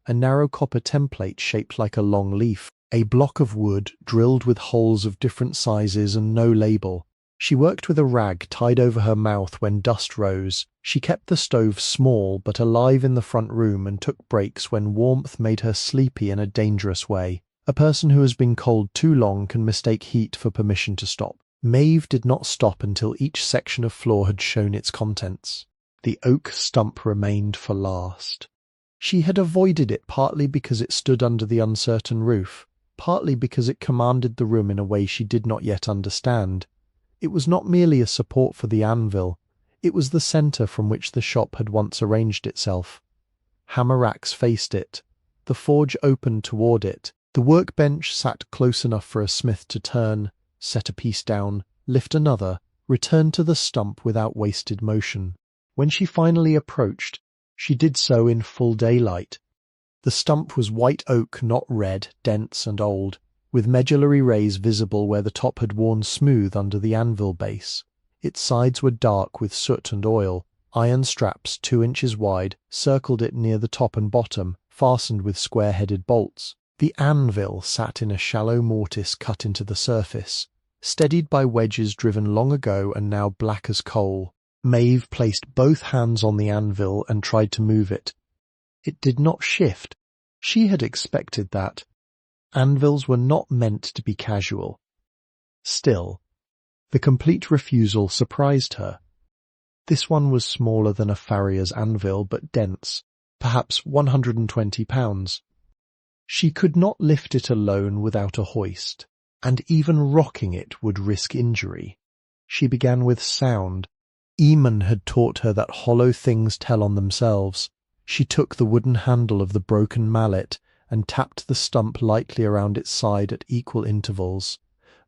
a narrow copper template shaped like a long leaf, a block of wood drilled with holes of different sizes and no label. She worked with a rag tied over her mouth when dust rose. She kept the stove small but alive in the front room and took breaks when warmth made her sleepy in a dangerous way. A person who has been cold too long can mistake heat for permission to stop. Maeve did not stop until each section of floor had shown its contents. The oak stump remained for last. She had avoided it partly because it stood under the uncertain roof, partly because it commanded the room in a way she did not yet understand. It was not merely a support for the anvil, it was the centre from which the shop had once arranged itself. Hammer racks faced it, the forge opened toward it, the workbench sat close enough for a smith to turn, set a piece down, lift another, return to the stump without wasted motion. When she finally approached, she did so in full daylight. The stump was white oak, not red, dense and old, with medullary rays visible where the top had worn smooth under the anvil base. Its sides were dark with soot and oil. Iron straps 2 inches wide circled it near the top and bottom, fastened with square-headed bolts. The anvil sat in a shallow mortise cut into the surface, steadied by wedges driven long ago and now black as coal. Maeve placed both hands on the anvil and tried to move it. It did not shift. She had expected that. Anvils were not meant to be casual. Still, the complete refusal surprised her. This one was smaller than a farrier's anvil, but dense, perhaps 120 pounds. She could not lift it alone without a hoist, and even rocking it would risk injury. She began with sound. Eamon had taught her that hollow things tell on themselves. She took the wooden handle of the broken mallet and tapped the stump lightly around its side at equal intervals.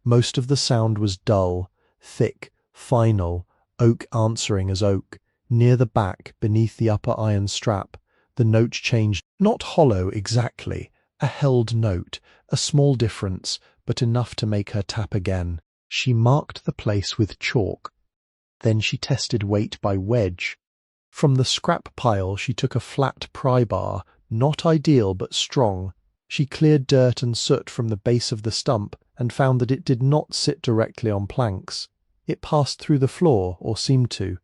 Most of the sound was dull, thick, final, oak answering as oak. Near the back, beneath the upper iron strap, the note changed, not hollow exactly, a held note, a small difference, but enough to make her tap again. She marked the place with chalk. Then she tested weight by wedge. From the scrap pile she took a flat pry bar, not ideal but strong. She cleared dirt and soot from the base of the stump and found that it did not sit directly on planks. It passed through the floor, or seemed to.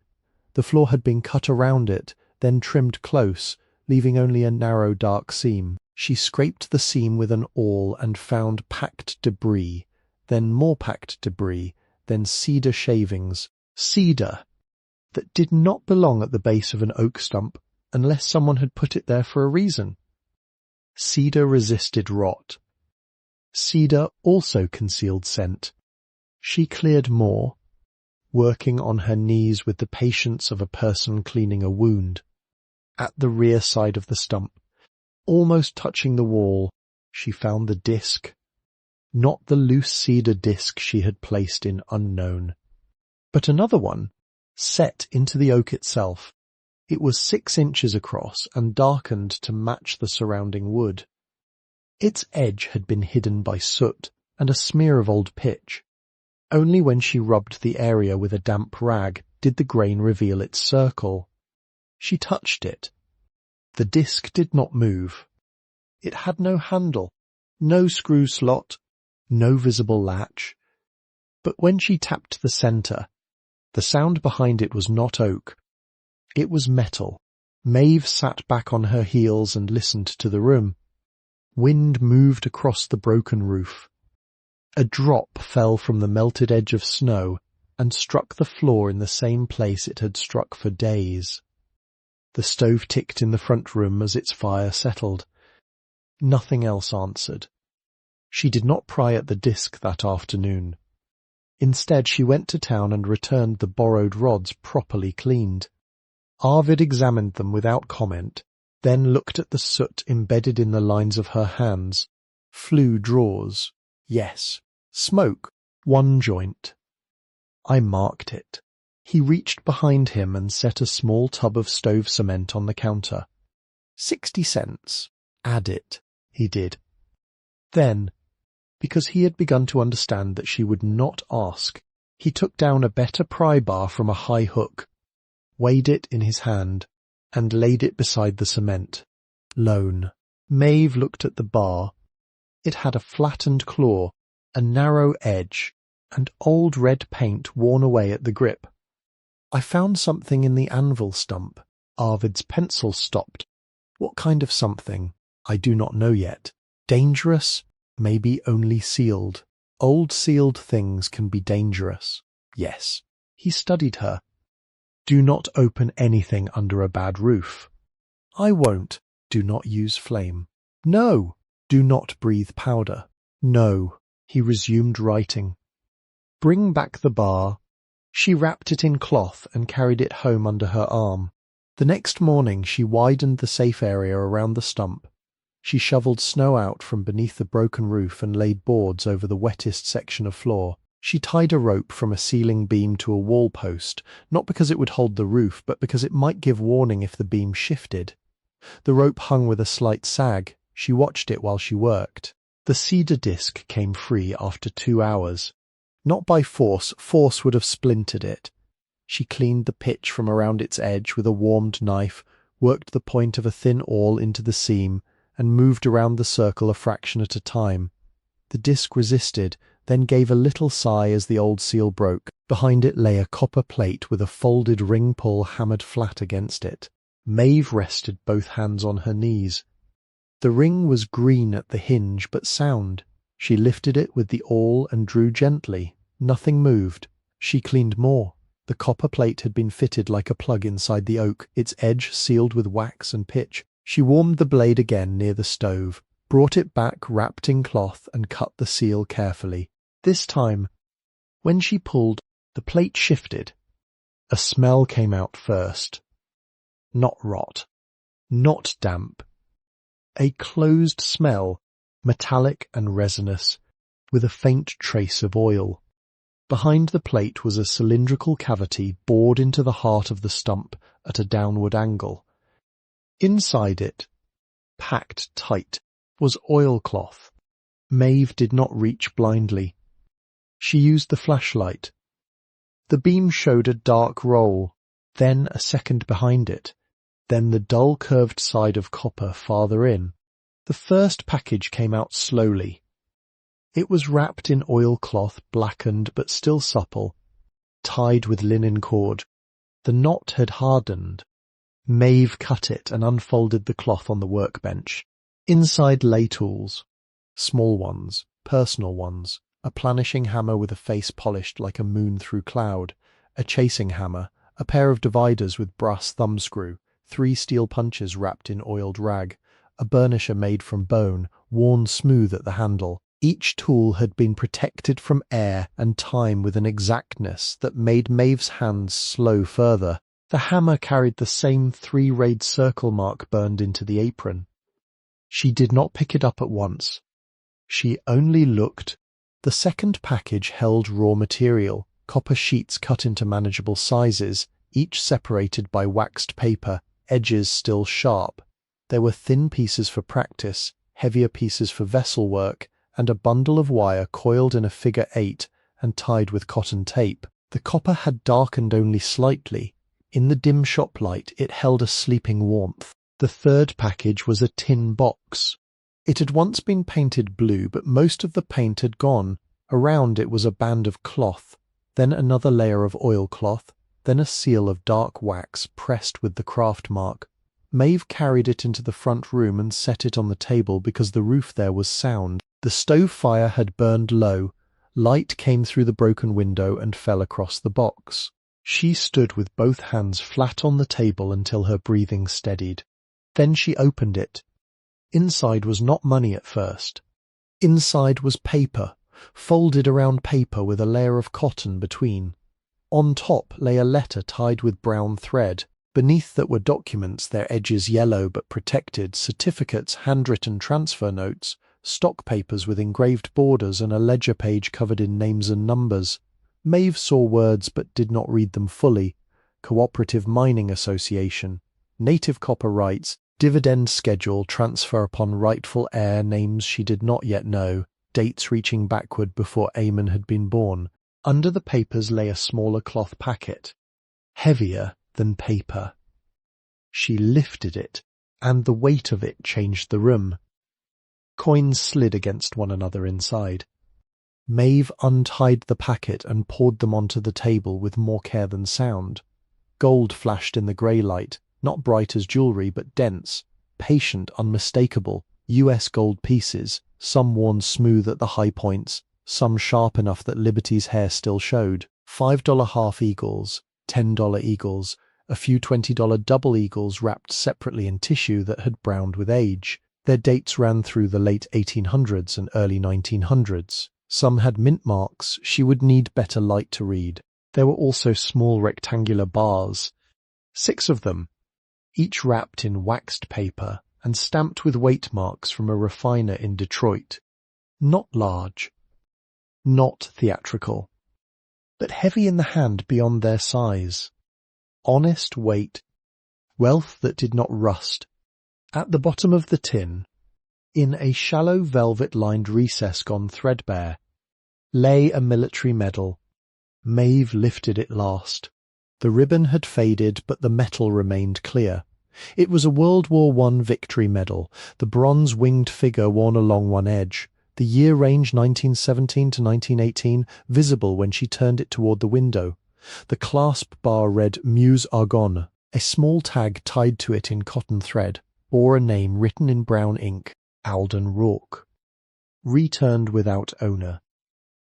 The floor had been cut around it, then trimmed close, leaving only a narrow dark seam. She scraped the seam with an awl and found packed debris, then more packed debris, then cedar shavings. Cedar that did not belong at the base of an oak stump unless someone had put it there for a reason. Cedar resisted rot. Cedar also concealed scent. She cleared more, working on her knees with the patience of a person cleaning a wound. At the rear side of the stump, almost touching the wall, she found the disc. Not the loose cedar disc she had placed in unknown, but another one, set into the oak itself. It was 6 inches across and darkened to match the surrounding wood. Its edge had been hidden by soot and a smear of old pitch. Only when she rubbed the area with a damp rag did the grain reveal its circle. She touched it. The disc did not move. It had no handle, no screw slot, no visible latch. But when she tapped the centre, the sound behind it was not oak. It was metal. Maeve sat back on her heels and listened to the room. Wind moved across the broken roof. A drop fell from the melted edge of snow and struck the floor in the same place it had struck for days. The stove ticked in the front room as its fire settled. Nothing else answered. She did not pry at the disc that afternoon. Instead, she went to town and returned the borrowed rods properly cleaned. Arvid examined them without comment, then looked at the soot embedded in the lines of her hands. Flue drawers. Yes. Smoke. One joint. I marked it. He reached behind him and set a small tub of stove cement on the counter. 60 cents. Add it. He did. Then, because he had begun to understand that she would not ask, he took down a better pry bar from a high hook, weighed it in his hand, and laid it beside the cement. Loan. Maeve looked at the bar. It had a flattened claw, a narrow edge, and old red paint worn away at the grip. I found something in the Anvil stump. Arvid's pencil stopped. What kind of something? I do not know yet. Dangerous? Maybe only sealed. Old sealed things can be dangerous. Yes. He studied her. Do not open anything under a bad roof. I won't. Do not use flame. No. Do not breathe powder. No. He resumed writing. Bring back the bar. She wrapped it in cloth and carried it home under her arm. The next morning she widened the safe area around the stump. She shoveled snow out from beneath the broken roof and laid boards over the wettest section of floor. She tied a rope from a ceiling beam to a wall post, not because it would hold the roof, but because it might give warning if the beam shifted. The rope hung with a slight sag. She watched it while she worked. The cedar disc came free after 2 hours. Not by force. Force would have splintered it. She cleaned the pitch from around its edge with a warmed knife, worked the point of a thin awl into the seam, and moved around the circle a fraction at a time. The disc resisted, then gave a little sigh as the old seal broke. Behind it lay a copper plate with a folded ring pull hammered flat against it. Maeve rested both hands on her knees. The ring was green at the hinge, but sound. She lifted it with the awl and drew gently. Nothing moved. She cleaned more. The copper plate had been fitted like a plug inside the oak, its edge sealed with wax and pitch. She warmed the blade again near the stove, brought it back wrapped in cloth, and cut the seal carefully. This time, when she pulled, the plate shifted. A smell came out first. Not rot. Not damp. A closed smell, metallic and resinous, with a faint trace of oil. Behind the plate was a cylindrical cavity bored into the heart of the stump at a downward angle. Inside it, packed tight, was oilcloth. Maeve did not reach blindly. She used the flashlight. The beam showed a dark roll, then a second behind it, then the dull curved side of copper farther in. The first package came out slowly. It was wrapped in oilcloth, blackened but still supple, tied with linen cord. The knot had hardened. Maeve cut it and unfolded the cloth on the workbench. Inside lay tools. Small ones, personal ones, a planishing hammer with a face polished like a moon through cloud, a chasing hammer, a pair of dividers with brass thumbscrew, 3 steel punches wrapped in oiled rag, a burnisher made from bone, worn smooth at the handle. Each tool had been protected from air and time with an exactness that made Maeve's hands slow further. The hammer carried the same 3-rayed circle mark burned into the apron. She did not pick it up at once. She only looked. The second package held raw material, copper sheets cut into manageable sizes, each separated by waxed paper, edges still sharp. There were thin pieces for practice, heavier pieces for vessel work, and a bundle of wire coiled in a figure 8 and tied with cotton tape. The copper had darkened only slightly. In the dim shop light it held a sleeping warmth. The third package was a tin box. It had once been painted blue, but most of the paint had gone. Around it was a band of cloth, then another layer of oilcloth, then a seal of dark wax pressed with the craft mark. Maeve carried it into the front room and set it on the table because the roof there was sound. The stove fire had burned low. Light came through the broken window and fell across the box. She stood with both hands flat on the table until her breathing steadied. Then she opened it. Inside was not money at first. Inside was paper, folded around paper with a layer of cotton between. On top lay a letter tied with brown thread. Beneath that were documents, their edges yellow but protected, certificates, handwritten transfer notes, stock papers with engraved borders, and a ledger page covered in names and numbers. Maeve saw words but did not read them fully. Cooperative Mining Association, Native Copper Rights, Dividend Schedule, Transfer upon Rightful Heir, names she did not yet know, dates reaching backward before Eamon had been born. Under the papers lay a smaller cloth packet, heavier than paper. She lifted it, and the weight of it changed the room. Coins slid against one another inside. Maeve untied the packet and poured them onto the table with more care than sound. Gold flashed in the grey light, not bright as jewellery, but dense, patient, unmistakable. US gold pieces, some worn smooth at the high points, some sharp enough that Liberty's hair still showed. $5 half eagles, $10 eagles, a few $20 double eagles wrapped separately in tissue that had browned with age. Their dates ran through the late 1800s and early 1900s. Some had mint marks. She would need better light to read. There were also small rectangular bars, 6 of them, each wrapped in waxed paper and stamped with weight marks from a refiner in Detroit. Not large, not theatrical, but heavy in the hand beyond their size. Honest weight, wealth that did not rust. At the bottom of the tin, in a shallow velvet-lined recess gone threadbare, lay a military medal. Maeve lifted it last. The ribbon had faded, but the metal remained clear. It was a World War I victory medal, the bronze winged figure worn along one edge, the year range 1917 to 1918, visible when she turned it toward the window. The clasp bar read Meuse Argonne. A small tag tied to it in cotton thread bore a name written in brown ink, Alden Rourke. Returned without owner.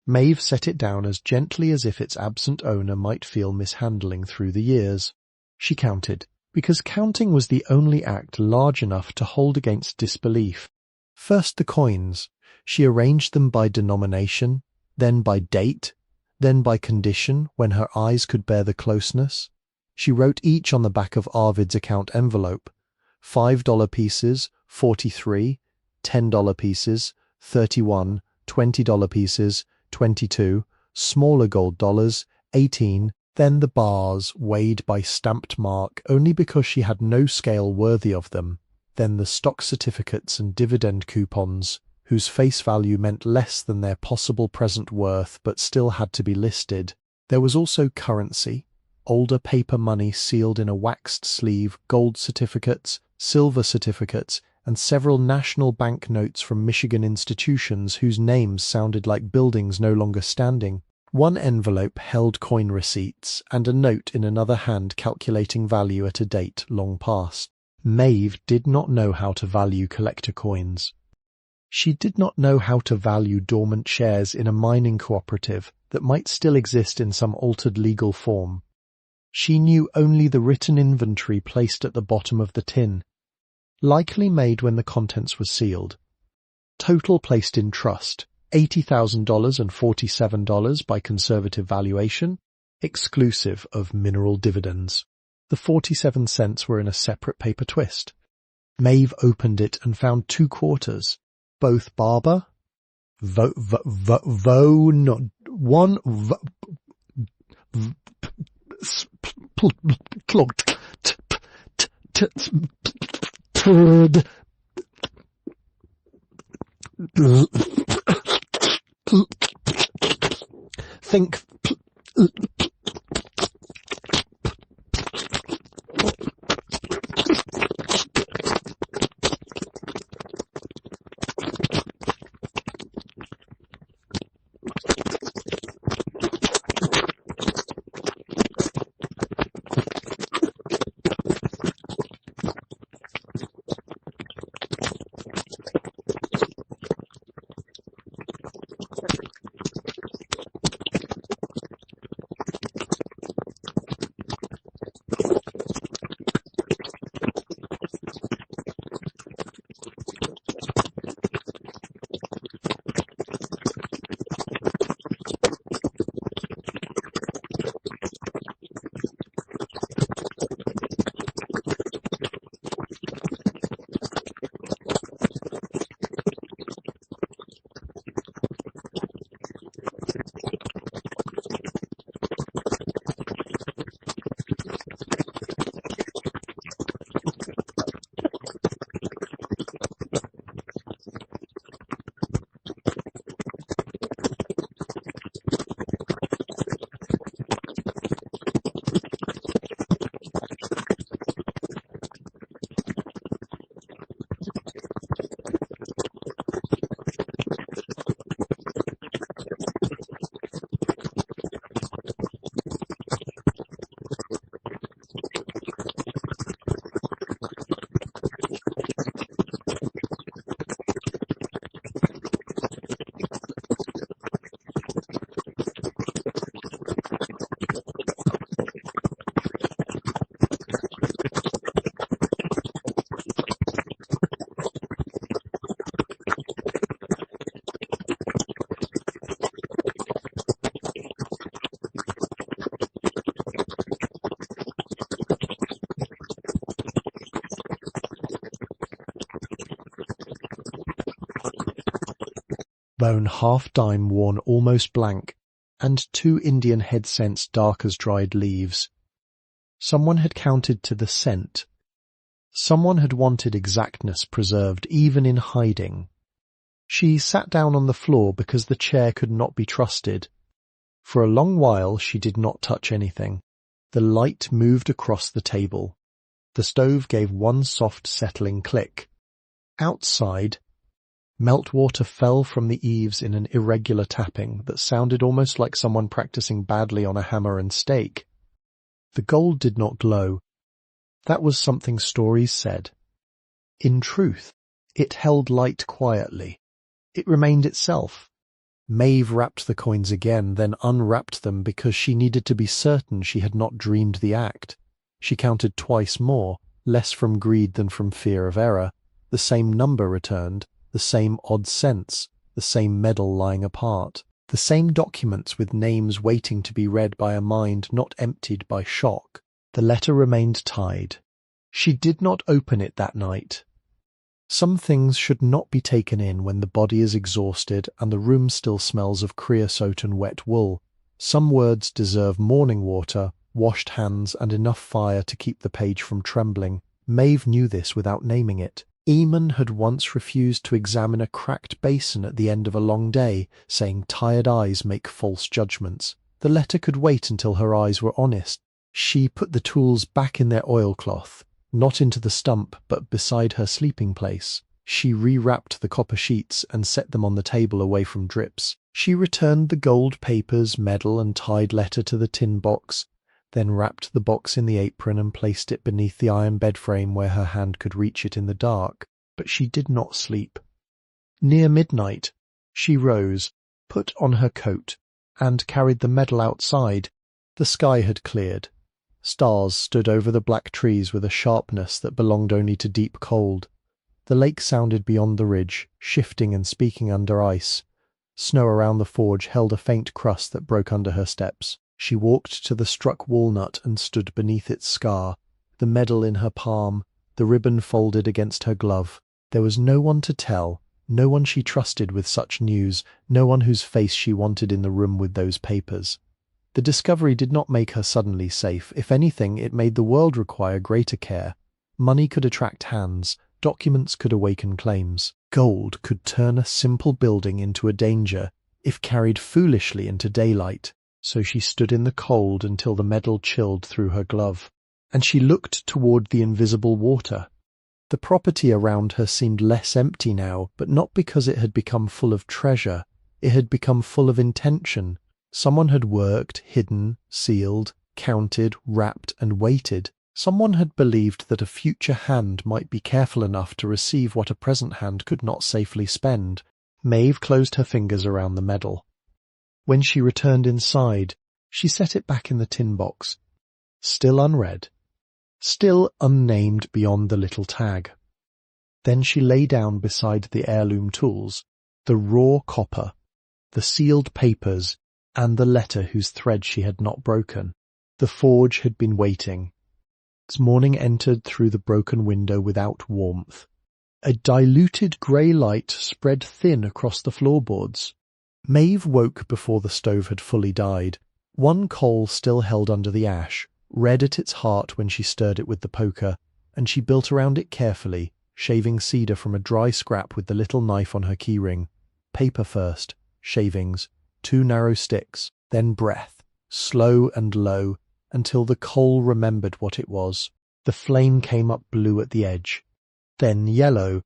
Maeve set it down as gently as if its absent owner might feel mishandling through the years. She counted, because counting was the only act large enough to hold against disbelief. First the coins. She arranged them by denomination, then by date, then by condition when her eyes could bear the closeness. She wrote each on the back of Arvid's account envelope. $5 pieces, 43, $10 pieces, 31, $20 pieces, 22, smaller gold dollars, 18, then the bars weighed by stamped mark only because she had no scale worthy of them, then the stock certificates and dividend coupons, whose face value meant less than their possible present worth but still had to be listed. There was also currency, older paper money sealed in a waxed sleeve, gold certificates, silver certificates, and several national bank notes from Michigan institutions whose names sounded like buildings no longer standing. One envelope held coin receipts, and a note in another hand calculating value at a date long past. Maeve did not know how to value collector coins. She did not know how to value dormant shares in a mining cooperative that might still exist in some altered legal form. She knew only the written inventory placed at the bottom of the tin, likely made when the contents were sealed. Total placed in trust, $80,000 and $47 by conservative valuation, exclusive of mineral dividends. The 47 cents were in a separate paper twist. Maeve opened it and found 2 quarters, both Barber, think bone half-dime worn almost blank, and 2 Indian head scents dark as dried leaves. Someone had counted to the cent. Someone had wanted exactness preserved even in hiding. She sat down on the floor because the chair could not be trusted. For a long while she did not touch anything. The light moved across the table. The stove gave one soft settling click. Outside, meltwater fell from the eaves in an irregular tapping that sounded almost like someone practicing badly on a hammer and stake. The gold did not glow. That was something stories said. In truth, it held light quietly. It remained itself. Maeve wrapped the coins again, then unwrapped them because she needed to be certain she had not dreamed the act. She counted twice more, less from greed than from fear of error. The same number returned, the same odd cents, the same medal lying apart, the same documents with names waiting to be read by a mind not emptied by shock. The letter remained tied. She did not open it that night. Some things should not be taken in when the body is exhausted and the room still smells of creosote and wet wool. Some words deserve morning water, washed hands, and enough fire to keep the page from trembling. Maeve knew this without naming it. Eamon had once refused to examine a cracked basin at the end of a long day, saying tired eyes make false judgments. The letter could wait until her eyes were honest. She put the tools back in their oilcloth, not into the stump but beside her sleeping place. She rewrapped the copper sheets and set them on the table away from drips. She returned the gold papers, medal and tied letter to the tin box, then wrapped the box in the apron and placed it beneath the iron bed frame where her hand could reach it in the dark. But she did not sleep. Near midnight, she rose, put on her coat, and carried the medal outside. The sky had cleared. Stars stood over the black trees with a sharpness that belonged only to deep cold. The lake sounded beyond the ridge, shifting and speaking under ice. Snow around the forge held a faint crust that broke under her steps. She walked to the struck walnut and stood beneath its scar, the medal in her palm, the ribbon folded against her glove. There was no one to tell, no one she trusted with such news, no one whose face she wanted in the room with those papers. The discovery did not make her suddenly safe. If anything, it made the world require greater care. Money could attract hands, documents could awaken claims. Gold could turn a simple building into a danger, if carried foolishly into daylight. So she stood in the cold until the medal chilled through her glove, and she looked toward the invisible water. The property around her seemed less empty now, but not because it had become full of treasure. It had become full of intention. Someone had worked, hidden, sealed, counted, wrapped, and waited. Someone had believed that a future hand might be careful enough to receive what a present hand could not safely spend. Maeve closed her fingers around the medal. When she returned inside, she set it back in the tin box, still unread, still unnamed beyond the little tag. Then she lay down beside the heirloom tools, the raw copper, the sealed papers, and the letter whose thread she had not broken. The forge had been waiting. Its morning entered through the broken window without warmth. A diluted grey light spread thin across the floorboards. Maeve woke before the stove had fully died. One coal still held under the ash, red at its heart when she stirred it with the poker, and she built around it carefully, shaving cedar from a dry scrap with the little knife on her keyring. Paper first, shavings, 2 narrow sticks, then breath, slow and low, until the coal remembered what it was. The flame came up blue at the edge, then yellow.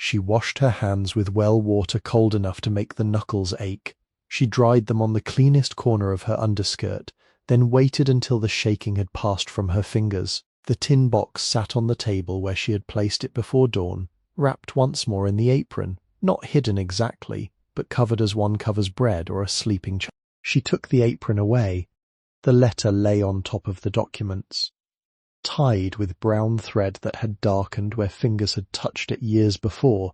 She washed her hands with well water cold enough to make the knuckles ache. She dried them on the cleanest corner of her underskirt, then waited until the shaking had passed from her fingers. The tin box sat on the table where she had placed it before dawn, wrapped once more in the apron, not hidden exactly, but covered as one covers bread or a sleeping child. She took the apron away. The letter lay on top of the documents, tied with brown thread that had darkened where fingers had touched it years before.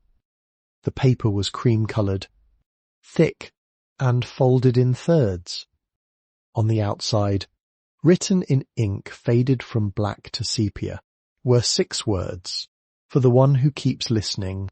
The paper was cream-coloured, thick, and folded in thirds. On the outside, written in ink faded from black to sepia, were 6 words, "For the one who keeps listening."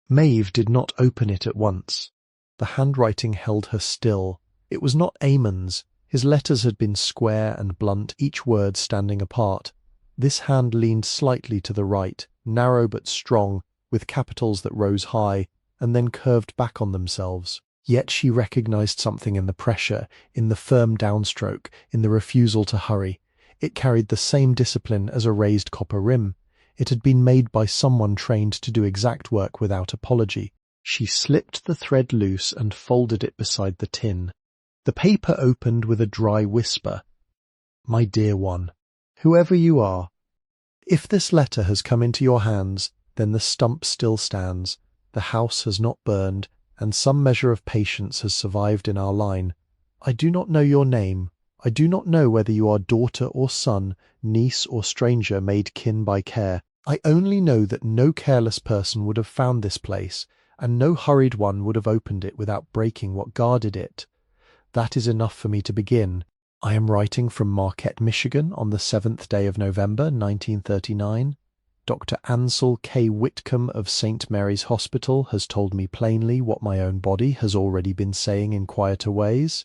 Maeve did not open it at once. The handwriting held her still. It was not Eamon's. His letters had been square and blunt, each word standing apart. This hand leaned slightly to the right, narrow but strong, with capitals that rose high, and then curved back on themselves. Yet she recognized something in the pressure, in the firm downstroke, in the refusal to hurry. It carried the same discipline as a raised copper rim. It had been made by someone trained to do exact work without apology. She slipped the thread loose and folded it beside the tin. The paper opened with a dry whisper. "My dear one, whoever you are, if this letter has come into your hands, then the stump still stands, the house has not burned, and some measure of patience has survived in our line. I do not know your name. I do not know whether you are daughter or son, niece or stranger made kin by care. I only know that no careless person would have found this place, and no hurried one would have opened it without breaking what guarded it. That is enough for me to begin. I am writing from Marquette, Michigan, on the 7th day of November, 1939. Dr. Ansel K. Whitcomb of St. Mary's Hospital has told me plainly what my own body has already been saying in quieter ways.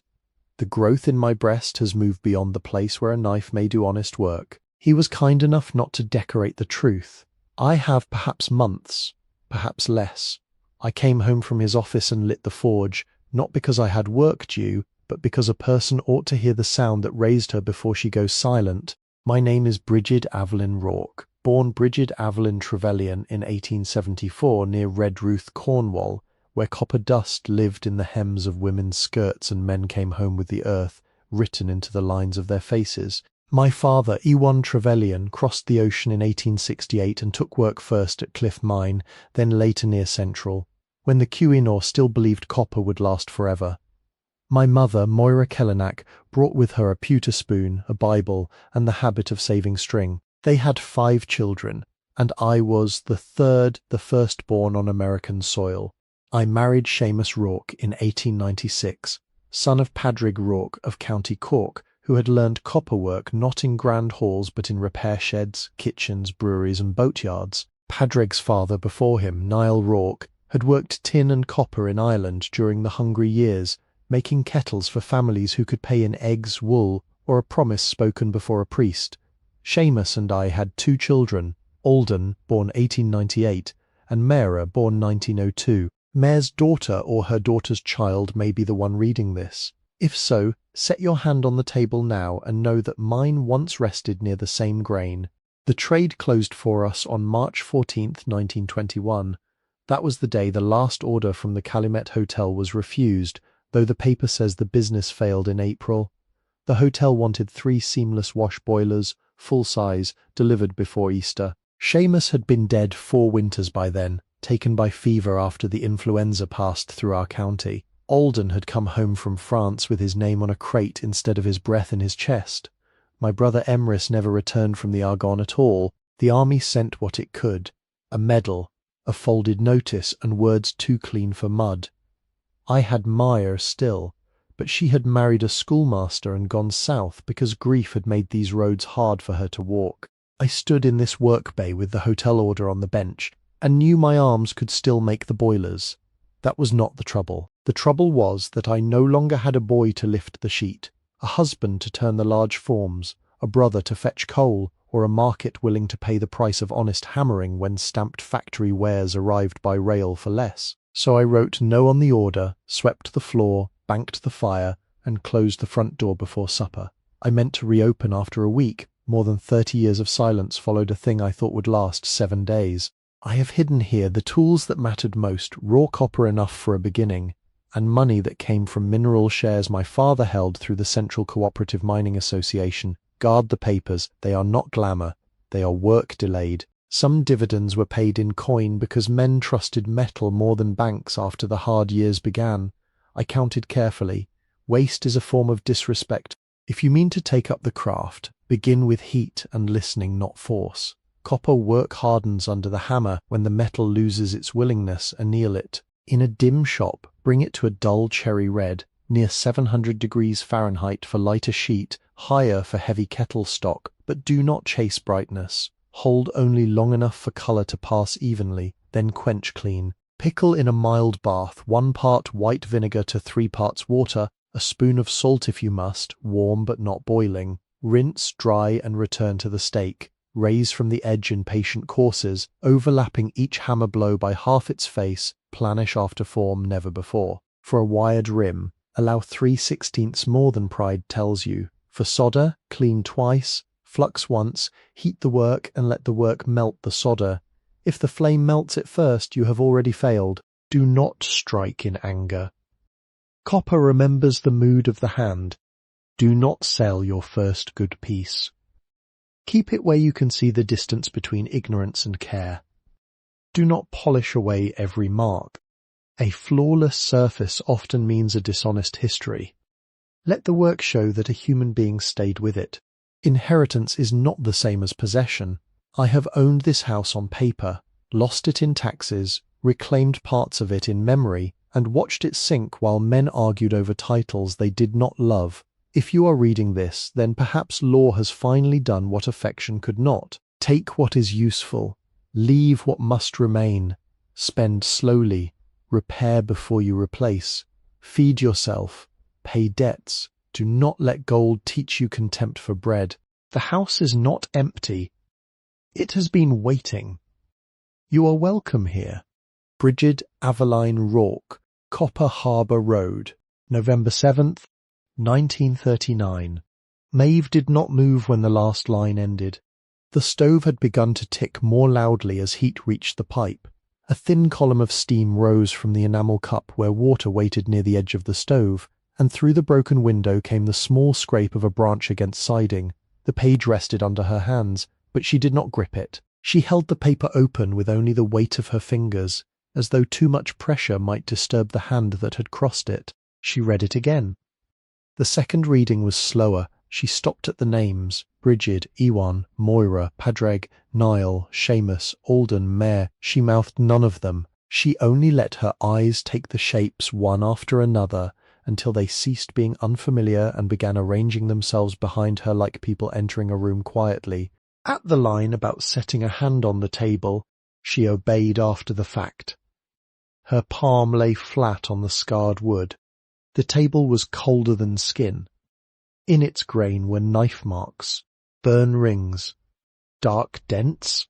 The growth in my breast has moved beyond the place where a knife may do honest work. He was kind enough not to decorate the truth. I have perhaps months, perhaps less. I came home from his office and lit the forge, not because I had work due, but because a person ought to hear the sound that raised her before she goes silent. My name is Brigid Aveline Rourke, born Brigid Aveline Trevelyan in 1874 near Redruth, Cornwall, where copper dust lived in the hems of women's skirts and men came home with the earth written into the lines of their faces. My father, Ewan Trevelyan, crossed the ocean in 1868 and took work first at Cliff Mine, then later near Central, when the Queenor still believed copper would last forever. My mother, Moira Kellenack, brought with her a pewter spoon, a Bible, and the habit of saving string. They had 5 children, and I was the firstborn on American soil. I married Seamus Rourke in 1896, son of Padraig Rourke of County Cork, who had learned copper work not in grand halls but in repair sheds, kitchens, breweries and boatyards. Padraig's father before him, Niall Rourke, had worked tin and copper in Ireland during the hungry years, making kettles for families who could pay in eggs, wool, or a promise spoken before a priest. Seamus and I had 2 children, Alden, born 1898, and Mara, born 1902. Mare's daughter or her daughter's child may be the one reading this. If so, set your hand on the table now and know that mine once rested near the same grain. The trade closed for us on March 14th, 1921. That was the day the last order from the Calumet Hotel was refused, though the paper says the business failed in April. The hotel wanted 3 seamless wash boilers, full size, delivered before Easter. Seamus had been dead 4 winters by then, taken by fever after the influenza passed through our county. Alden had come home from France with his name on a crate instead of his breath in his chest. My brother Emrys never returned from the Argonne at all. The army sent what it could, a medal, a folded notice, and words too clean for mud. I had Maya still, but she had married a schoolmaster and gone south because grief had made these roads hard for her to walk. I stood in this work bay with the hotel order on the bench, and knew my arms could still make the boilers. That was not the trouble. The trouble was that I no longer had a boy to lift the sheet, a husband to turn the large forms, a brother to fetch coal, or a market willing to pay the price of honest hammering when stamped factory wares arrived by rail for less. So I wrote no on the order, swept the floor, banked the fire, and closed the front door before supper. I meant to reopen after a week. More than 30 years of silence followed a thing I thought would last 7 days. I have hidden here the tools that mattered most, raw copper enough for a beginning, and money that came from mineral shares my father held through the Central Cooperative Mining Association. Guard the papers. They are not glamour. They are work delayed. Some dividends were paid in coin because men trusted metal more than banks after the hard years began. I counted carefully. Waste is a form of disrespect. If you mean to take up the craft, begin with heat and listening, not force. Copper work hardens under the hammer. When the metal loses its willingness, anneal it. In a dim shop, bring it to a dull cherry red, near 700 degrees Fahrenheit for lighter sheet, higher for heavy kettle stock, but do not chase brightness. Hold only long enough for color to pass evenly, then quench clean. Pickle in a mild bath, 1 part white vinegar to 3 parts water, a spoon of salt if you must, warm but not boiling. Rinse, dry, and return to the steak. Raise from the edge in patient courses, overlapping each hammer blow by half its face, planish after form never before. For a wired rim, allow 3/16 more than pride tells you. For solder, clean twice, flux once, heat the work and let the work melt the solder. If the flame melts it first, you have already failed. Do not strike in anger. Copper remembers the mood of the hand. Do not sell your first good piece. Keep it where you can see the distance between ignorance and care. Do not polish away every mark. A flawless surface often means a dishonest history. Let the work show that a human being stayed with it. Inheritance is not the same as possession. I have owned this house on paper, lost it in taxes, reclaimed parts of it in memory, and watched it sink while men argued over titles they did not love. If you are reading this, then perhaps law has finally done what affection could not. Take what is useful, leave what must remain, spend slowly, repair before you replace, feed yourself, pay debts. Do not let gold teach you contempt for bread. The house is not empty. It has been waiting. You are welcome here. Brigid Aveline Rourke, Copper Harbour Road, November 7th, 1939. Maeve did not move when the last line ended. The stove had begun to tick more loudly as heat reached the pipe. A thin column of steam rose from the enamel cup where water waited near the edge of the stove, and through the broken window came the small scrape of a branch against siding. The page rested under her hands, but she did not grip it. She held the paper open with only the weight of her fingers, as though too much pressure might disturb the hand that had crossed it. She read it again. The second reading was slower. She stopped at the names: Brigid, Ewan, Moira, Padraig, Niall, Seamus, Alden, Mayor. She mouthed none of them. She only let her eyes take the shapes one after another, until they ceased being unfamiliar and began arranging themselves behind her like people entering a room quietly. At the line about setting a hand on the table, she obeyed after the fact. Her palm lay flat on the scarred wood. The table was colder than skin. In its grain were knife marks, burn rings, dark dents,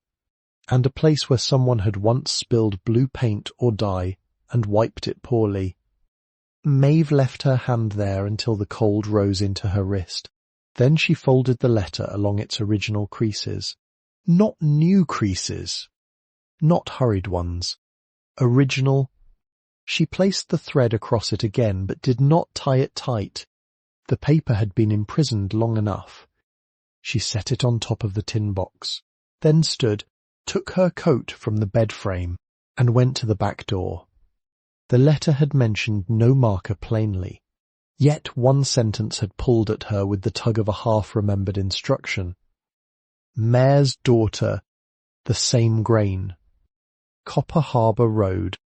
and a place where someone had once spilled blue paint or dye and wiped it poorly. Maeve left her hand there until the cold rose into her wrist. Then she folded the letter along its original creases. Not new creases, not hurried ones. Original. She placed the thread across it again, but did not tie it tight. The paper had been imprisoned long enough. She set it on top of the tin box, then stood, took her coat from the bed frame, and went to the back door. The letter had mentioned no marker plainly. Yet one sentence had pulled at her with the tug of a half-remembered instruction. Mayor's daughter, the same grain. Copper Harbour Road.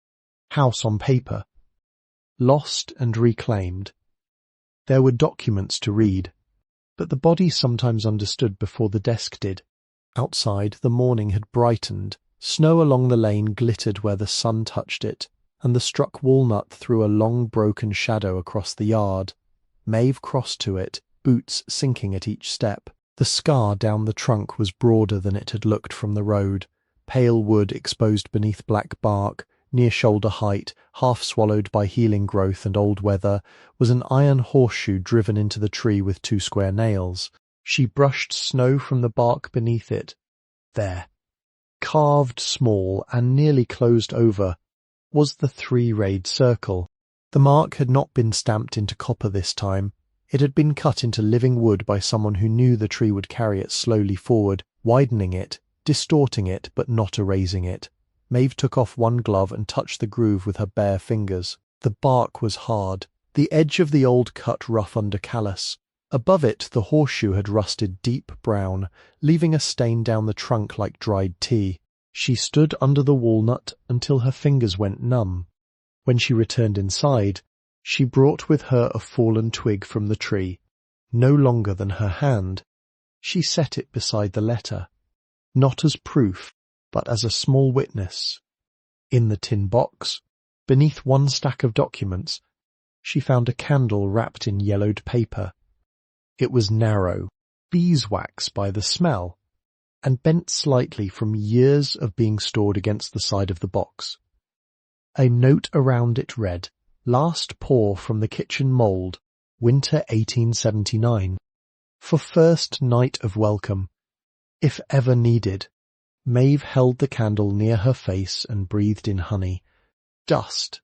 House on paper. Lost and reclaimed. There were documents to read, but the body sometimes understood before the desk did. Outside, the morning had brightened. Snow along the lane glittered where the sun touched it, and the struck walnut threw a long broken shadow across the yard. Maeve crossed to it, boots sinking at each step. The scar down the trunk was broader than it had looked from the road. Pale wood exposed beneath black bark, near shoulder height, half swallowed by healing growth and old weather, was an iron horseshoe driven into the tree with 2 square nails. She brushed snow from the bark beneath it. There, carved small and nearly closed over, was the 3-rayed circle. The mark had not been stamped into copper this time. It had been cut into living wood by someone who knew the tree would carry it slowly forward, widening it, distorting it, but not erasing it. Maeve took off one glove and touched the groove with her bare fingers. The bark was hard, the edge of the old cut rough under callus. Above it the horseshoe had rusted deep brown, leaving a stain down the trunk like dried tea. She stood under the walnut until her fingers went numb. When she returned inside, she brought with her a fallen twig from the tree, no longer than her hand. She set it beside the letter, not as proof, but as a small witness. In the tin box, beneath one stack of documents, she found a candle wrapped in yellowed paper. It was narrow, beeswax by the smell, and bent slightly from years of being stored against the side of the box. A note around it read, "Last pour from the kitchen mould, winter 1879. For first night of welcome, if ever needed." Maeve held the candle near her face and breathed in honey, dust,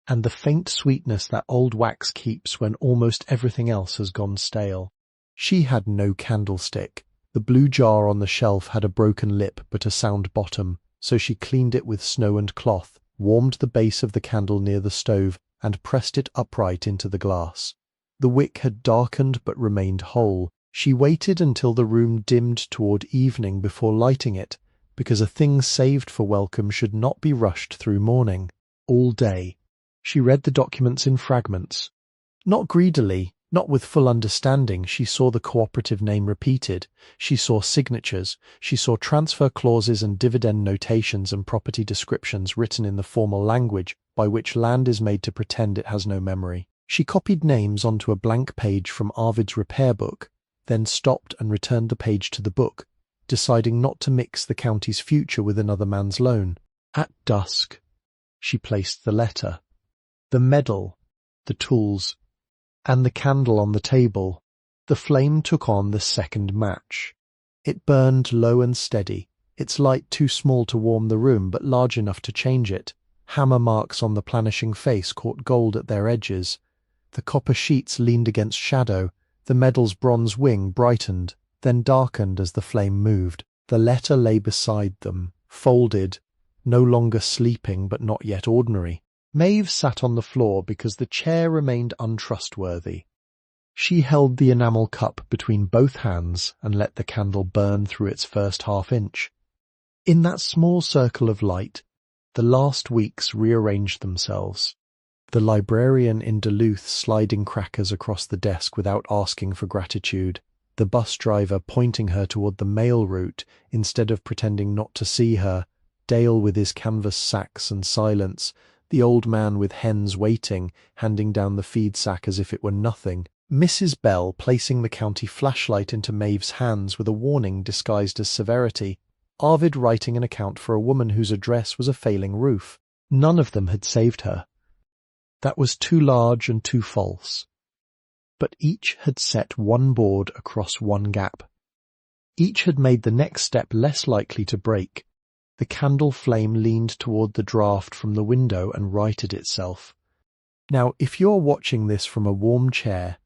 and the faint sweetness that old wax keeps when almost everything else has gone stale. She had no candlestick. The blue jar on the shelf had a broken lip but a sound bottom, so she cleaned it with snow and cloth, warmed the base of the candle near the stove, and pressed it upright into the glass. The wick had darkened but remained whole. She waited until the room dimmed toward evening before lighting it, because a thing saved for welcome should not be rushed through morning. All day, she read the documents in fragments. Not greedily, not with full understanding. She saw the cooperative name repeated. She saw signatures. She saw transfer clauses and dividend notations and property descriptions written in the formal language by which land is made to pretend it has no memory. She copied names onto a blank page from Arvid's repair book, then stopped and returned the page to the book, deciding not to mix the county's future with another man's loan. At dusk, she placed the letter, the medal, the tools, and the candle on the table. The flame took on the second match. It burned low and steady, its light too small to warm the room but large enough to change it. Hammer marks on the planishing face caught gold at their edges. The copper sheets leaned against shadow. The medal's bronze wing brightened, then darkened as the flame moved. The letter lay beside them, folded, no longer sleeping but not yet ordinary. Maeve sat on the floor because the chair remained untrustworthy. She held the enamel cup between both hands and let the candle burn through its first half-inch. In that small circle of light, the last weeks rearranged themselves. The librarian in Duluth sliding crackers across the desk without asking for gratitude. The bus driver pointing her toward the mail route instead of pretending not to see her. Dale with his canvas sacks and silence. The old man with hens waiting, handing down the feed sack as if it were nothing. Mrs. Bell placing the county flashlight into Maeve's hands with a warning disguised as severity. Arvid writing an account for a woman whose address was a failing roof. None of them had saved her. That was too large and too false. But each had set one board across one gap. Each had made the next step less likely to break. The candle flame leaned toward the draught from the window and righted itself. Now, if you're watching this from a warm chair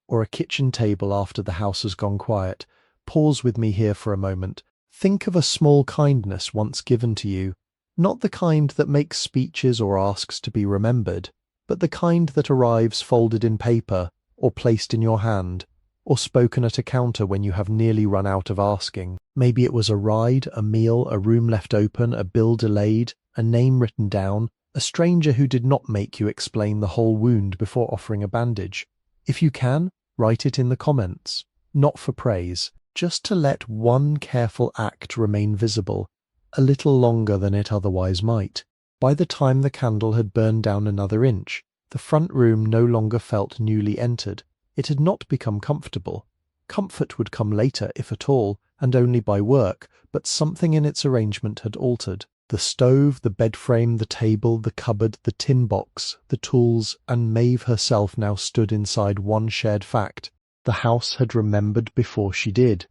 or a kitchen table after the house has gone quiet, pause with me here for a moment. Think of a small kindness once given to you, not the kind that makes speeches or asks to be remembered, but the kind that arrives folded in paper, or placed in your hand, or spoken at a counter when you have nearly run out of asking. Maybe it was a ride, a meal, a room left open, a bill delayed, a name written down, a stranger who did not make you explain the whole wound before offering a bandage. If you can, write it in the comments, not for praise, just to let one careful act remain visible, a little longer than it otherwise might. By the time the candle had burned down another inch, the front room no longer felt newly entered. It had not become comfortable. Comfort would come later, if at all, and only by work, but something in its arrangement had altered. The stove, the bed frame, the table, the cupboard, the tin box, the tools, and Maeve herself now stood inside one shared fact. The house had remembered before she did.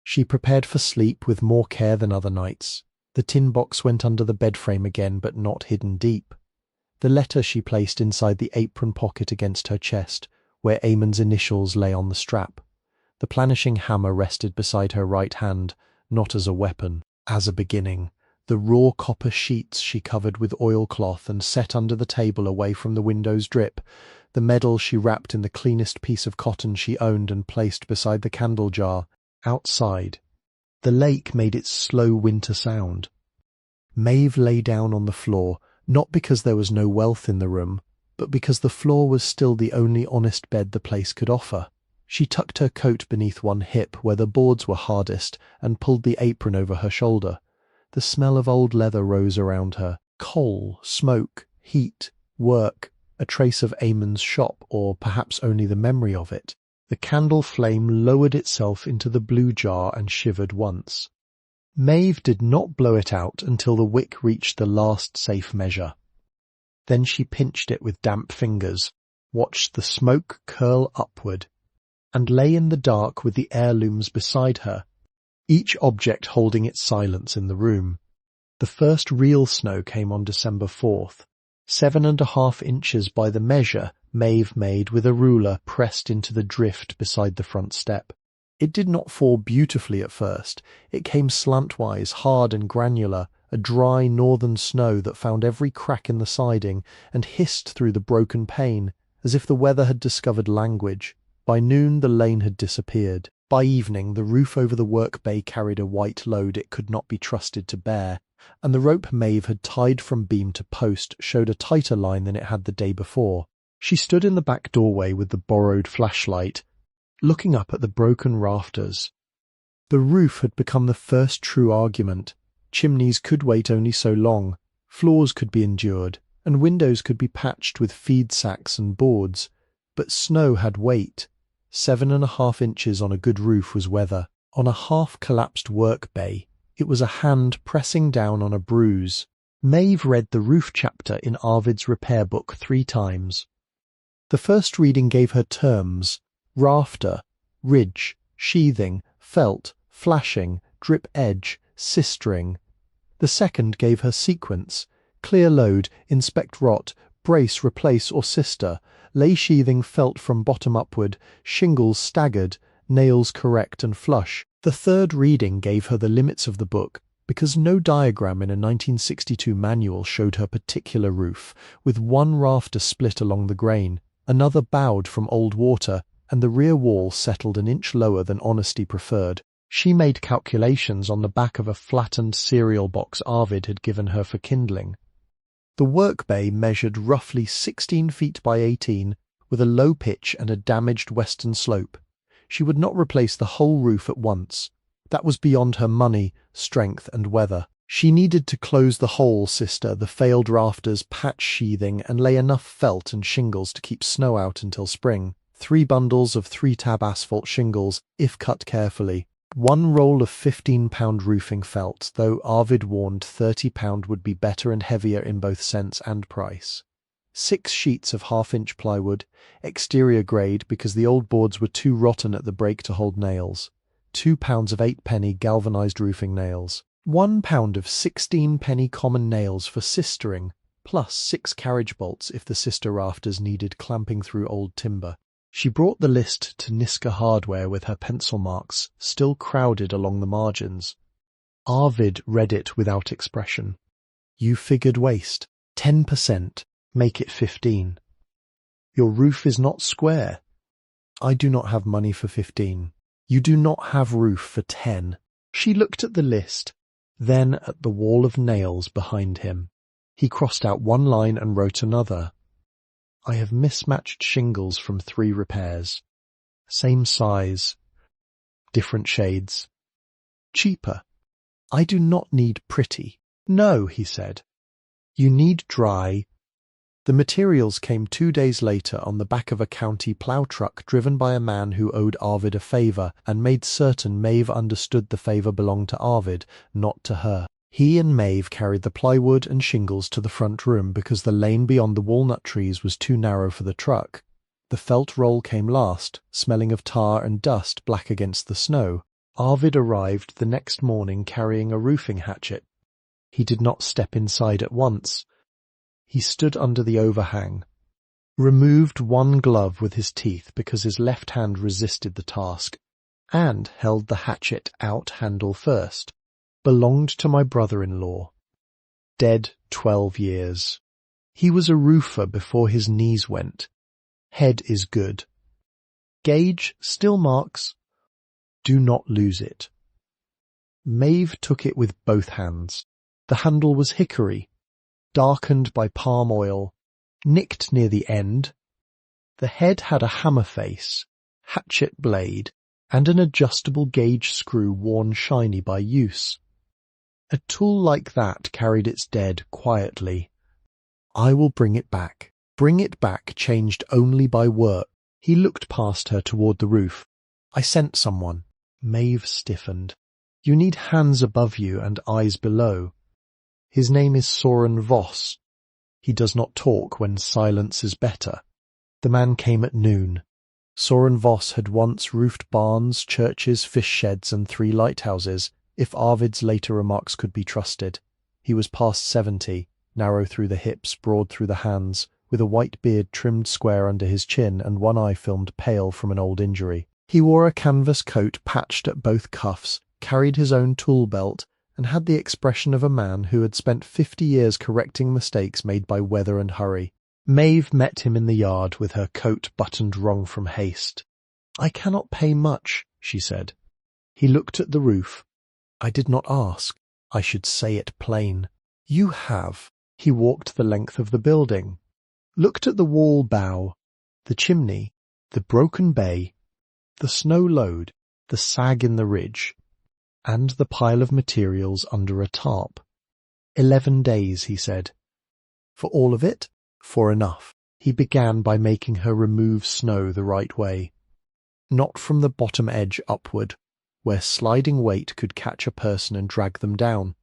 She prepared for sleep with more care than other nights. The tin box went under the bed frame again, but not hidden deep. The letter she placed inside the apron pocket against her chest, where Eamon's initials lay on the strap. The planishing hammer rested beside her right hand, not as a weapon, as a beginning. The raw copper sheets she covered with oilcloth and set under the table away from the window's drip. The medal she wrapped in the cleanest piece of cotton she owned and placed beside the candle jar. Outside, the lake made its slow winter sound. Maeve lay down on the floor, not because there was no wealth in the room, but because the floor was still the only honest bed the place could offer. She tucked her coat beneath one hip where the boards were hardest and pulled the apron over her shoulder. The smell of old leather rose around her. coal, smoke, heat, work, a trace of Eamon's shop, or perhaps only the memory of it. The candle flame lowered itself into the blue jar and shivered once. Maeve did not blow it out until the wick reached the last safe measure. Then she pinched it with damp fingers, watched the smoke curl upward, and lay in the dark with the heirlooms beside her, each object holding its silence in the room. The first real snow came on December 4th, 7.5 inches by the measure Maeve made with a ruler pressed into the drift beside the front step. It did not fall beautifully at first. It came slantwise, hard and granular, a dry northern snow that found every crack in the siding and hissed through the broken pane, as if the weather had discovered language. By noon the lane had disappeared. By evening the roof over the work bay carried a white load it could not be trusted to bear, and the rope Maeve had tied from beam to post showed a tighter line than it had the day before. She stood in the back doorway with the borrowed flashlight, looking up at the broken rafters. The roof had become the first true argument. Chimneys could wait only so long, floors could be endured, and windows could be patched with feed sacks and boards. But snow had weight. 7.5 inches on a good roof was weather. On a half-collapsed work bay, it was a hand pressing down on a bruise. Maeve read the roof chapter in Arvid's repair book 3 times. The first reading gave her terms: rafter, ridge, sheathing, felt, flashing, drip edge, sistering. The second gave her sequence: clear load, inspect rot, brace, replace or sister, lay sheathing felt from bottom upward, shingles staggered, nails correct and flush. The third reading gave her the limits of the book, because no diagram in a 1962 manual showed her particular roof, with one rafter split along the grain, another bowed from old water, and the rear wall settled an inch lower than honesty preferred. She made calculations on the back of a flattened cereal box Arvid had given her for kindling. The work bay measured roughly 16 feet by 18, with a low pitch and a damaged western slope. She would not replace the whole roof at once. That was beyond her money, strength and weather. She needed to close the hole, sister, the failed rafters, patch sheathing, and lay enough felt and shingles to keep snow out until spring. 3 bundles of 3-tab asphalt shingles, if cut carefully. 1 roll of 15-pound roofing felt, though Arvid warned 30-pound would be better and heavier in both sense and price. 6 sheets of 1/2-inch plywood, exterior grade because the old boards were too rotten at the break to hold nails. 2 pounds of 8-penny galvanized roofing nails. 1 pound of 16-penny common nails for sistering, plus 6 carriage bolts if the sister rafters needed clamping through old timber. She brought the list to Niska Hardware with her pencil marks still crowded along the margins. Arvid read it without expression. You figured waste. 10%. Make it 15. Your roof is not square. I do not have money for 15. You do not have roof for 10. She looked at the list, then at the wall of nails behind him. He crossed out 1 line and wrote another. I have mismatched shingles from 3 repairs. Same size. Different shades. Cheaper. I do not need pretty. No, he said. You need dry. The materials came 2 days later on the back of a county plough truck driven by a man who owed Arvid a favour and made certain Maeve understood the favour belonged to Arvid, not to her. He and Maeve carried the plywood and shingles to the front room because the lane beyond the walnut trees was too narrow for the truck. The felt roll came last, smelling of tar and dust black against the snow. Arvid arrived the next morning carrying a roofing hatchet. He did not step inside at once. He stood under the overhang, removed 1 glove with his teeth because his left hand resisted the task, and held the hatchet out handle first. Belonged to my brother-in-law. Dead 12 years. He was a roofer before his knees went. Head is good. Gauge still marks. Do not lose it. Maeve took it with both hands. The handle was hickory, darkened by palm oil, nicked near the end. The head had a hammer face, hatchet blade, and an adjustable gauge screw worn shiny by use. A tool like that carried its dead quietly. I will bring it back. Bring it back changed only by work. He looked past her toward the roof. I sent someone. Maeve stiffened. You need hands above you and eyes below. His name is Soren Voss. He does not talk when silence is better. The man came at noon. Soren Voss had once roofed barns, churches, fish sheds, and 3 lighthouses, if Arvid's later remarks could be trusted. He was past 70, narrow through the hips, broad through the hands, with a white beard trimmed square under his chin and one eye filmed pale from an old injury. He wore a canvas coat patched at both cuffs, carried his own tool belt, and had the expression of a man who had spent 50 years correcting mistakes made by weather and hurry. Maeve met him in the yard with her coat buttoned wrong from haste. I cannot pay much, she said. He looked at the roof. I did not ask. I should say it plain. You have. He walked the length of the building, looked at the wall bow, the chimney, the broken bay, the snow load, the sag in the ridge, and the pile of materials under a tarp. 11 days, he said. For all of it? For enough. He began by making her remove snow the right way. Not from the bottom edge upward, where sliding weight could catch a person and drag them down.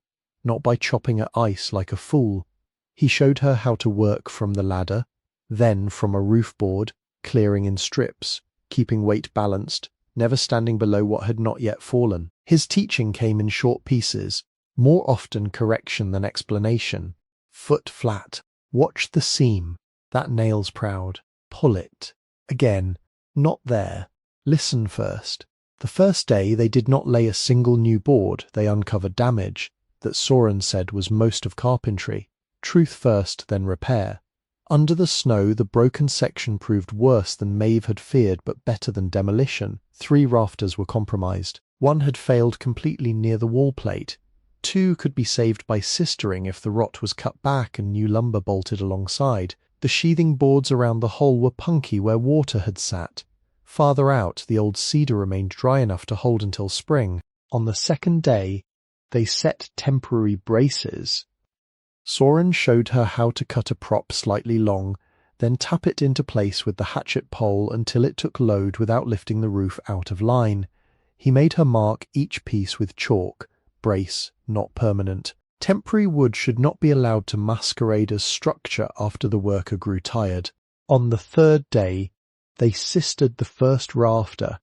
Not by chopping at ice like a fool. He showed her how to work from the ladder, then from a roof board, clearing in strips, keeping weight balanced, never standing below what had not yet fallen. His teaching came in short pieces, more often correction than explanation. Foot flat. Watch the seam. That nail's proud. Pull it. Again. Not there. Listen first. The first day they did not lay a single new board, they uncovered damage, that Soren said was most of carpentry. Truth first, then repair. Under the snow the broken section proved worse than Maeve had feared but better than demolition. 3 rafters were compromised. 1 had failed completely near the wall plate. 2 could be saved by sistering if the rot was cut back and new lumber bolted alongside. The sheathing boards around the hole were punky where water had sat. Farther out, the old cedar remained dry enough to hold until spring. On the second day, they set temporary braces. Soren showed her how to cut a prop slightly long, then tap it into place with the hatchet pole until it took load without lifting the roof out of line. He made her mark each piece with chalk. Brace, not permanent. Temporary wood should not be allowed to masquerade as structure after the worker grew tired. On the 3rd day, they sistered the first rafter.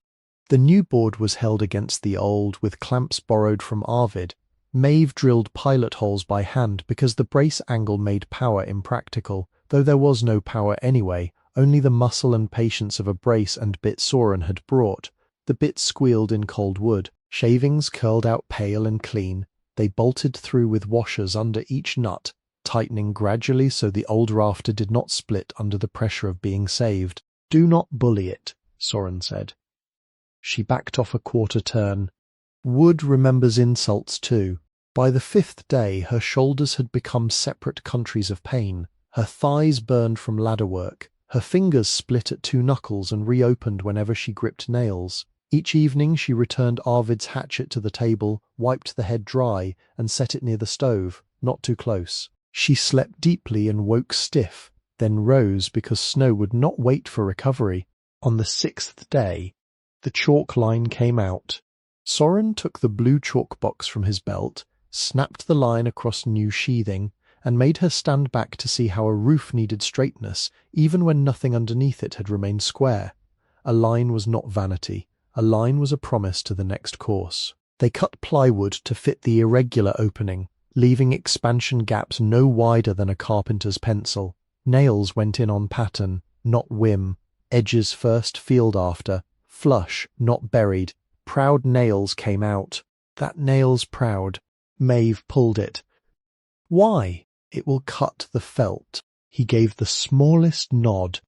The new board was held against the old, with clamps borrowed from Arvid. Maeve drilled pilot holes by hand because the brace angle made power impractical, though there was no power anyway, only the muscle and patience of a brace and bit Soren had brought. The bit squealed in cold wood. Shavings curled out pale and clean. They bolted through with washers under each nut, tightening gradually so the old rafter did not split under the pressure of being saved. Do not bully it, Soren said. She backed off a quarter turn. Wood remembers insults too. By the 5th day her shoulders had become separate countries of pain. Her thighs burned from ladder work. Her fingers split at 2 knuckles and reopened whenever she gripped nails. Each evening she returned Arvid's hatchet to the table, wiped the head dry, and set it near the stove, not too close. She slept deeply and woke stiff, then rose because snow would not wait for recovery. On the 6th day, the chalk line came out. Soren took the blue chalk box from his belt, snapped the line across new sheathing, and made her stand back to see how a roof needed straightness, even when nothing underneath it had remained square. A line was not vanity. A line was a promise to the next course. They cut plywood to fit the irregular opening, leaving expansion gaps no wider than a carpenter's pencil. Nails went in on pattern, not whim. Edges first, field after. Flush, not buried. Proud nails came out. That nail's proud. Maeve pulled it. Why? It will cut the felt. He gave the smallest nod.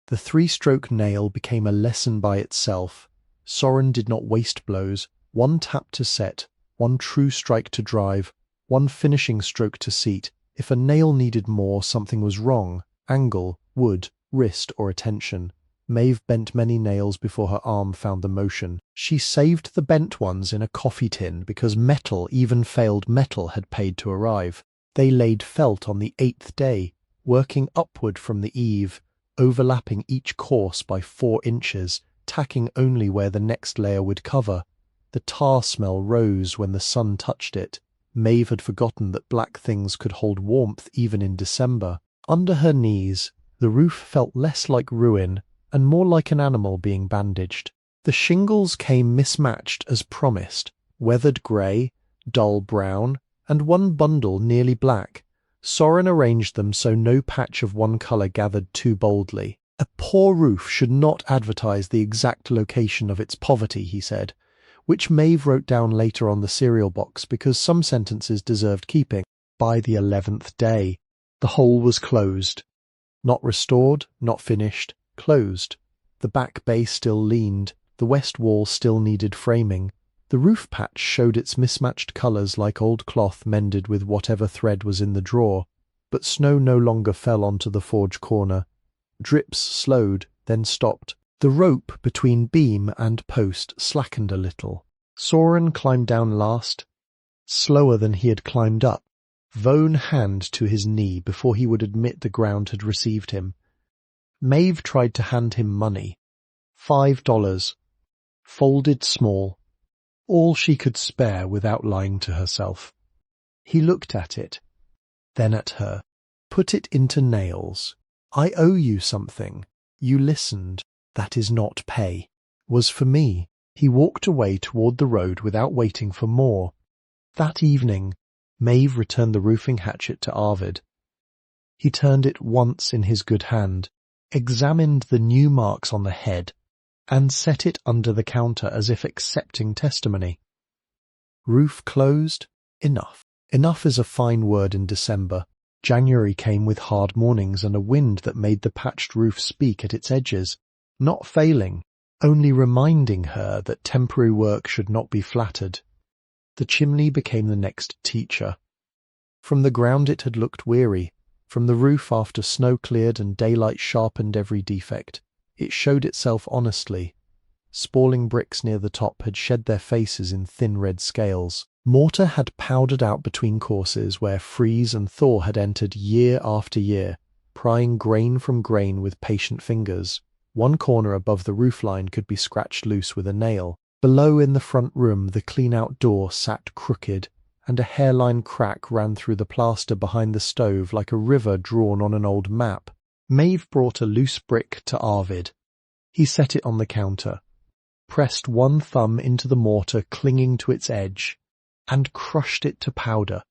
The 3-stroke nail became a lesson by itself. Soren did not waste blows. 1 tap to set, 1 true strike to drive, 1 finishing stroke to seat. If a nail needed more, something was wrong. Angle, wood, wrist, or attention. Maeve bent many nails before her arm found the motion. She saved the bent ones in a coffee tin because metal, even failed metal, had paid to arrive. They laid felt on the 8th day, working upward from the eave, overlapping each course by 4 inches, tacking only where the next layer would cover. The tar smell rose when the sun touched it. Maeve had forgotten that black things could hold warmth even in December. Under her knees, the roof felt less like ruin and more like an animal being bandaged. The shingles came mismatched as promised, weathered grey, dull brown, and one bundle nearly black. Soren arranged them so no patch of one colour gathered too boldly. A poor roof should not advertise the exact location of its poverty, he said, which Maeve wrote down later on the cereal box because some sentences deserved keeping. By the 11th day, the hole was closed. Not restored, not finished, closed. The back bay still leaned, the west wall still needed framing. The roof patch showed its mismatched colours like old cloth mended with whatever thread was in the drawer, but snow no longer fell onto the forge corner. Drips slowed, then stopped. The rope between beam and post slackened a little. Soren climbed down last, slower than he had climbed up, Vone hand to his knee before he would admit the ground had received him. Maeve tried to hand him money. $5. Folded small. All she could spare without lying to herself. He looked at it, then at her. Put it into nails. I owe you something. You listened. That is not pay. Was for me. He walked away toward the road without waiting for more. That evening, Maeve returned the roofing hatchet to Arvid. He turned it once in his good hand, examined the new marks on the head, and set it under the counter as if accepting testimony. Roof closed? Enough. Enough is a fine word in December. January came with hard mornings and a wind that made the patched roof speak at its edges, not failing, only reminding her that temporary work should not be flattered. The chimney became the next teacher. From the ground it had looked weary. From the roof, after snow cleared and daylight sharpened every defect, it showed itself honestly. Spalling bricks near the top had shed their faces in thin red scales. Mortar had powdered out between courses where freeze and thaw had entered year after year, prying grain from grain with patient fingers. One corner above the roofline could be scratched loose with a nail. Below in the front room the clean-out door sat crooked, and a hairline crack ran through the plaster behind the stove like a river drawn on an old map. Maeve brought a loose brick to Arvid. He set it on the counter, pressed one thumb into the mortar clinging to its edge, and crushed it to powder.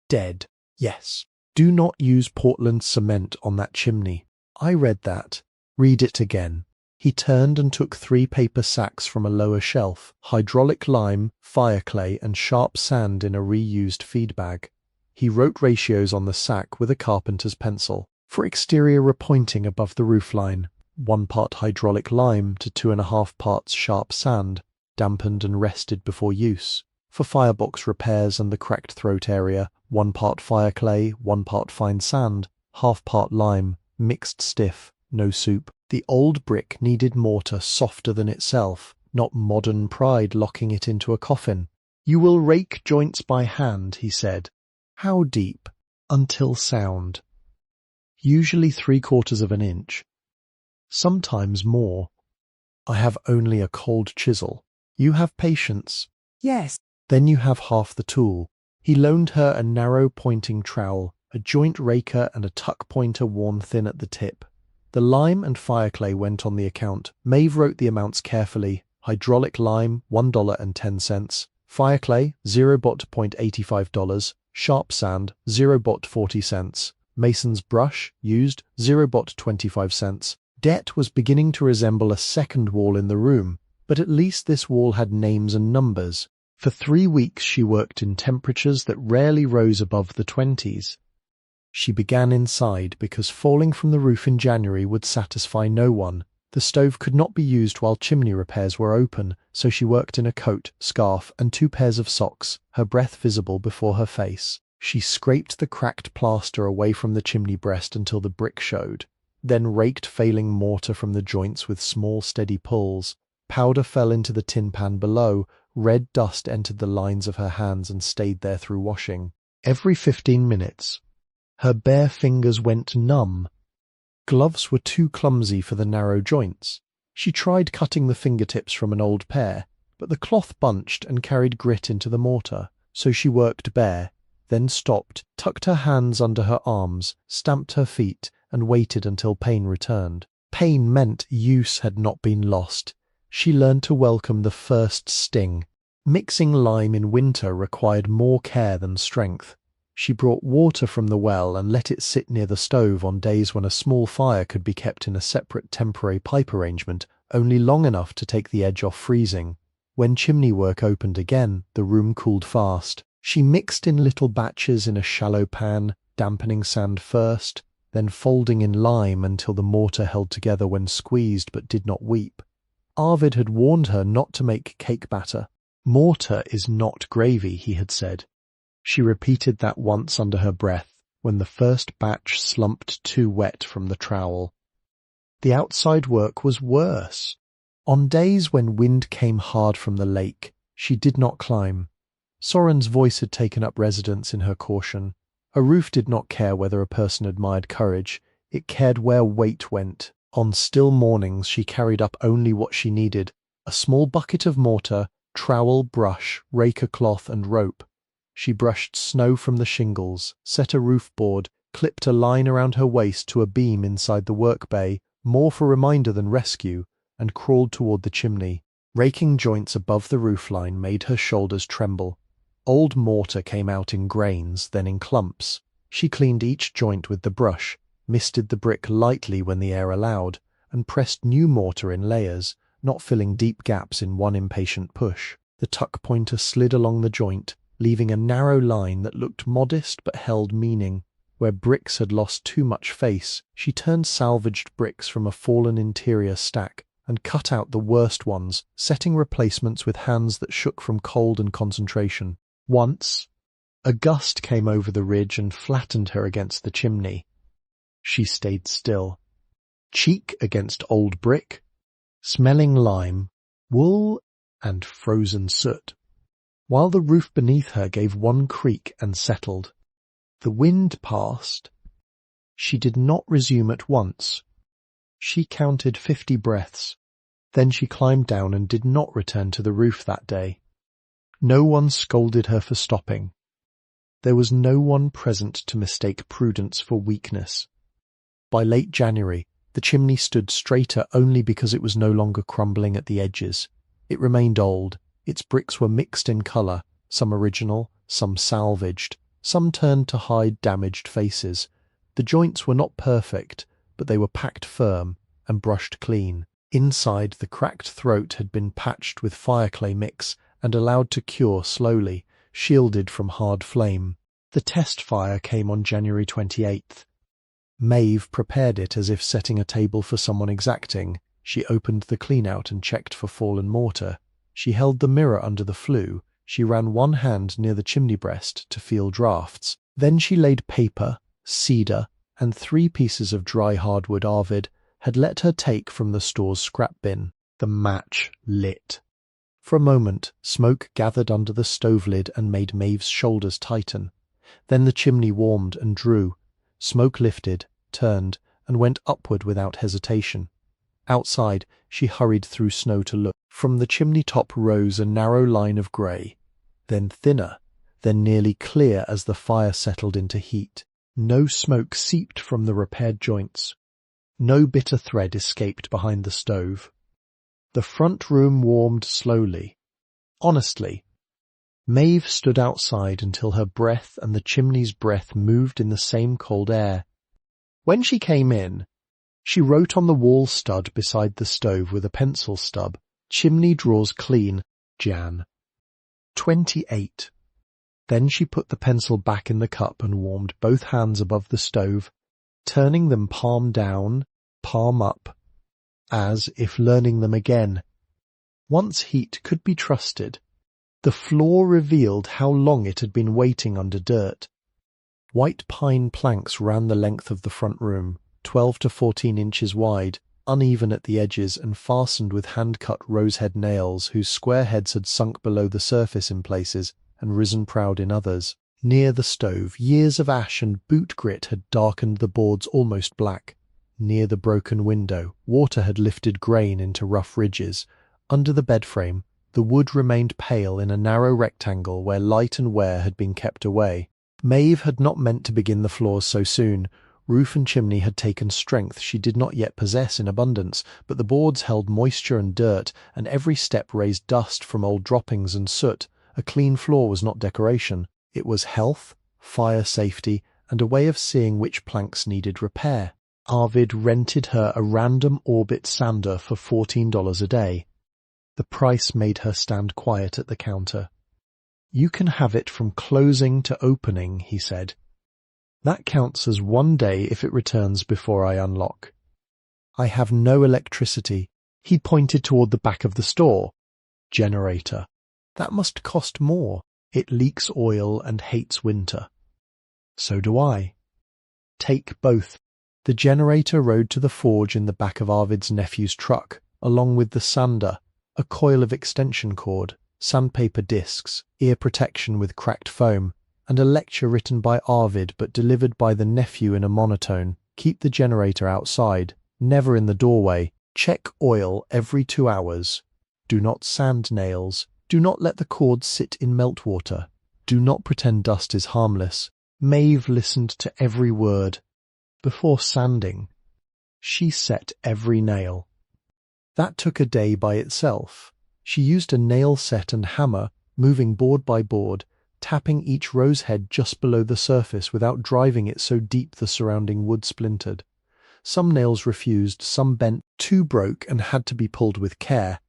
Dead. Yes. Do not use Portland cement on that chimney. I read that. Read it again. He turned and took 3 paper sacks from a lower shelf, hydraulic lime, fire clay, and sharp sand in a reused feed bag. He wrote ratios on the sack with a carpenter's pencil. For exterior repointing above the roofline, 1 part hydraulic lime to 2½ parts sharp sand, dampened and rested before use. For firebox repairs and the cracked throat area, 1 part fire clay, 1 part fine sand, ½ part lime, mixed stiff, no soup. The old brick needed mortar softer than itself, not modern pride locking it into a coffin. You will rake joints by hand, he said. How deep? Until sound. Usually 3/4 of an inch. Sometimes more. I have only a cold chisel. You have patience. Yes. Then you have half the tool. He loaned her a narrow pointing trowel, a joint raker and a tuck pointer worn thin at the tip. The lime and fire clay went on the account. Maeve wrote the amounts carefully. Hydraulic lime, $1.10. Fire clay, $0.85. Sharp sand, $0.40. Mason's brush, used, $0.25. Debt was beginning to resemble a second wall in the room, but at least this wall had names and numbers. For 3 weeks she worked in temperatures that rarely rose above the 20s. She began inside because falling from the roof in January would satisfy no one. The stove could not be used while chimney repairs were open, so she worked in a coat, scarf, and 2 pairs of socks, her breath visible before her face. She scraped the cracked plaster away from the chimney breast until the brick showed. then raked failing mortar from the joints with small steady pulls. Powder fell into the tin pan below. Red dust entered the lines of her hands and stayed there through washing. Every 15 minutes, her bare fingers went numb. Gloves were too clumsy for the narrow joints. She tried cutting the fingertips from an old pair, but the cloth bunched and carried grit into the mortar, so she worked bare, then stopped, tucked her hands under her arms, stamped her feet, and waited until pain returned. Pain meant use had not been lost. She learned to welcome the first sting. Mixing lime in winter required more care than strength. She brought water from the well and let it sit near the stove on days when a small fire could be kept in a separate temporary pipe arrangement, only long enough to take the edge off freezing. When chimney work opened again, the room cooled fast. She mixed in little batches in a shallow pan, dampening sand first, then folding in lime until the mortar held together when squeezed but did not weep. Arvid had warned her not to make cake batter. "Mortar is not gravy," he had said. She repeated that once under her breath, when the first batch slumped too wet from the trowel. The outside work was worse. On days when wind came hard from the lake, she did not climb. Soren's voice had taken up residence in her caution. A roof did not care whether a person admired courage, it cared where weight went. On still mornings she carried up only what she needed: a small bucket of mortar, trowel, brush, raker cloth, and rope. She brushed snow from the shingles, set a roof board, clipped a line around her waist to a beam inside the work bay, more for reminder than rescue, and crawled toward the chimney. Raking joints above the roofline made her shoulders tremble. Old mortar came out in grains, then in clumps. She cleaned each joint with the brush, misted the brick lightly when the air allowed, and pressed new mortar in layers, not filling deep gaps in one impatient push. The tuck pointer slid along the joint, leaving a narrow line that looked modest but held meaning. Where bricks had lost too much face, she turned salvaged bricks from a fallen interior stack and cut out the worst ones, setting replacements with hands that shook from cold and concentration. Once, a gust came over the ridge and flattened her against the chimney. She stayed still. Cheek against old brick, smelling lime, wool, and frozen soot. While the roof beneath her gave one creak and settled. The wind passed. She did not resume at once. She counted 50 breaths. Then she climbed down and did not return to the roof that day. No one scolded her for stopping. There was no one present to mistake prudence for weakness. By late January, the chimney stood straighter only because it was no longer crumbling at the edges. It remained old. Its bricks were mixed in colour, some original, some salvaged, some turned to hide damaged faces. The joints were not perfect, but they were packed firm and brushed clean. Inside, the cracked throat had been patched with fireclay mix and allowed to cure slowly, shielded from hard flame. The test fire came on January 28th. Maeve prepared it as if setting a table for someone exacting. She opened the clean-out and checked for fallen mortar. She held the mirror under the flue. She ran one hand near the chimney breast to feel draughts. Then she laid paper, cedar, and 3 pieces of dry hardwood Arvid had let her take from the store's scrap bin. The match lit. For a moment, smoke gathered under the stove lid and made Maeve's shoulders tighten. Then the chimney warmed and drew. Smoke lifted, turned, and went upward without hesitation. Outside, she hurried through snow to look. From the chimney top rose a narrow line of grey, then thinner, then nearly clear as the fire settled into heat. No smoke seeped from the repaired joints. No bitter thread escaped behind the stove. The front room warmed slowly. Honestly, Maeve stood outside until her breath and the chimney's breath moved in the same cold air. When she came in, she wrote on the wall stud beside the stove with a pencil stub, "Chimney drawers clean, Jan. 28. Then she put the pencil back in the cup and warmed both hands above the stove, turning them palm down, palm up, as if learning them again. Once heat could be trusted, the floor revealed how long it had been waiting under dirt. White pine planks ran the length of the front room, 12 to 14 inches wide, uneven at the edges and fastened with hand-cut rosehead nails whose square heads had sunk below the surface in places and risen proud in others. Near the stove, years of ash and boot grit had darkened the boards almost black. Near the broken window, water had lifted grain into rough ridges. Under the bed frame, the wood remained pale in a narrow rectangle where light and wear had been kept away. Maeve had not meant to begin the floors so soon. Roof and chimney had taken strength she did not yet possess in abundance, but the boards held moisture and dirt, and every step raised dust from old droppings and soot. A clean floor was not decoration. It was health, fire safety, and a way of seeing which planks needed repair. Arvid rented her a random orbit sander for $14 a day. The price made her stand quiet at the counter. "You can have it from closing to opening," he said. "That counts as 1 day if it returns before I unlock." "I have no electricity." He pointed toward the back of the store. "Generator. That must cost more. It leaks oil and hates winter." "So do I." "Take both." The generator rode to the forge in the back of Arvid's nephew's truck, along with the sander, a coil of extension cord, sandpaper discs, ear protection with cracked foam, and a lecture written by Arvid but delivered by the nephew in a monotone. Keep the generator outside, never in the doorway. Check oil every 2 hours. Do not sand nails. Do not let the cord sit in meltwater. Do not pretend dust is harmless. Maeve listened to every word. Before sanding, she set every nail. That took a day by itself. She used a nail set and hammer, moving board by board, tapping each rose head just below the surface without driving it so deep the surrounding wood splintered. Some nails refused, some bent, 2 broke and had to be pulled with care.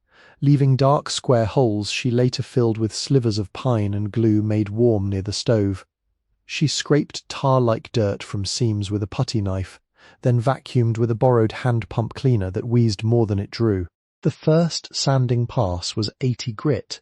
Leaving dark square holes she later filled with slivers of pine and glue made warm near the stove. She scraped tar-like dirt from seams with a putty knife, then vacuumed with a borrowed hand-pump cleaner that wheezed more than it drew. The first sanding pass was 80 grit.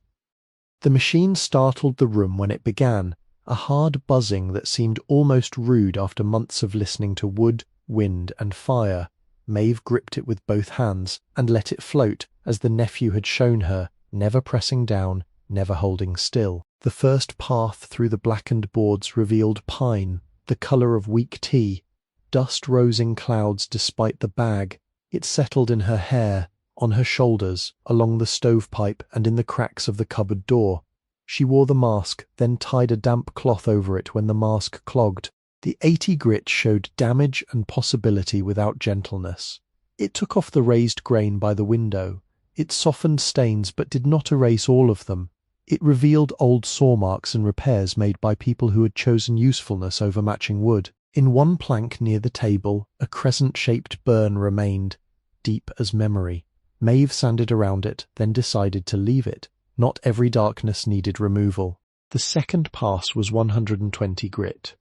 The machine startled the room when it began, a hard buzzing that seemed almost rude after months of listening to wood, wind, and fire. Maeve gripped it with both hands and let it float, as the nephew had shown her, never pressing down, never holding still. The first path through the blackened boards revealed pine, the colour of weak tea. Dust rose in clouds despite the bag. It settled in her hair, on her shoulders, along the stovepipe, and in the cracks of the cupboard door. She wore the mask, then tied a damp cloth over it when the mask clogged. The 80 grit showed damage and possibility without gentleness. It took off the raised grain by the window. It softened stains but did not erase all of them. It revealed old saw marks and repairs made by people who had chosen usefulness over matching wood. In one plank near the table, a crescent-shaped burn remained, deep as memory. Maeve sanded around it, then decided to leave it. Not every darkness needed removal. The second pass was 120 grit.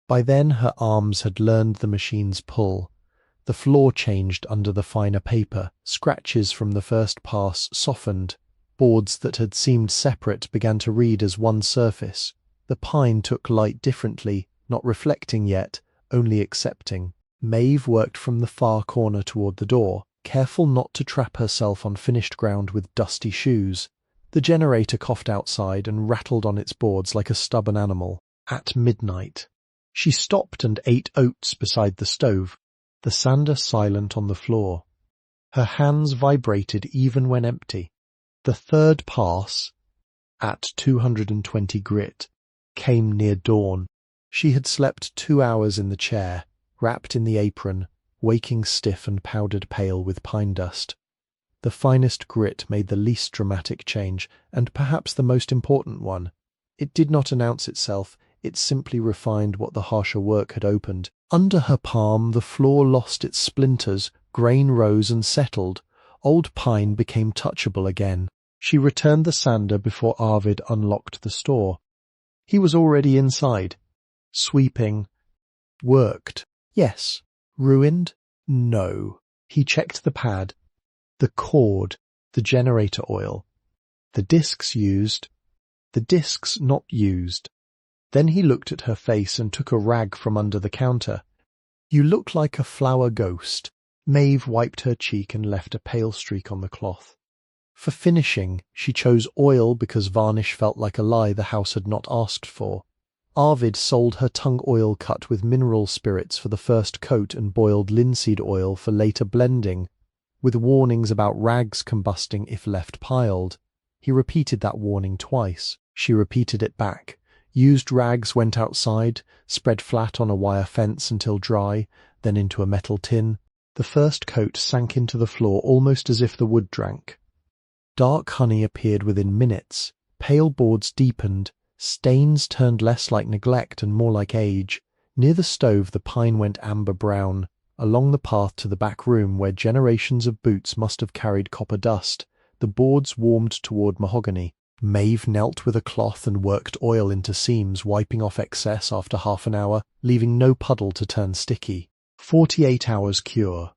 By then her arms had learned the machine's pull. The floor changed under the finer paper. Scratches from the first pass softened. Boards that had seemed separate began to read as one surface. The pine took light differently, not reflecting yet, only accepting. Maeve worked from the far corner toward the door, careful not to trap herself on finished ground with dusty shoes. The generator coughed outside and rattled on its boards like a stubborn animal. At midnight, she stopped and ate oats beside the stove, the sander silent on the floor. Her hands vibrated even when empty. The third pass, at 220 grit, came near dawn. She had slept 2 hours in the chair, wrapped in the apron, waking stiff and powdered pale with pine dust. The finest grit made the least dramatic change, and perhaps the most important one. It did not announce itself, it simply refined what the harsher work had opened. Under her palm the floor lost its splinters, grain rose and settled. Old pine became touchable again. She returned the sander before Arvid unlocked the store. He was already inside. Sweeping. Worked. Yes. Ruined? No. He checked the pad. The cord. The generator oil. The discs used. The discs not used. Then he looked at her face and took a rag from under the counter. You look like a flower ghost. Maeve wiped her cheek and left a pale streak on the cloth. For finishing, she chose oil because varnish felt like a lie the house had not asked for. Arvid sold her tung oil cut with mineral spirits for the first coat and boiled linseed oil for later blending, with warnings about rags combusting if left piled. He repeated that warning twice. She repeated it back. Used rags went outside, spread flat on a wire fence until dry, then into a metal tin. The first coat sank into the floor almost as if the wood drank. Dark honey appeared within minutes. Pale boards deepened. Stains turned less like neglect and more like age. Near the stove the pine went amber-brown. Along the path to the back room, where generations of boots must have carried copper dust, the boards warmed toward mahogany. Maeve knelt with a cloth and worked oil into seams, wiping off excess after half an hour, leaving no puddle to turn sticky. 48 hours cure.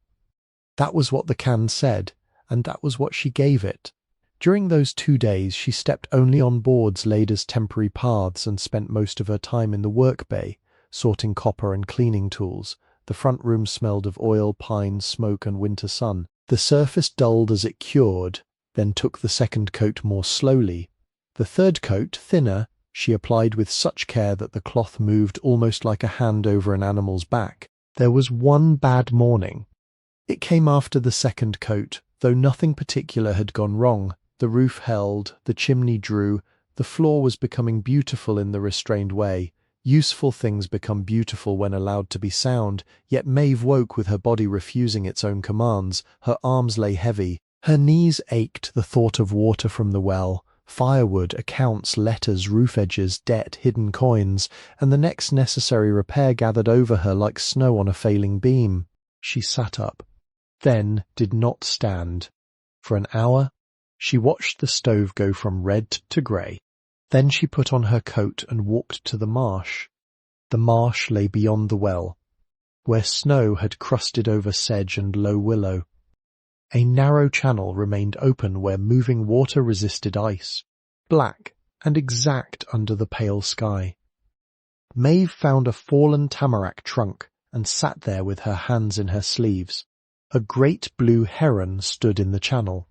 That was what the can said, and that was what she gave it. During those 2 days she stepped only on boards laid as temporary paths and spent most of her time in the work bay, sorting copper and cleaning tools. The front room smelled of oil, pine, smoke and winter sun. The surface dulled as it cured, then took the second coat more slowly. The third coat, thinner, she applied with such care that the cloth moved almost like a hand over an animal's back. There was one bad morning. It came after the second coat, though nothing particular had gone wrong. The roof held, the chimney drew, the floor was becoming beautiful in the restrained way. Useful things become beautiful when allowed to be sound, yet Maeve woke with her body refusing its own commands. Her arms lay heavy. Her knees ached, the thought of water from the well, firewood, accounts, letters, roof edges, debt, hidden coins, and the next necessary repair gathered over her like snow on a failing beam. She sat up, then did not stand. For an hour, she watched the stove go from red to grey. Then she put on her coat and walked to the marsh. The marsh lay beyond the well, where snow had crusted over sedge and low willow. A narrow channel remained open where moving water resisted ice, black and exact under the pale sky. Maeve found a fallen tamarack trunk and sat there with her hands in her sleeves. A great blue heron stood in the channel.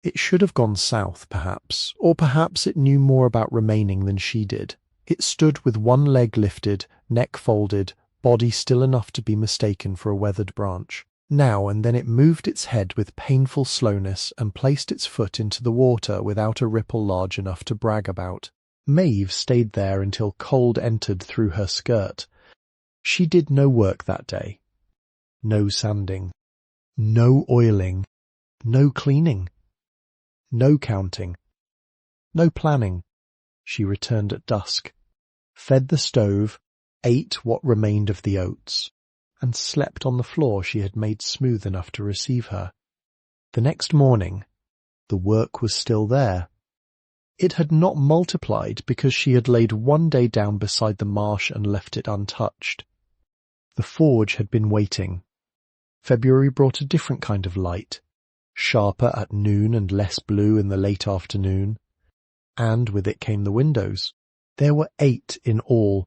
It should have gone south, perhaps, or perhaps it knew more about remaining than she did. It stood with one leg lifted, neck folded, body still enough to be mistaken for a weathered branch. Now and then it moved its head with painful slowness and placed its foot into the water without a ripple large enough to brag about. Maeve stayed there until cold entered through her skirt. She did no work that day. No sanding. No oiling. No cleaning. No counting. No planning. She returned at dusk, fed the stove, ate what remained of the oats, and slept on the floor she had made smooth enough to receive her. The next morning, the work was still there. It had not multiplied because she had laid one day down beside the marsh and left it untouched. The forge had been waiting. February brought a different kind of light, sharper at noon and less blue in the late afternoon. And with it came the windows. There were 8 in all.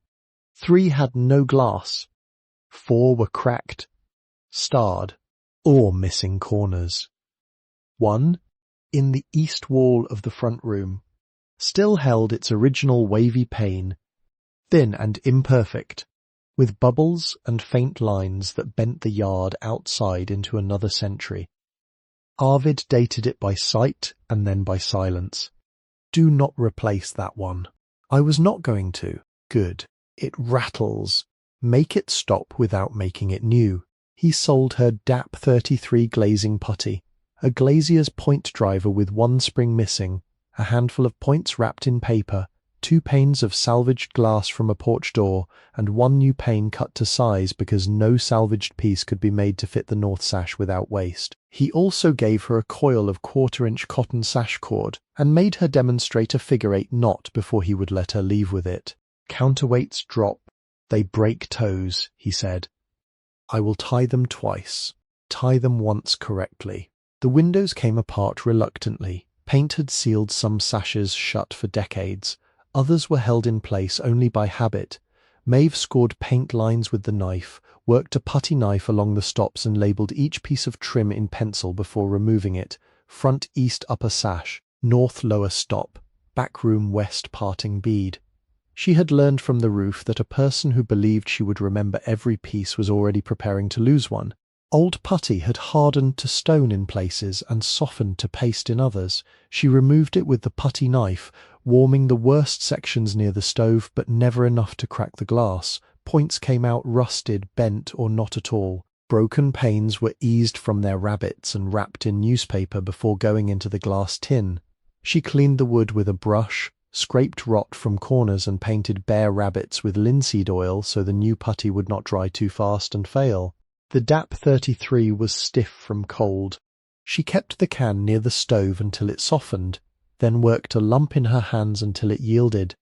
3 had no glass. 4 were cracked, starred, or missing corners. 1, in the east wall of the front room, still held its original wavy pane, thin and imperfect, with bubbles and faint lines that bent the yard outside into another century. Arvid dated it by sight and then by silence. Do not replace that one. I was not going to. Good. It rattles. Make it stop without making it new. He sold her DAP 33 glazing putty, a glazier's point driver with 1 spring missing, a handful of points wrapped in paper, 2 panes of salvaged glass from a porch door, and 1 new pane cut to size because no salvaged piece could be made to fit the north sash without waste. He also gave her a coil of 1/4-inch cotton sash cord and made her demonstrate a figure-8 knot before he would let her leave with it. Counterweights drop. They break toes, he said. I will tie them twice. Tie them once correctly. The windows came apart reluctantly. Paint had sealed some sashes shut for decades. Others were held in place only by habit. Maeve scored paint lines with the knife, worked a putty knife along the stops and labelled each piece of trim in pencil before removing it. Front east upper sash, north lower stop, back room west parting bead. She had learned from the roof that a person who believed she would remember every piece was already preparing to lose one. Old putty had hardened to stone in places and softened to paste in others. She removed it with the putty knife, warming the worst sections near the stove, but never enough to crack the glass. Points came out rusted, bent, or not at all. Broken panes were eased from their rabbets and wrapped in newspaper before going into the glass tin. She cleaned the wood with a brush, scraped rot from corners and painted bare rabbets with linseed oil so the new putty would not dry too fast and fail. The DAP 33 was stiff from cold. She kept the can near the stove until it softened, then worked a lump in her hands until it yielded.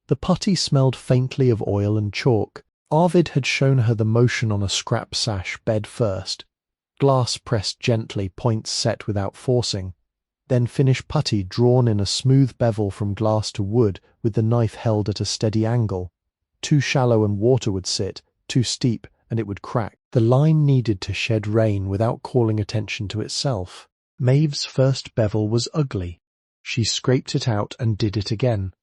The putty smelled faintly of oil and chalk. Arvid had shown her the motion on a scrap sash bed first. Glass pressed gently, points set without forcing. Then finish putty drawn in a smooth bevel from glass to wood with the knife held at a steady angle. Too shallow and water would sit, too steep and it would crack. The line needed to shed rain without calling attention to itself. Maeve's first bevel was ugly. She scraped it out and did it again.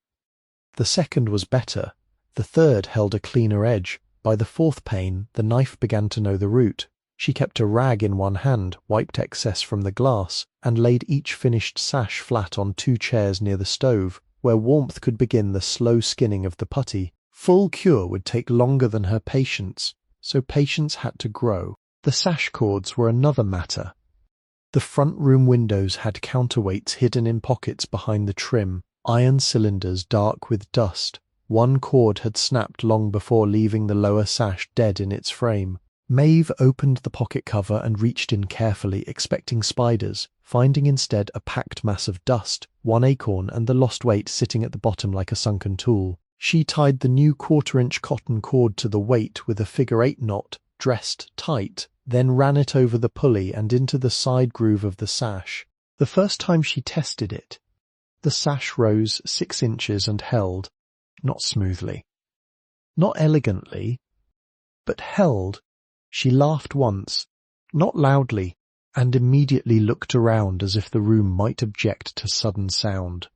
The second was better. The third held a cleaner edge. By the fourth pane, the knife began to know the route. She kept a rag in one hand, wiped excess from the glass, and laid each finished sash flat on 2 chairs near the stove, where warmth could begin the slow skinning of the putty. Full cure would take longer than her patience, so patience had to grow. The sash cords were another matter. The front room windows had counterweights hidden in pockets behind the trim, iron cylinders dark with dust. One cord had snapped long before leaving the lower sash dead in its frame. Maeve opened the pocket cover and reached in carefully, expecting spiders, finding instead a packed mass of dust, 1 acorn and the lost weight sitting at the bottom like a sunken tool. She tied the new 1/4-inch cotton cord to the weight with a figure-8 knot, dressed tight, then ran it over the pulley and into the side groove of the sash. The first time she tested it, the sash rose 6 inches and held, not smoothly, not elegantly, but held. She laughed once, not loudly, and immediately looked around as if the room might object to sudden sound.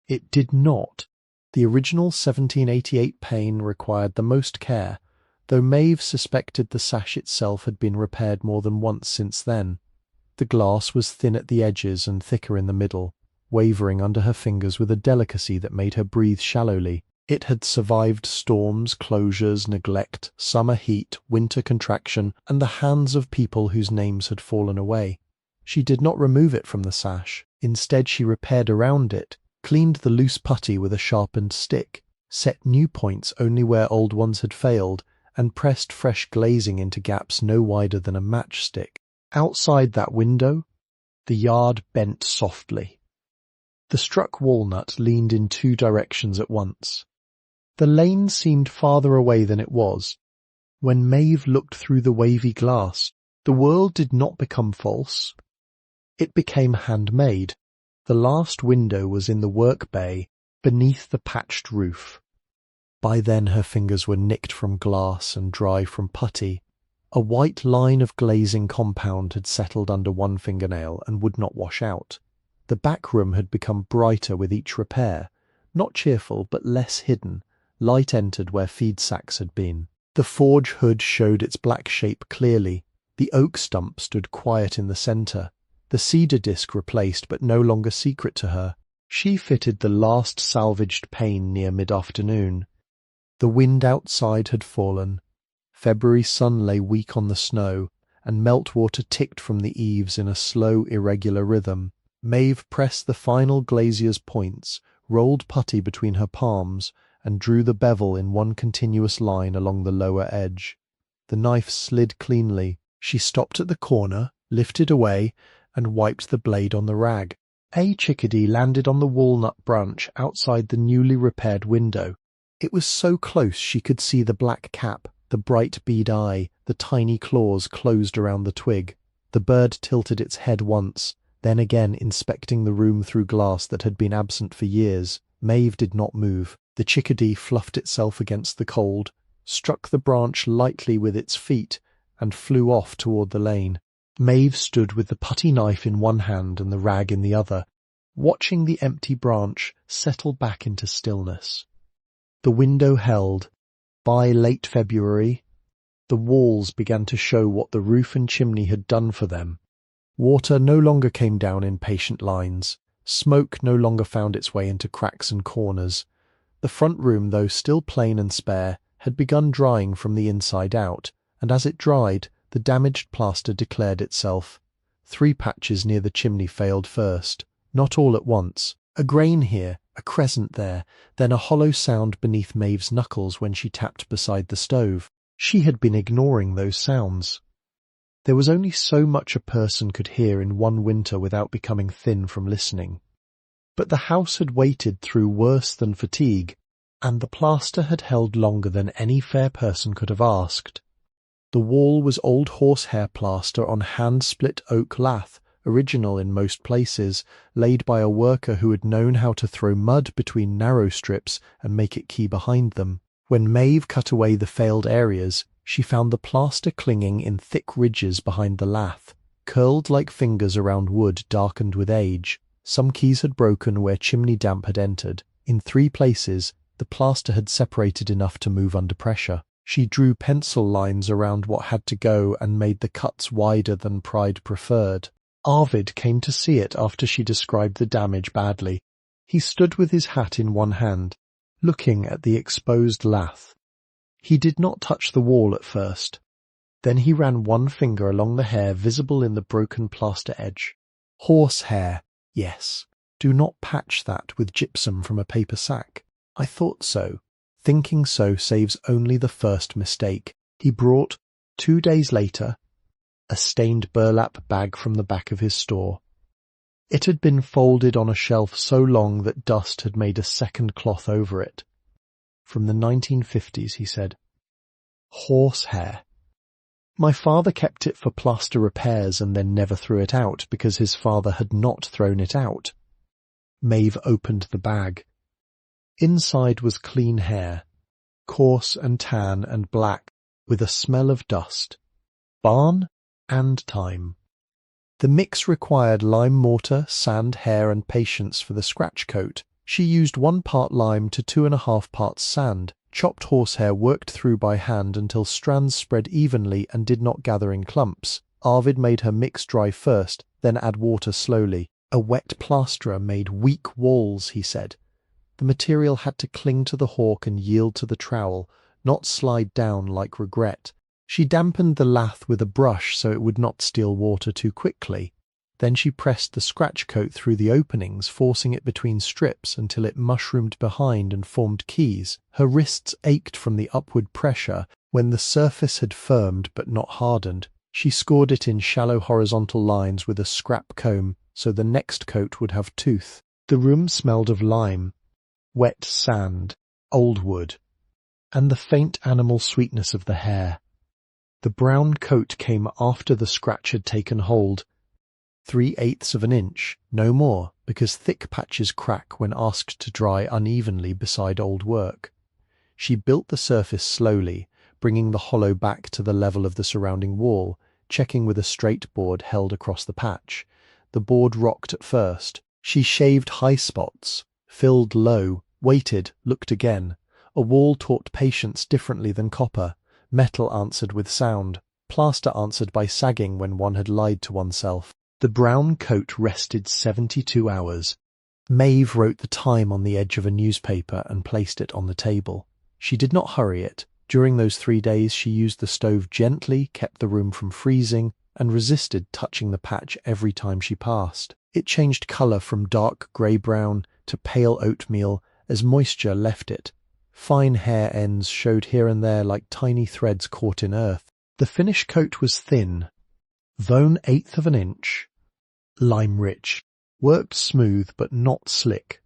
It did not. The original 1788 pane required the most care, though Maeve suspected the sash itself had been repaired more than once since then. The glass was thin at the edges and thicker in the middle, wavering under her fingers with a delicacy that made her breathe shallowly. It had survived storms, closures, neglect, summer heat, winter contraction, and the hands of people whose names had fallen away. She did not remove it from the sash. Instead she repaired around it, cleaned the loose putty with a sharpened stick, set new points only where old ones had failed, and pressed fresh glazing into gaps no wider than a matchstick. Outside that window, the yard bent softly. The struck walnut leaned in 2 directions at once. The lane seemed farther away than it was. When Maeve looked through the wavy glass, the world did not become false. It became handmade. The last window was in the work bay, beneath the patched roof. By then her fingers were nicked from glass and dry from putty. A white line of glazing compound had settled under one fingernail and would not wash out. The back room had become brighter with each repair, not cheerful but less hidden. Light entered where feed sacks had been. The forge hood showed its black shape clearly. The oak stump stood quiet in the centre. The cedar disc replaced but no longer secret to her. She fitted the last salvaged pane near mid-afternoon. The wind outside had fallen. February sun lay weak on the snow, and meltwater ticked from the eaves in a slow, irregular rhythm. Maeve pressed the final glazier's points, rolled putty between her palms, and drew the bevel in one continuous line along the lower edge. The knife slid cleanly. She stopped at the corner, lifted away, and wiped the blade on the rag. A chickadee landed on the walnut branch outside the newly repaired window. It was so close she could see the black cap, the bright bead eye, the tiny claws closed around the twig. The bird tilted its head once, then again inspecting the room through glass that had been absent for years. Maeve did not move. The chickadee fluffed itself against the cold, struck the branch lightly with its feet, and flew off toward the lane. Maeve stood with the putty knife in one hand and the rag in the other, watching the empty branch settle back into stillness. The window held. By late February, the walls began to show what the roof and chimney had done for them. Water no longer came down in patient lines. Smoke no longer found its way into cracks and corners. The front room, though still plain and spare, had begun drying from the inside out, and as it dried, the damaged plaster declared itself. 3 patches near the chimney failed first, not all at once. A grain here, a crescent there, then a hollow sound beneath Maeve's knuckles when she tapped beside the stove. She had been ignoring those sounds. There was only so much a person could hear in one winter without becoming thin from listening. But the house had waited through worse than fatigue, and the plaster had held longer than any fair person could have asked. The wall was old horsehair plaster on hand-split oak lath, original in most places, laid by a worker who had known how to throw mud between narrow strips and make it key behind them. When Maeve cut away the failed areas, she found the plaster clinging in thick ridges behind the lath, curled like fingers around wood darkened with age. Some keys had broken where chimney damp had entered. In 3 places, the plaster had separated enough to move under pressure. She drew pencil lines around what had to go and made the cuts wider than Pride preferred. Arvid came to see it after she described the damage badly. He stood with his hat in one hand, looking at the exposed lath. He did not touch the wall at first. Then he ran one finger along the hair visible in the broken plaster edge. Horsehair, yes. Do not patch that with gypsum from a paper sack. I thought so. Thinking so saves only the first mistake. He brought, 2 days later, a stained burlap bag from the back of his store. It had been folded on a shelf so long that dust had made a second cloth over it. From the 1950s, he said. Horsehair. My father kept it for plaster repairs and then never threw it out because his father had not thrown it out. Maeve opened the bag. Inside was clean hair, coarse and tan and black, with a smell of dust, barn and time. The mix required lime mortar, sand, hair and patience for the scratch coat. She used 1 part lime to 2½ parts sand, chopped horsehair worked through by hand until strands spread evenly and did not gather in clumps. Arvid made her mix dry first, then add water slowly. A wet plasterer made weak walls, he said. The material had to cling to the hawk and yield to the trowel, not slide down like regret. She dampened the lath with a brush so it would not steal water too quickly. Then she pressed the scratch coat through the openings, forcing it between strips until it mushroomed behind and formed keys. Her wrists ached from the upward pressure. When the surface had firmed but not hardened, she scored it in shallow horizontal lines with a scrap comb so the next coat would have tooth. The room smelled of lime, wet sand, old wood, and the faint animal sweetness of the hair. The brown coat came after the scratch had taken hold. 3/8 of an inch, no more, because thick patches crack when asked to dry unevenly beside old work. She built the surface slowly, bringing the hollow back to the level of the surrounding wall, checking with a straight board held across the patch. The board rocked at first. She shaved high spots, filled low, waited, looked again. A wall taught patience differently than copper. Metal answered with sound. Plaster answered by sagging when one had lied to oneself. The brown coat rested 72 hours. Maeve wrote the time on the edge of a newspaper and placed it on the table. She did not hurry it. During those 3 days she used the stove gently, kept the room from freezing, and resisted touching the patch every time she passed. It changed colour from dark grey-brown to pale oatmeal as moisture left it. Fine hair ends showed here and there like tiny threads caught in earth. The finish coat was thin, though 1/8 of an inch, lime-rich, worked smooth but not slick.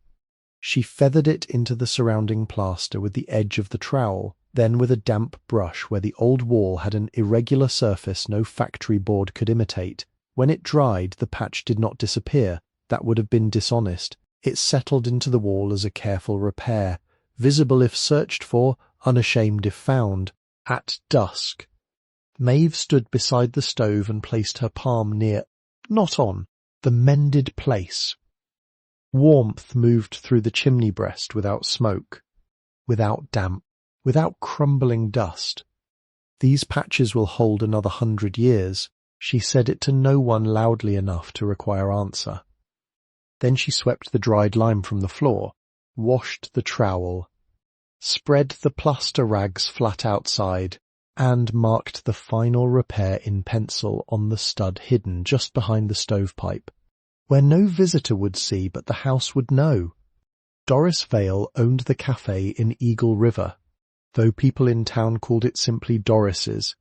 She feathered it into the surrounding plaster with the edge of the trowel, then with a damp brush where the old wall had an irregular surface no factory board could imitate. When it dried, the patch did not disappear. That would have been dishonest. It settled into the wall as a careful repair, visible if searched for unashamed if found, at dusk. Maeve stood beside the stove and placed her palm near, not on, the mended place. Warmth moved through the chimney breast without smoke, without damp, without crumbling dust. These patches will hold another 100 years. She said it to no one loudly enough to require answer. Then she swept the dried lime from the floor, washed the trowel, spread the plaster rags flat outside, and marked the final repair in pencil on the stud hidden just behind the stovepipe, where no visitor would see but the house would know. Doris Vale owned the cafe in Eagle River, though people in town called it simply Doris's,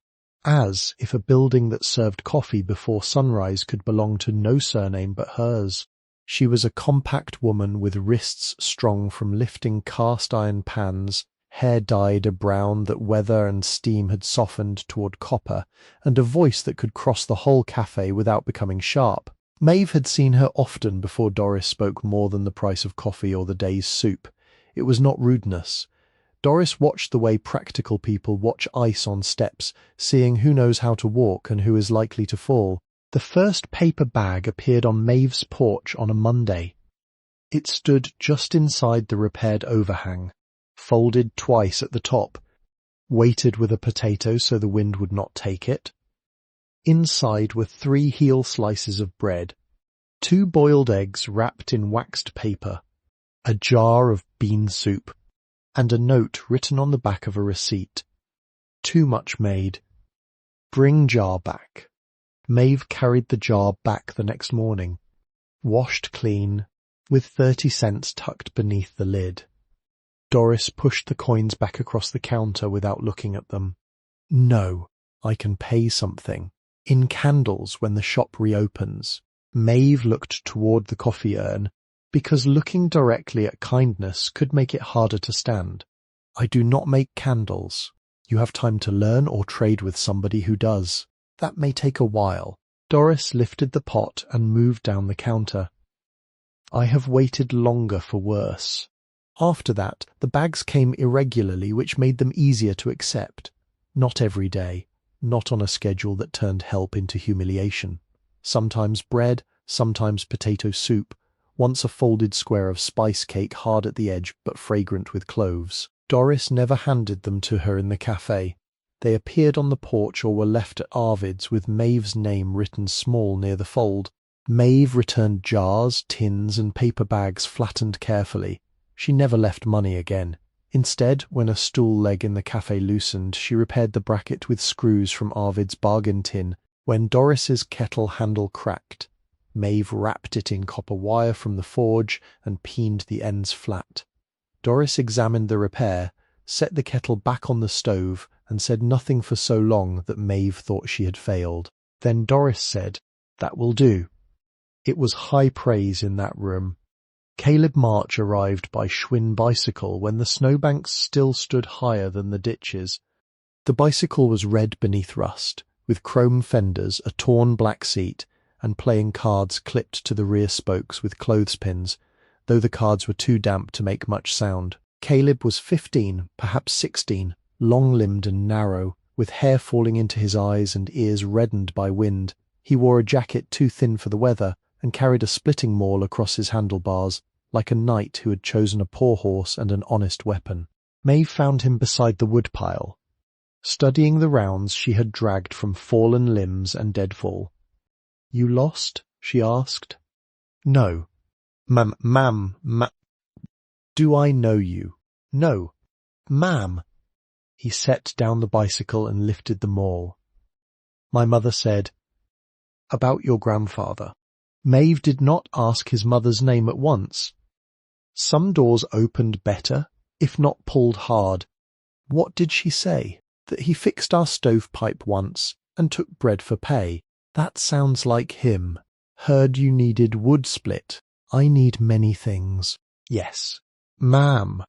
as if a building that served coffee before sunrise could belong to no surname but hers. She was a compact woman with wrists strong from lifting cast-iron pans, hair dyed a brown that weather and steam had softened toward copper, and a voice that could cross the whole cafe without becoming sharp. Maeve had seen her often before Doris spoke more than the price of coffee or the day's soup. It was not rudeness. Doris watched the way practical people watch ice on steps, seeing who knows how to walk and who is likely to fall. The first paper bag appeared on Maeve's porch on a Monday. It stood just inside the repaired overhang, folded twice at the top, weighted with a potato so the wind would not take it. Inside were 3 heel slices of bread, 2 boiled eggs wrapped in waxed paper, a jar of bean soup, and a note written on the back of a receipt. Too much made. Bring jar back. Maeve carried the jar back the next morning, washed clean, with 30 cents tucked beneath the lid. Doris pushed the coins back across the counter without looking at them. No, I can pay something. In candles when the shop reopens. Maeve looked toward the coffee urn, because looking directly at kindness could make it harder to stand. I do not make candles. You have time to learn or trade with somebody who does. That may take a while. Doris lifted the pot and moved down the counter. I have waited longer for worse. After that, the bags came irregularly, which made them easier to accept. Not every day, not on a schedule that turned help into humiliation. Sometimes bread, sometimes potato soup, once a folded square of spice cake hard at the edge but fragrant with cloves. Doris never handed them to her in the cafe. They appeared on the porch or were left at Arvid's with Maeve's name written small near the fold. Maeve returned jars, tins, and paper bags flattened carefully. She never left money again. Instead, when a stool leg in the cafe loosened, she repaired the bracket with screws from Arvid's bargain tin. When Doris's kettle handle cracked, Maeve wrapped it in copper wire from the forge and peened the ends flat. Doris examined the repair, set the kettle back on the stove, and said nothing for so long that Maeve thought she had failed. Then Doris said, "That will do." It was high praise in that room. Caleb March arrived by Schwinn bicycle when the snowbanks still stood higher than the ditches. The bicycle was red beneath rust, with chrome fenders, a torn black seat, and playing cards clipped to the rear spokes with clothespins, though the cards were too damp to make much sound. Caleb was 15, perhaps 16, long-limbed and narrow, with hair falling into his eyes and ears reddened by wind. He wore a jacket too thin for the weather, and carried a splitting maul across his handlebars, like a knight who had chosen a poor horse and an honest weapon. Maeve found him beside the woodpile, studying the rounds she had dragged from fallen limbs and deadfall. "You lost?" she asked. "No." Ma'am. "Do I know you?" "No." "Ma'am." He set down the bicycle and lifted the maul. My mother said, "About your grandfather." Maeve did not ask his mother's name at once. Some doors opened better, if not pulled hard. What did she say? That he fixed our stovepipe once and took bread for pay. That sounds like him. Heard you needed wood split. I need many things. Yes. Ma'am.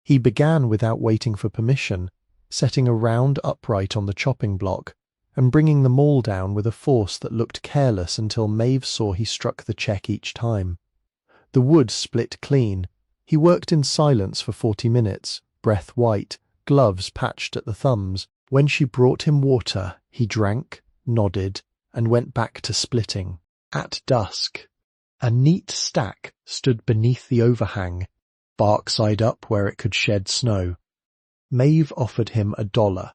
He began without waiting for permission, setting a round upright on the chopping block, and bringing the maul down with a force that looked careless until Maeve saw he struck the check each time. The wood split clean. He worked in silence for 40 minutes, breath white, gloves patched at the thumbs. When she brought him water, he drank, nodded, and went back to splitting. At dusk, a neat stack stood beneath the overhang, bark side up where it could shed snow. Maeve offered him $1.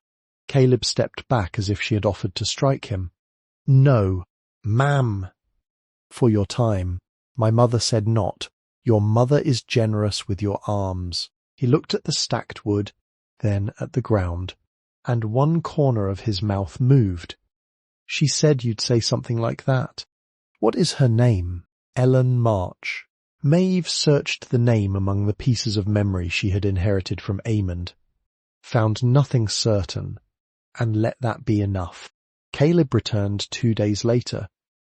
Caleb stepped back as if she had offered to strike him. "No, ma'am." "For your time." "My mother said not. Your mother is generous with your alms." He looked at the stacked wood, then at the ground, and one corner of his mouth moved. "She said you'd say something like that. What is her name?" "Ellen March." Maeve searched the name among the pieces of memory she had inherited from Aemond, found nothing certain, and let that be enough. Caleb returned 2 days later,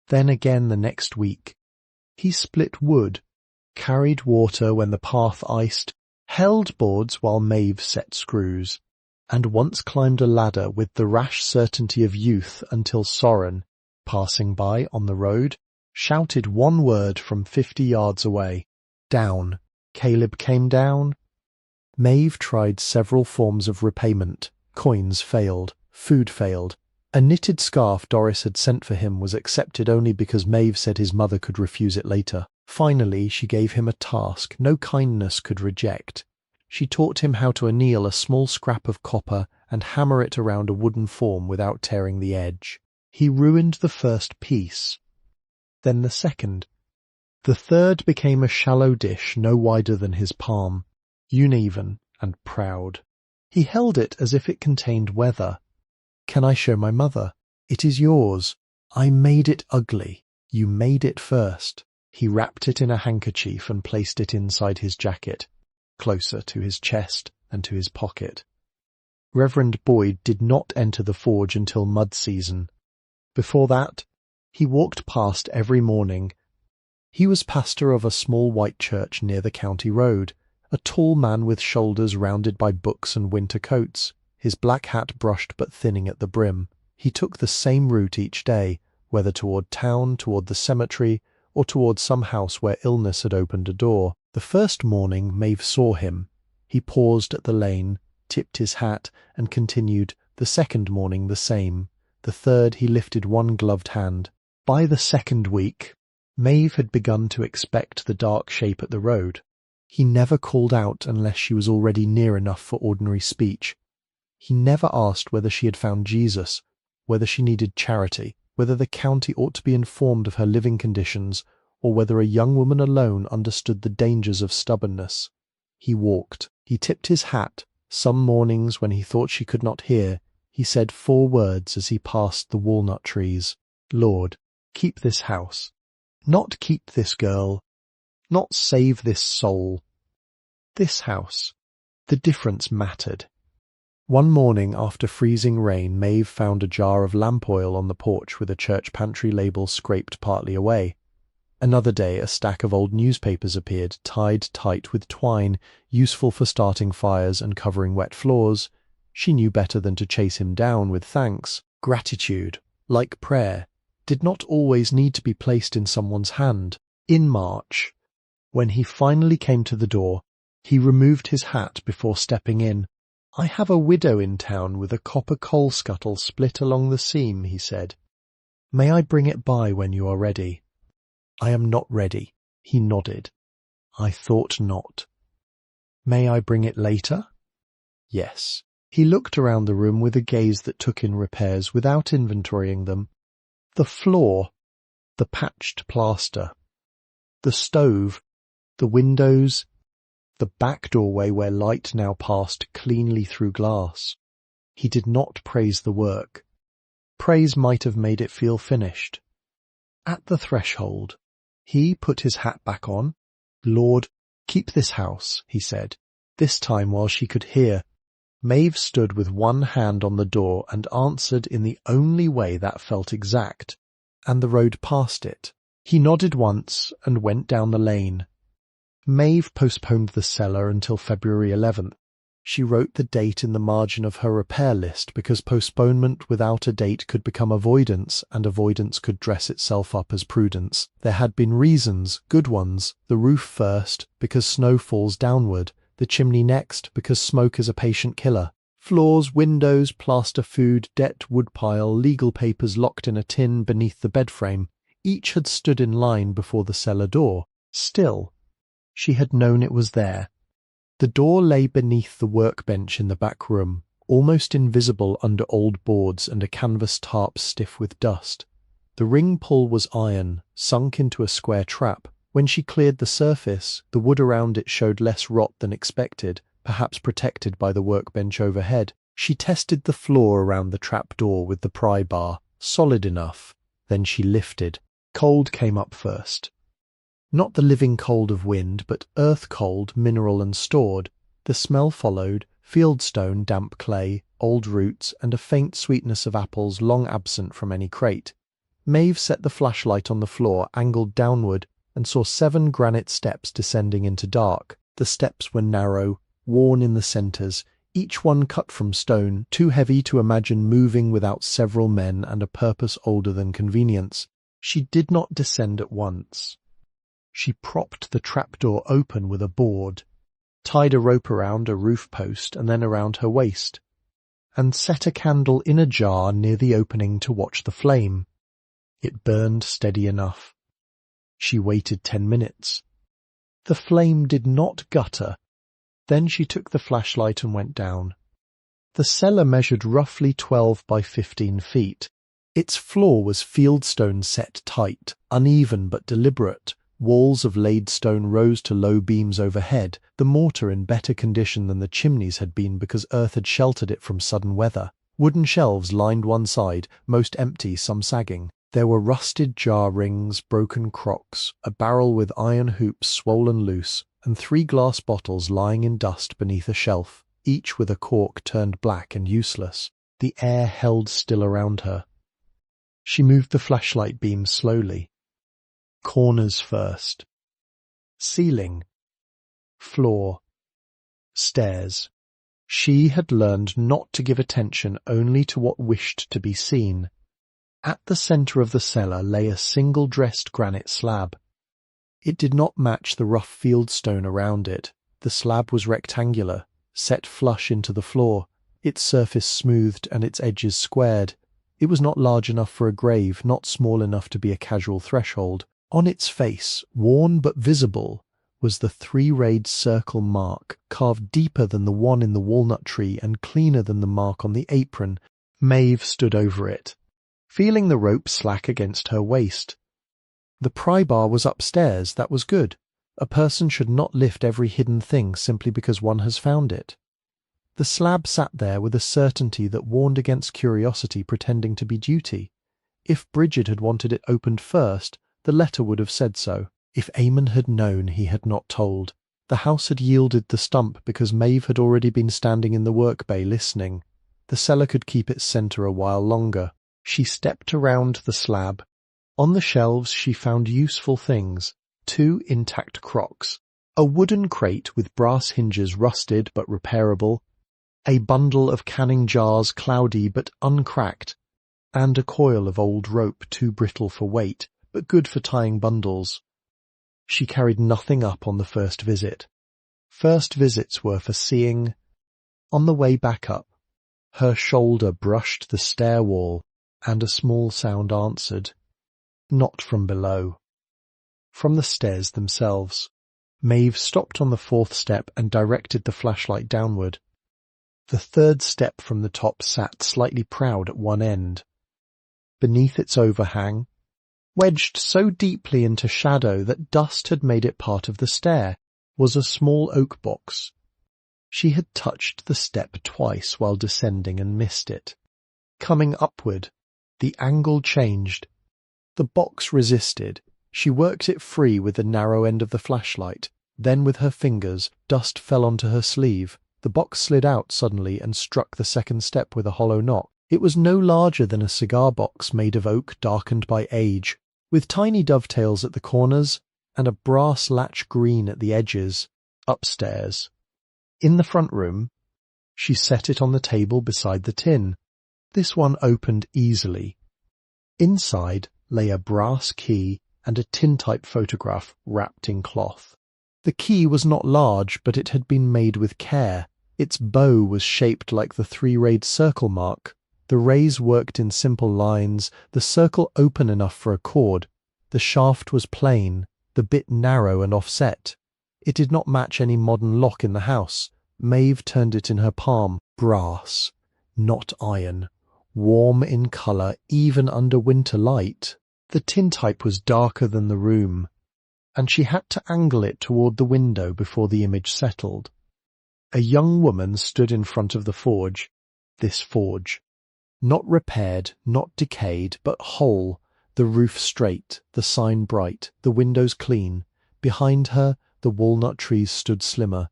then again the next week. He split wood, carried water when the path iced, held boards while Maeve set screws, and once climbed a ladder with the rash certainty of youth until Soren, passing by on the road, shouted one word from 50 yards away. Down. Caleb came down. Maeve tried several forms of repayment. Coins failed. Food failed. A knitted scarf Doris had sent for him was accepted only because Maeve said his mother could refuse it later. Finally, she gave him a task no kindness could reject. She taught him how to anneal a small scrap of copper and hammer it around a wooden form without tearing the edge. He ruined the first piece, then the second. The third became a shallow dish no wider than his palm, uneven and proud. He held it as if it contained weather. "Can I show my mother?" "It is yours. I made it ugly. You made it first." He wrapped it in a handkerchief and placed it inside his jacket, closer to his chest and to his pocket. Reverend Boyd did not enter the forge until mud season. Before that, he walked past every morning. He was pastor of a small white church near the county road, a tall man with shoulders rounded by books and winter coats, his black hat brushed but thinning at the brim. He took the same route each day, whether toward town, toward the cemetery, or toward some house where illness had opened a door. The first morning Maeve saw him. He paused at the lane, tipped his hat, and continued. The second morning the same. The third he lifted one gloved hand. By the second week, Maeve had begun to expect the dark shape at the road. He never called out unless she was already near enough for ordinary speech. He never asked whether she had found Jesus, whether she needed charity, whether the county ought to be informed of her living conditions, or whether a young woman alone understood the dangers of stubbornness. He walked. He tipped his hat. Some mornings when he thought she could not hear, he said 4 words as he passed the walnut trees. "Lord, keep this house. Not keep this girl. Not save this soul. This house." The difference mattered. One morning after freezing rain, Maeve found a jar of lamp oil on the porch with a church pantry label scraped partly away. Another day a stack of old newspapers appeared, tied tight with twine, useful for starting fires and covering wet floors. She knew better than to chase him down with thanks. Gratitude, like prayer, did not always need to be placed in someone's hand. In March, when he finally came to the door, he removed his hat before stepping in. "I have a widow in town with a copper coal scuttle split along the seam," he said. "May I bring it by when you are ready?" "I am not ready." He nodded. "I thought not." "May I bring it later?" "Yes." He looked around the room with a gaze that took in repairs without inventorying them. The floor, the patched plaster, the stove, the windows, the back doorway where light now passed cleanly through glass. He did not praise the work. Praise might have made it feel finished. At the threshold, he put his hat back on. "Lord, keep this house," he said. This time while she could hear, Maeve stood with one hand on the door and answered in the only way that felt exact, and the road passed it. He nodded once and went down the lane. Maeve postponed the cellar until February 11th. She wrote the date in the margin of her repair list because postponement without a date could become avoidance, and avoidance could dress itself up as prudence. There had been reasons, good ones, the roof first, because snow falls downward, the chimney next, because smoke is a patient killer. Floors, windows, plaster, food, debt, woodpile, legal papers locked in a tin beneath the bed frame. Each had stood in line before the cellar door. Still, she had known it was there. The door lay beneath the workbench in the back room, almost invisible under old boards and a canvas tarp stiff with dust. The ring pull was iron, sunk into a square trap. When she cleared the surface, the wood around it showed less rot than expected, perhaps protected by the workbench overhead. She tested the floor around the trap door with the pry bar, solid enough. Then she lifted. Cold came up first. Not the living cold of wind, but earth cold, mineral and stored. The smell followed, fieldstone, damp clay, old roots, and a faint sweetness of apples long absent from any crate. Maeve set the flashlight on the floor, angled downward, and saw 7 granite steps descending into dark. The steps were narrow, worn in the centres, each one cut from stone, too heavy to imagine moving without several men and a purpose older than convenience. She did not descend at once. She propped the trapdoor open with a board, tied a rope around a roof post and then around her waist, and set a candle in a jar near the opening to watch the flame. It burned steady enough. She waited 10 minutes. The flame did not gutter. Then she took the flashlight and went down. The cellar measured roughly 12 by 15 feet. Its floor was fieldstone set tight, uneven but deliberate. Walls of laid stone rose to low beams overhead, the mortar in better condition than the chimneys had been because earth had sheltered it from sudden weather. Wooden shelves lined one side, most empty, some sagging. There were rusted jar rings, broken crocks, a barrel with iron hoops swollen loose, and 3 glass bottles lying in dust beneath a shelf, each with a cork turned black and useless. The air held still around her. She moved the flashlight beam slowly. Corners first. Ceiling. Floor. Stairs. She had learned not to give attention only to what wished to be seen. At the centre of the cellar lay a single dressed granite slab. It did not match the rough fieldstone around it. The slab was rectangular, set flush into the floor, its surface smoothed and its edges squared. It was not large enough for a grave, not small enough to be a casual threshold. On its face, worn but visible, was the 3-rayed circle mark, carved deeper than the one in the walnut tree and cleaner than the mark on the apron. Maeve stood over it, feeling the rope slack against her waist. The pry bar was upstairs, that was good. A person should not lift every hidden thing simply because one has found it. The slab sat there with a certainty that warned against curiosity pretending to be duty. If Brigid had wanted it opened first, the letter would have said so. If Eamon had known, he had not told. The house had yielded the stump because Maeve had already been standing in the work bay listening. The cellar could keep its centre a while longer. She stepped around the slab. On the shelves she found useful things. 2 intact crocks, a wooden crate with brass hinges rusted but repairable, a bundle of canning jars cloudy but uncracked, and a coil of old rope too brittle for weight, but good for tying bundles. She carried nothing up on the first visit. First visits were for seeing. On the way back up, her shoulder brushed the stair wall, and a small sound answered. Not from below. From the stairs themselves. Maeve stopped on the 4th step and directed the flashlight downward. The 3rd step from the top sat slightly proud at one end. Beneath its overhang, wedged so deeply into shadow that dust had made it part of the stair, was a small oak box. She had touched the step twice while descending and missed it. Coming upward, the angle changed. The box resisted. She worked it free with the narrow end of the flashlight. Then with her fingers, dust fell onto her sleeve. The box slid out suddenly and struck the 2nd step with a hollow knock. It was no larger than a cigar box made of oak darkened by age, with tiny dovetails at the corners and a brass latch green at the edges. Upstairs. In the front room, she set it on the table beside the tin. This one opened easily. Inside lay a brass key and a tintype photograph wrapped in cloth. The key was not large, but it had been made with care. Its bow was shaped like the three-rayed circle mark. The rays worked in simple lines, the circle open enough for a cord. The shaft was plain, the bit narrow and offset. It did not match any modern lock in the house. Maeve turned it in her palm. Brass, not iron. Warm in colour, even under winter light. The tintype was darker than the room, and she had to angle it toward the window before the image settled. A young woman stood in front of the forge. This forge. Not repaired, not decayed, but whole, the roof straight, the sign bright, the windows clean. Behind her, the walnut trees stood slimmer.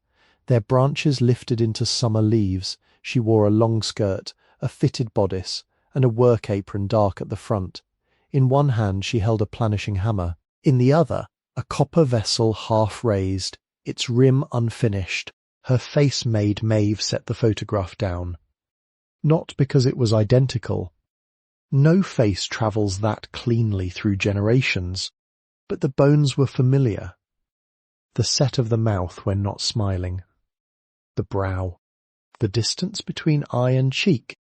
Their branches lifted into summer leaves. She wore a long skirt, a fitted bodice, and a work apron dark at the front. In one hand she held a planishing hammer. In the other, a copper vessel half raised, its rim unfinished. Her face made Maeve set the photograph down. Not because it was identical. No face travels that cleanly through generations, but the bones were familiar. The set of the mouth when not smiling. The brow. The distance between eye and cheek.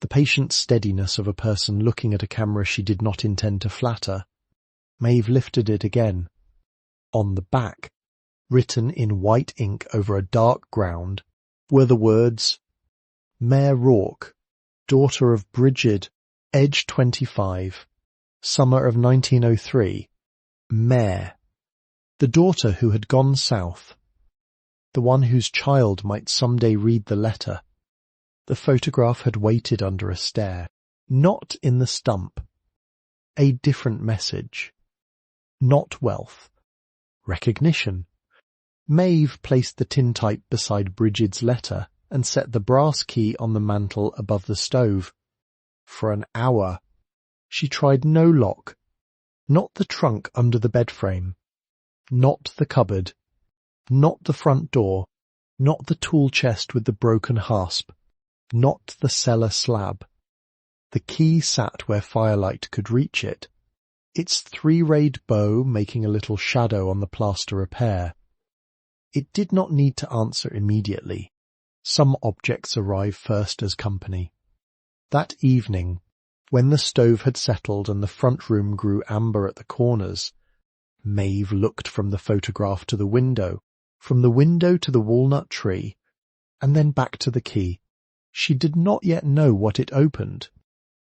The patient steadiness of a person looking at a camera she did not intend to flatter. Maeve lifted it again. On the back, written in white ink over a dark ground, were the words, Maeve Rourke, daughter of Brigid, age 25, summer of 1903, Maeve, the daughter who had gone south, the one whose child might someday read the letter. The photograph had waited under a stare, not in the stump. A different message. Not wealth. Recognition. Maeve placed the tintype beside Brigid's letter and set the brass key on the mantel above the stove. For an hour, she tried no lock, not the trunk under the bed frame, not the cupboard, not the front door, not the tool chest with the broken hasp, not the cellar slab. The key sat where firelight could reach it, its three-rayed bow making a little shadow on the plaster repair. It did not need to answer immediately. Some objects arrive first as company. That evening, when the stove had settled and the front room grew amber at the corners, Maeve looked from the photograph to the window, from the window to the walnut tree, and then back to the key. She did not yet know what it opened.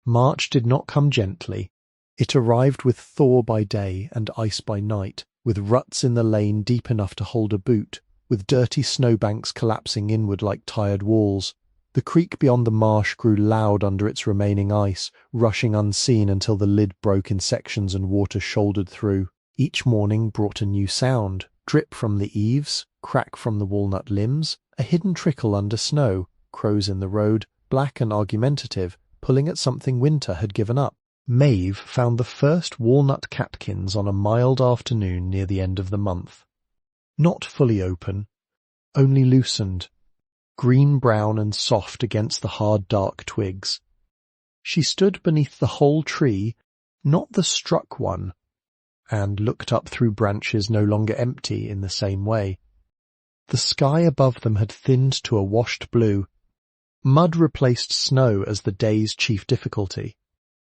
March did not come gently. It arrived with thaw by day and ice by night, with ruts in the lane deep enough to hold a boot, with dirty snowbanks collapsing inward like tired walls. The creek beyond the marsh grew loud under its remaining ice, rushing unseen until the lid broke in sections and water shouldered through. Each morning brought a new sound, drip from the eaves, crack from the walnut limbs, a hidden trickle under snow, crows in the road, black and argumentative, pulling at something winter had given up. Maeve found the first walnut catkins on a mild afternoon near the end of the month. Not fully open, only loosened, green-brown and soft against the hard dark twigs. She stood beneath the whole tree, not the struck one, and looked up through branches no longer empty in the same way. The sky above them had thinned to a washed blue. Mud replaced snow as the day's chief difficulty.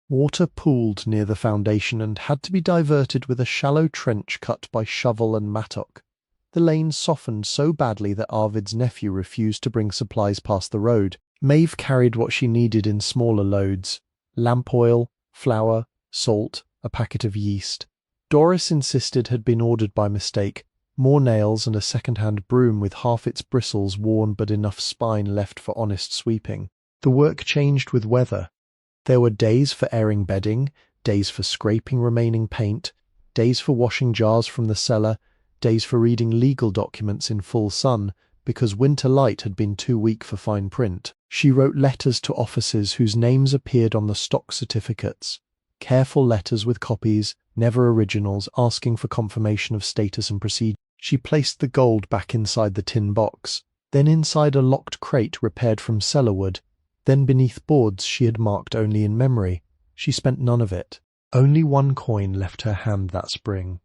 Water pooled near the foundation and had to be diverted with a shallow trench cut by shovel and mattock. The lane softened so badly that Arvid's nephew refused to bring supplies past the road. Maeve carried what she needed in smaller loads: lamp oil, flour, salt, a packet of yeast. Doris insisted had been ordered by mistake, more nails and a second-hand broom with half its bristles worn but enough spine left for honest sweeping. The work changed with weather. There were days for airing bedding, days for scraping remaining paint, days for washing jars from the cellar, days for reading legal documents in full sun, because winter light had been too weak for fine print. She wrote letters to offices whose names appeared on the stock certificates. Careful letters with copies, never originals, asking for confirmation of status and procedure. She placed the gold back inside the tin box, then inside a locked crate repaired from cellar wood, then beneath boards she had marked only in memory. She spent none of it. Only one coin left her hand that spring.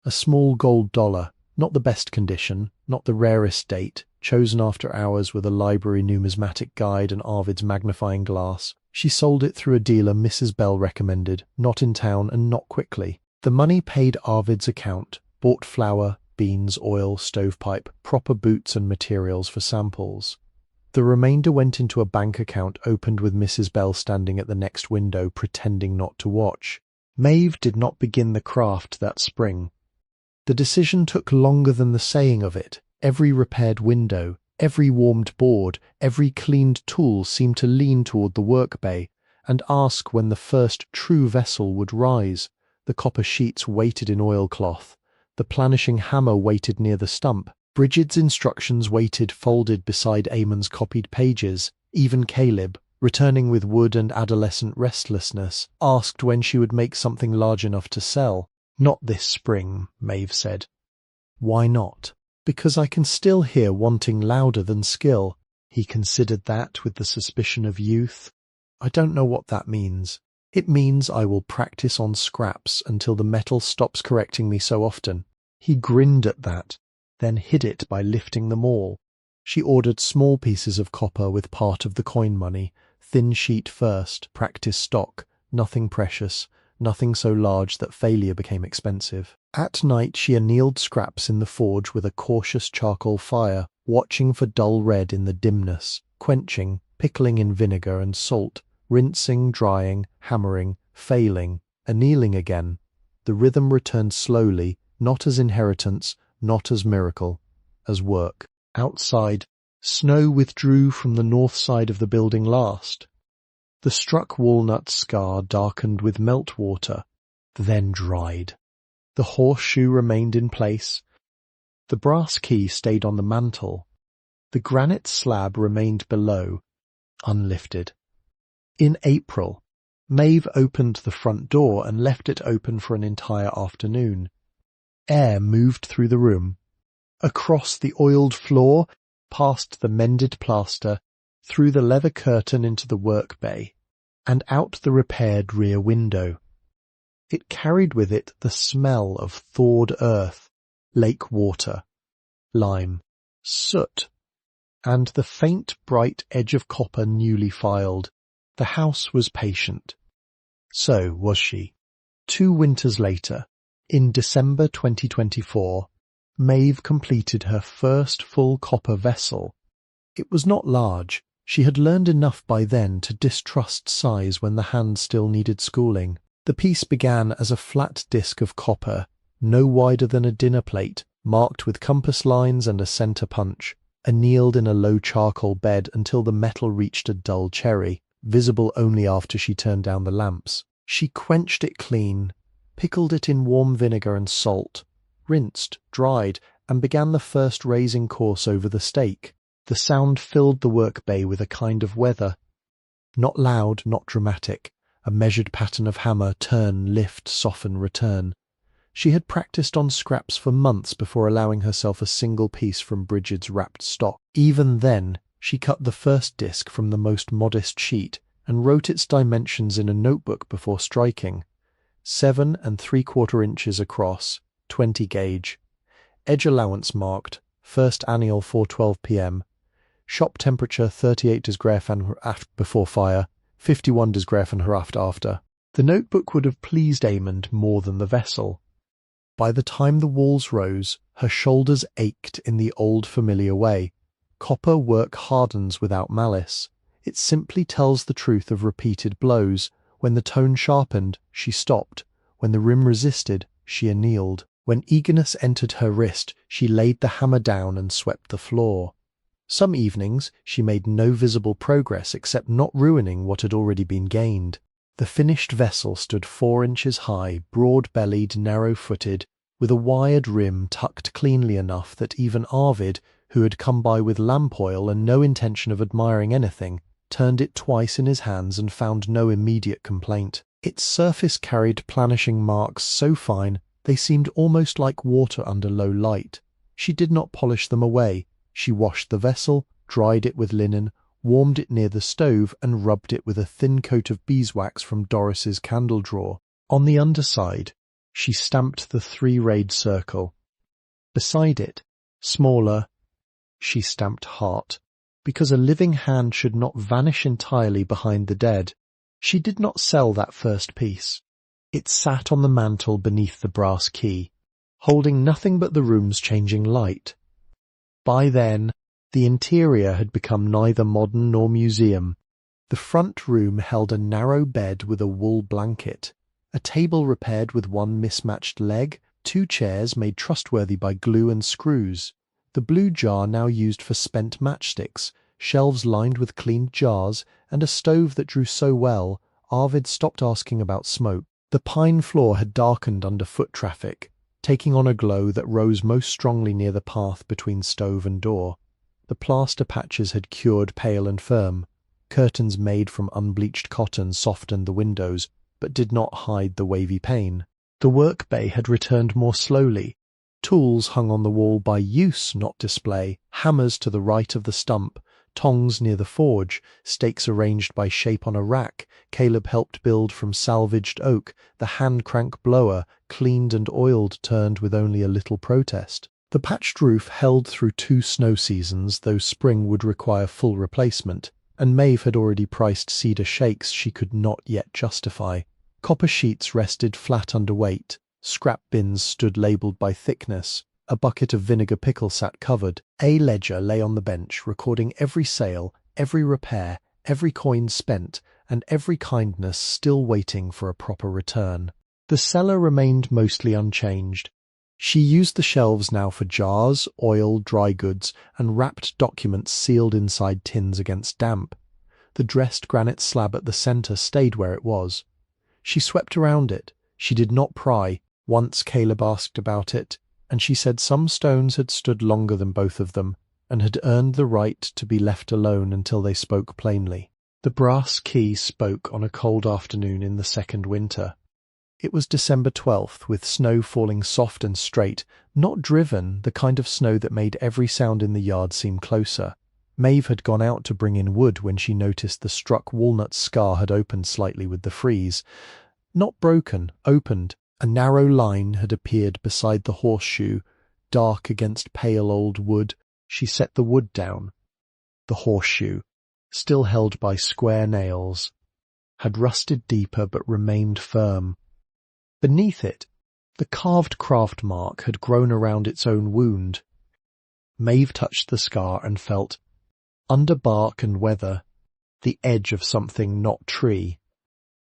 A small gold dollar, Not the best condition, not the rarest date, chosen after hours with a library numismatic guide and Arvid's magnifying glass. She sold it through a dealer Mrs. Bell recommended, not in town and not quickly. The money paid Arvid's account, bought flour, beans, oil, stovepipe, proper boots and materials for samples. The remainder went into a bank account opened with Mrs. Bell standing at the next window pretending not to watch. Maeve did not begin the craft that spring. The decision took longer than the saying of it. Every repaired window, every warmed board, every cleaned tool seemed to lean toward the work bay and ask when the first true vessel would rise. The copper sheets waited in oilcloth. The planishing hammer waited near the stump. Brigid's instructions waited folded beside Eamon's copied pages. Even Caleb, returning with wood and adolescent restlessness, asked when she would make something large enough to sell. Not this spring, Maeve said. Why not? Because I can still hear wanting louder than skill. He considered that with the suspicion of youth. I don't know what that means. It means I will practice on scraps until the metal stops correcting me so often. He grinned at that, then hid it by lifting them all. She ordered small pieces of copper with part of the coin money, thin sheet first, practice stock, nothing precious, nothing so large that failure became expensive. At night she annealed scraps in the forge with a cautious charcoal fire, watching for dull red in the dimness, quenching, pickling in vinegar and salt, rinsing, drying, hammering, failing, annealing again. The rhythm returned slowly, not as inheritance, not as miracle, as work. Outside, snow withdrew from the north side of the building last. The struck walnut scar darkened with meltwater, then dried. The horseshoe remained in place. The brass key stayed on the mantel. The granite slab remained below, unlifted. In April, Maeve opened the front door and left it open for an entire afternoon. Air moved through the room, across the oiled floor, past the mended plaster, through the leather curtain into the work bay, and out the repaired rear window. It carried with it the smell of thawed earth, lake water, lime, soot, and the faint bright edge of copper newly filed. The house was patient. So was she. 2 winters later, in December 2024, Maeve completed her first full copper vessel. It was not large. She had learned enough by then to distrust size when the hand still needed schooling. The piece began as a flat disc of copper, no wider than a dinner plate, marked with compass lines and a centre punch, annealed in a low charcoal bed until the metal reached a dull cherry, visible only after she turned down the lamps. She quenched it clean, pickled it in warm vinegar and salt, rinsed, dried, and began the first raising course over the stake. The sound filled the work bay with a kind of weather. Not loud, not dramatic, a measured pattern of hammer, turn, lift, soften, return. She had practiced on scraps for months before allowing herself a single piece from Brigid's wrapped stock. Even then, she cut the first disc from the most modest sheet and wrote its dimensions in a notebook before striking. 7 3/4 inches across, 20 gauge. Edge allowance marked, first anneal 4:12 p.m. Shop temperature 38 degrees before fire, 51 degrees after. The notebook would have pleased Eamon more than the vessel. By the time the walls rose, her shoulders ached in the old familiar way. Copper work hardens without malice. It simply tells the truth of repeated blows. When the tone sharpened, she stopped. When the rim resisted, she annealed. When eagerness entered her wrist, she laid the hammer down and swept the floor. Some evenings she made no visible progress except not ruining what had already been gained. The finished vessel stood 4 inches high, broad-bellied, narrow-footed, with a wired rim tucked cleanly enough that even Arvid, who had come by with lamp oil and no intention of admiring anything, turned it twice in his hands and found no immediate complaint. Its surface carried planishing marks so fine they seemed almost like water under low light. She did not polish them away. She washed the vessel, dried it with linen, warmed it near the stove, and rubbed it with a thin coat of beeswax from Doris's candle drawer. On the underside, she stamped the 3-rayed circle. Beside it, smaller, she stamped heart, because a living hand should not vanish entirely behind the dead. She did not sell that first piece. It sat on the mantel beneath the brass key, holding nothing but the room's changing light. By then, the interior had become neither modern nor museum. The front room held a narrow bed with a wool blanket, a table repaired with one mismatched leg, 2 chairs made trustworthy by glue and screws, the blue jar now used for spent matchsticks, shelves lined with cleaned jars, and a stove that drew so well, Arvid stopped asking about smoke. The pine floor had darkened under foot traffic, taking on a glow that rose most strongly near the path between stove and door. The plaster patches had cured pale and firm. Curtains made from unbleached cotton softened the windows, but did not hide the wavy pane. The work bay had returned more slowly. Tools hung on the wall by use, not display, hammers to the right of the stump, tongs near the forge, stakes arranged by shape on a rack. Caleb helped build from salvaged oak, the hand-crank blower, cleaned and oiled, turned with only a little protest. The patched roof held through 2 snow seasons, though spring would require full replacement, and Maeve had already priced cedar shakes she could not yet justify. Copper sheets rested flat under weight, scrap bins stood labelled by thickness, a bucket of vinegar pickle sat covered, a ledger lay on the bench recording every sale, every repair, every coin spent, and every kindness still waiting for a proper return. The cellar remained mostly unchanged. She used the shelves now for jars, oil, dry goods, and wrapped documents sealed inside tins against damp. The dressed granite slab at the centre stayed where it was. She swept around it. She did not pry. Once Caleb asked about it, and she said some stones had stood longer than both of them, and had earned the right to be left alone until they spoke plainly. The brass key spoke on a cold afternoon in the second winter. It was December 12th, with snow falling soft and straight, not driven, the kind of snow that made every sound in the yard seem closer. Maeve had gone out to bring in wood when she noticed the struck walnut scar had opened slightly with the freeze. Not broken, opened. A narrow line had appeared beside the horseshoe, dark against pale old wood. She set the wood down. The horseshoe, still held by square nails, had rusted deeper but remained firm. Beneath it, the carved craft mark had grown around its own wound. Maeve touched the scar and felt, under bark and weather, the edge of something not tree.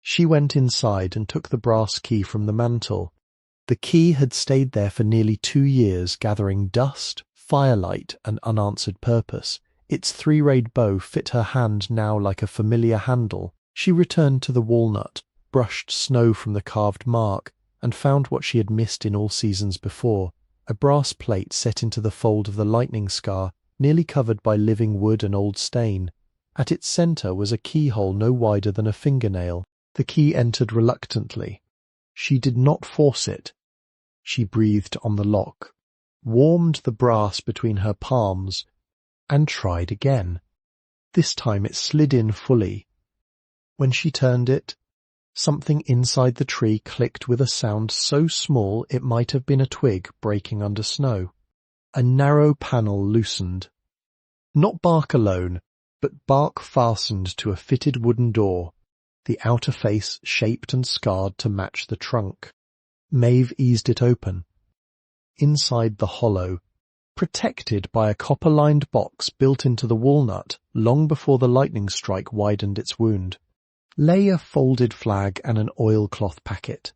She went inside and took the brass key from the mantel. The key had stayed there for nearly 2 years, gathering dust, firelight, and unanswered purpose. Its 3-rayed bow fit her hand now like a familiar handle. She returned to the walnut, brushed snow from the carved mark, and found what she had missed in all seasons before, a brass plate set into the fold of the lightning scar, nearly covered by living wood and old stain. At its centre was a keyhole no wider than a fingernail. The key entered reluctantly. She did not force it. She breathed on the lock, warmed the brass between her palms, and tried again. This time it slid in fully. When she turned it, something inside the tree clicked with a sound so small it might have been a twig breaking under snow. A narrow panel loosened. Not bark alone, but bark fastened to a fitted wooden door, the outer face shaped and scarred to match the trunk. Maeve eased it open. Inside the hollow, protected by a copper-lined box built into the walnut long before the lightning strike widened its wound, lay a folded flag and an oilcloth packet.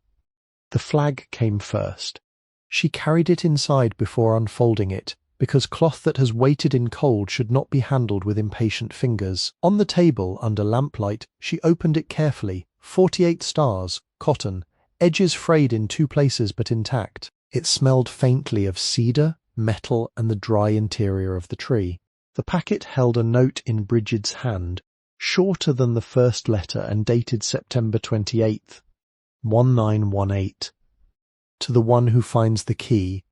The flag came first. She carried it inside before unfolding it, because cloth that has waited in cold should not be handled with impatient fingers. On the table, under lamplight, she opened it carefully. 48 stars, cotton, edges frayed in 2 places but intact. It smelled faintly of cedar, metal, and the dry interior of the tree. The packet held a note in Brigid's hand, shorter than the first letter and dated September 28th, 1918. To the one who finds the key.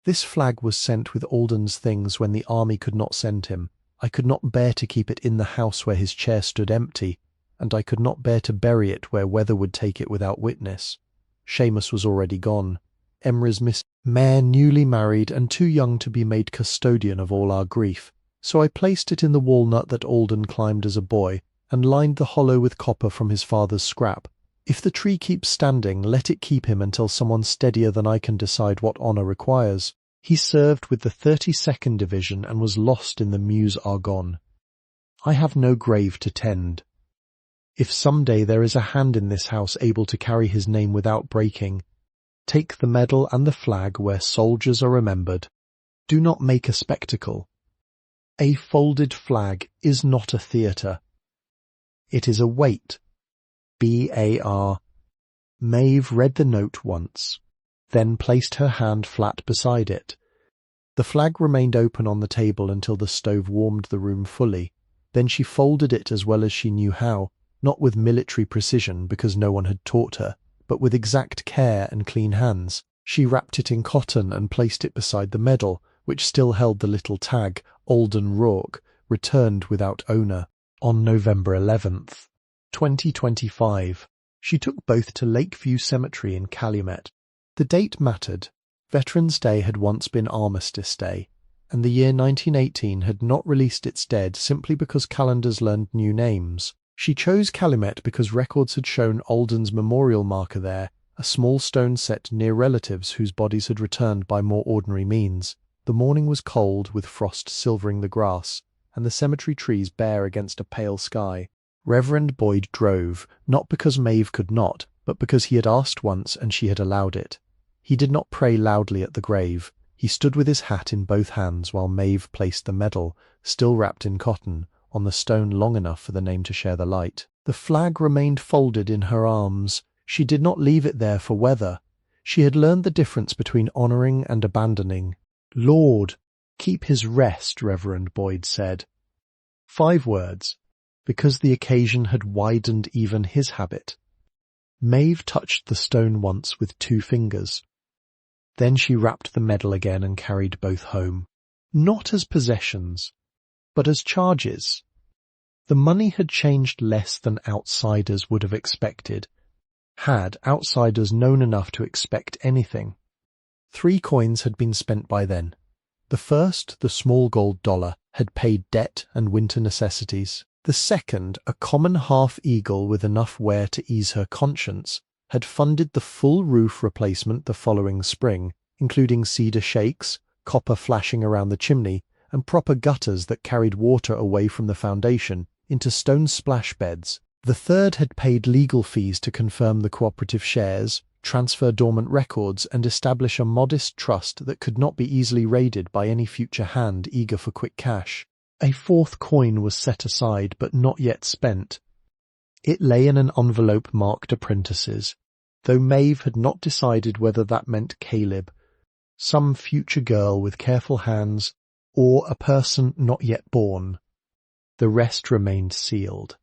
This flag was sent with Alden's things when the army could not send him. I could not bear to keep it in the house where his chair stood empty, and I could not bear to bury it where weather would take it without witness. Seamus was already gone. Emrys Mare newly married and too young to be made custodian of all our grief, so I placed it in the walnut that Alden climbed as a boy, and lined the hollow with copper from his father's scrap. If the tree keeps standing, let it keep him until someone steadier than I can decide what honour requires. He served with the 32nd Division and was lost in the Meuse Argonne. I have no grave to tend. If some day there is a hand in this house able to carry his name without breaking, take the medal and the flag where soldiers are remembered. Do not make a spectacle. A folded flag is not a theatre. It is a weight. B.A.R. Maeve read the note once, then placed her hand flat beside it. The flag remained open on the table until the stove warmed the room fully. Then she folded it as well as she knew how, not with military precision because no one had taught her, but with exact care and clean hands. She wrapped it in cotton and placed it beside the medal, which still held the little tag, Alden Rourke, returned without owner, on November 11th, 2025. She took both to Lakeview Cemetery in Calumet. The date mattered. Veterans' Day had once been Armistice Day, and the year 1918 had not released its dead simply because calendars learned new names. She chose Calumet because records had shown Alden's memorial marker there, a small stone set near relatives whose bodies had returned by more ordinary means. The morning was cold, with frost silvering the grass, and the cemetery trees bare against a pale sky. Reverend Boyd drove, not because Maeve could not, but because he had asked once and she had allowed it. He did not pray loudly at the grave. He stood with his hat in both hands while Maeve placed the medal, still wrapped in cotton, on the stone long enough for the name to share the light. The flag remained folded in her arms. She did not leave it there for weather. She had learned the difference between honouring and abandoning. "Lord, keep his rest," Reverend Boyd said. 5 words, because the occasion had widened even his habit. Maeve touched the stone once with 2 fingers. Then she wrapped the medal again and carried both home. Not as possessions, but as charges. The money had changed less than outsiders would have expected. Had outsiders known enough to expect anything? 3 coins had been spent by then. The first, the small gold dollar, had paid debt and winter necessities. The second, a common half-eagle with enough wear to ease her conscience, had funded the full roof replacement the following spring, including cedar shakes, copper flashing around the chimney, and proper gutters that carried water away from the foundation into stone splash beds. The third had paid legal fees to confirm the cooperative shares, transfer dormant records, and establish a modest trust that could not be easily raided by any future hand eager for quick cash. A 4th coin was set aside but not yet spent. It lay in an envelope marked apprentices, though Maeve had not decided whether that meant Caleb, some future girl with careful hands, or a person not yet born. The rest remained sealed.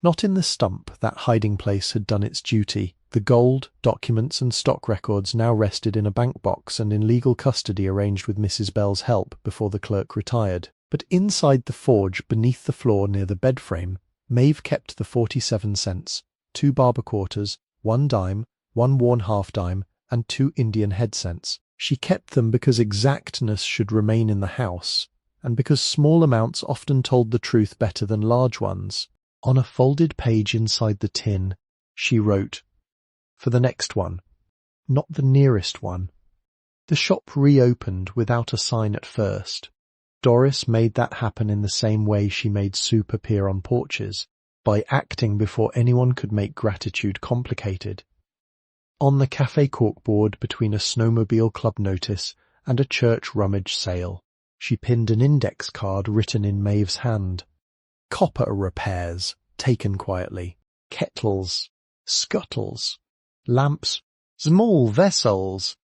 Not in the Stump, that hiding place had done its duty. The gold, documents and stock records now rested in a bank box and in legal custody arranged with Mrs. Bell's help before the clerk retired. But inside the forge, beneath the floor near the bed frame, Maeve kept the 47 cents, 2 barber quarters, 1 dime, 1 worn half-dime, and 2 Indian head cents. She kept them because exactness should remain in the house, and because small amounts often told the truth better than large ones. On a folded page inside the tin, she wrote, "For the next one, not the nearest one." The shop reopened without a sign at first. Doris made that happen in the same way she made soup appear on porches, by acting before anyone could make gratitude complicated. On the cafe corkboard between a snowmobile club notice and a church rummage sale, she pinned an index card written in Maeve's hand. Copper repairs, taken quietly. Kettles, scuttles, lamps, small vessels.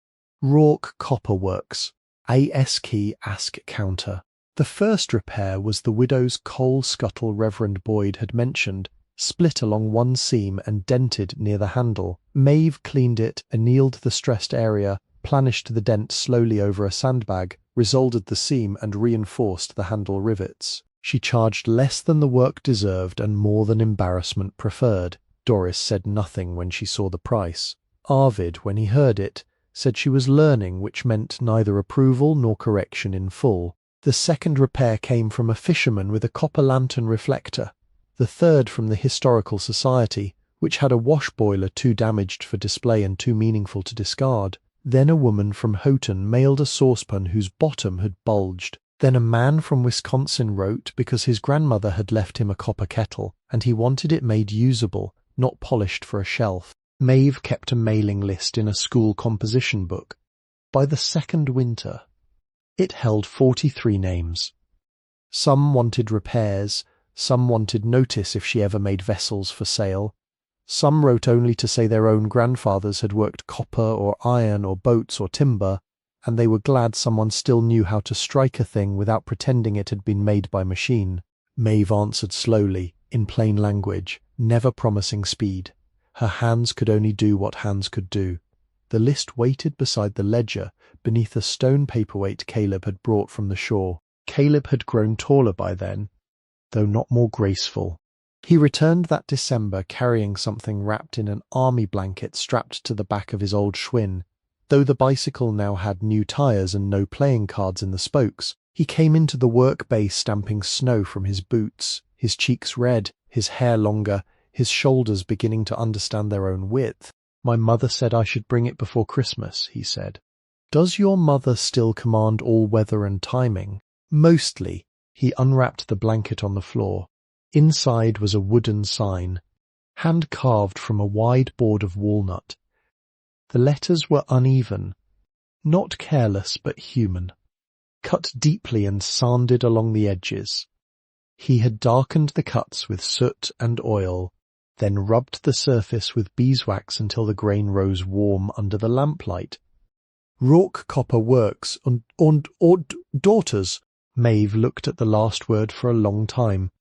Rourke Copper Works. Ask counter. The first repair was the widow's coal scuttle Reverend Boyd had mentioned, split along one seam and dented near the handle. Maeve cleaned it, annealed the stressed area, planished the dent slowly over a sandbag, resoldered the seam and reinforced the handle rivets. She charged less than the work deserved and more than embarrassment preferred. Doris said nothing when she saw the price. Arvid, when he heard it, said she was learning, which meant neither approval nor correction in full. The second repair came from a fisherman with a copper lantern reflector. The third from the Historical Society, which had a wash boiler too damaged for display and too meaningful to discard. Then a woman from Houghton mailed a saucepan whose bottom had bulged. Then a man from Wisconsin wrote because his grandmother had left him a copper kettle, and he wanted it made usable, not polished for a shelf. Maeve kept a mailing list in a school composition book. By the second winter, it held 43 names. Some wanted repairs, some wanted notice if she ever made vessels for sale. Some wrote only to say their own grandfathers had worked copper or iron or boats or timber, and they were glad someone still knew how to strike a thing without pretending it had been made by machine. Maeve answered slowly, in plain language, never promising speed. Her hands could only do what hands could do. The list waited beside the ledger, beneath a stone paperweight Caleb had brought from the shore. Caleb had grown taller by then, though not more graceful. He returned that December carrying something wrapped in an army blanket strapped to the back of his old Schwinn. Though the bicycle now had new tyres and no playing cards in the spokes, he came into the work bay stamping snow from his boots, his cheeks red, his hair longer, his shoulders beginning to understand their own width. "My mother said I should bring it before Christmas," he said. "Does your mother still command all weather and timing?" "Mostly." He unwrapped the blanket on the floor. Inside was a wooden sign, hand-carved from a wide board of walnut. The letters were uneven, not careless but human, cut deeply and sanded along the edges. He had darkened the cuts with soot and oil, then rubbed the surface with beeswax until the grain rose warm under the lamplight. "Rourke Copper Works und daughters." Maeve looked at the last word for a long time.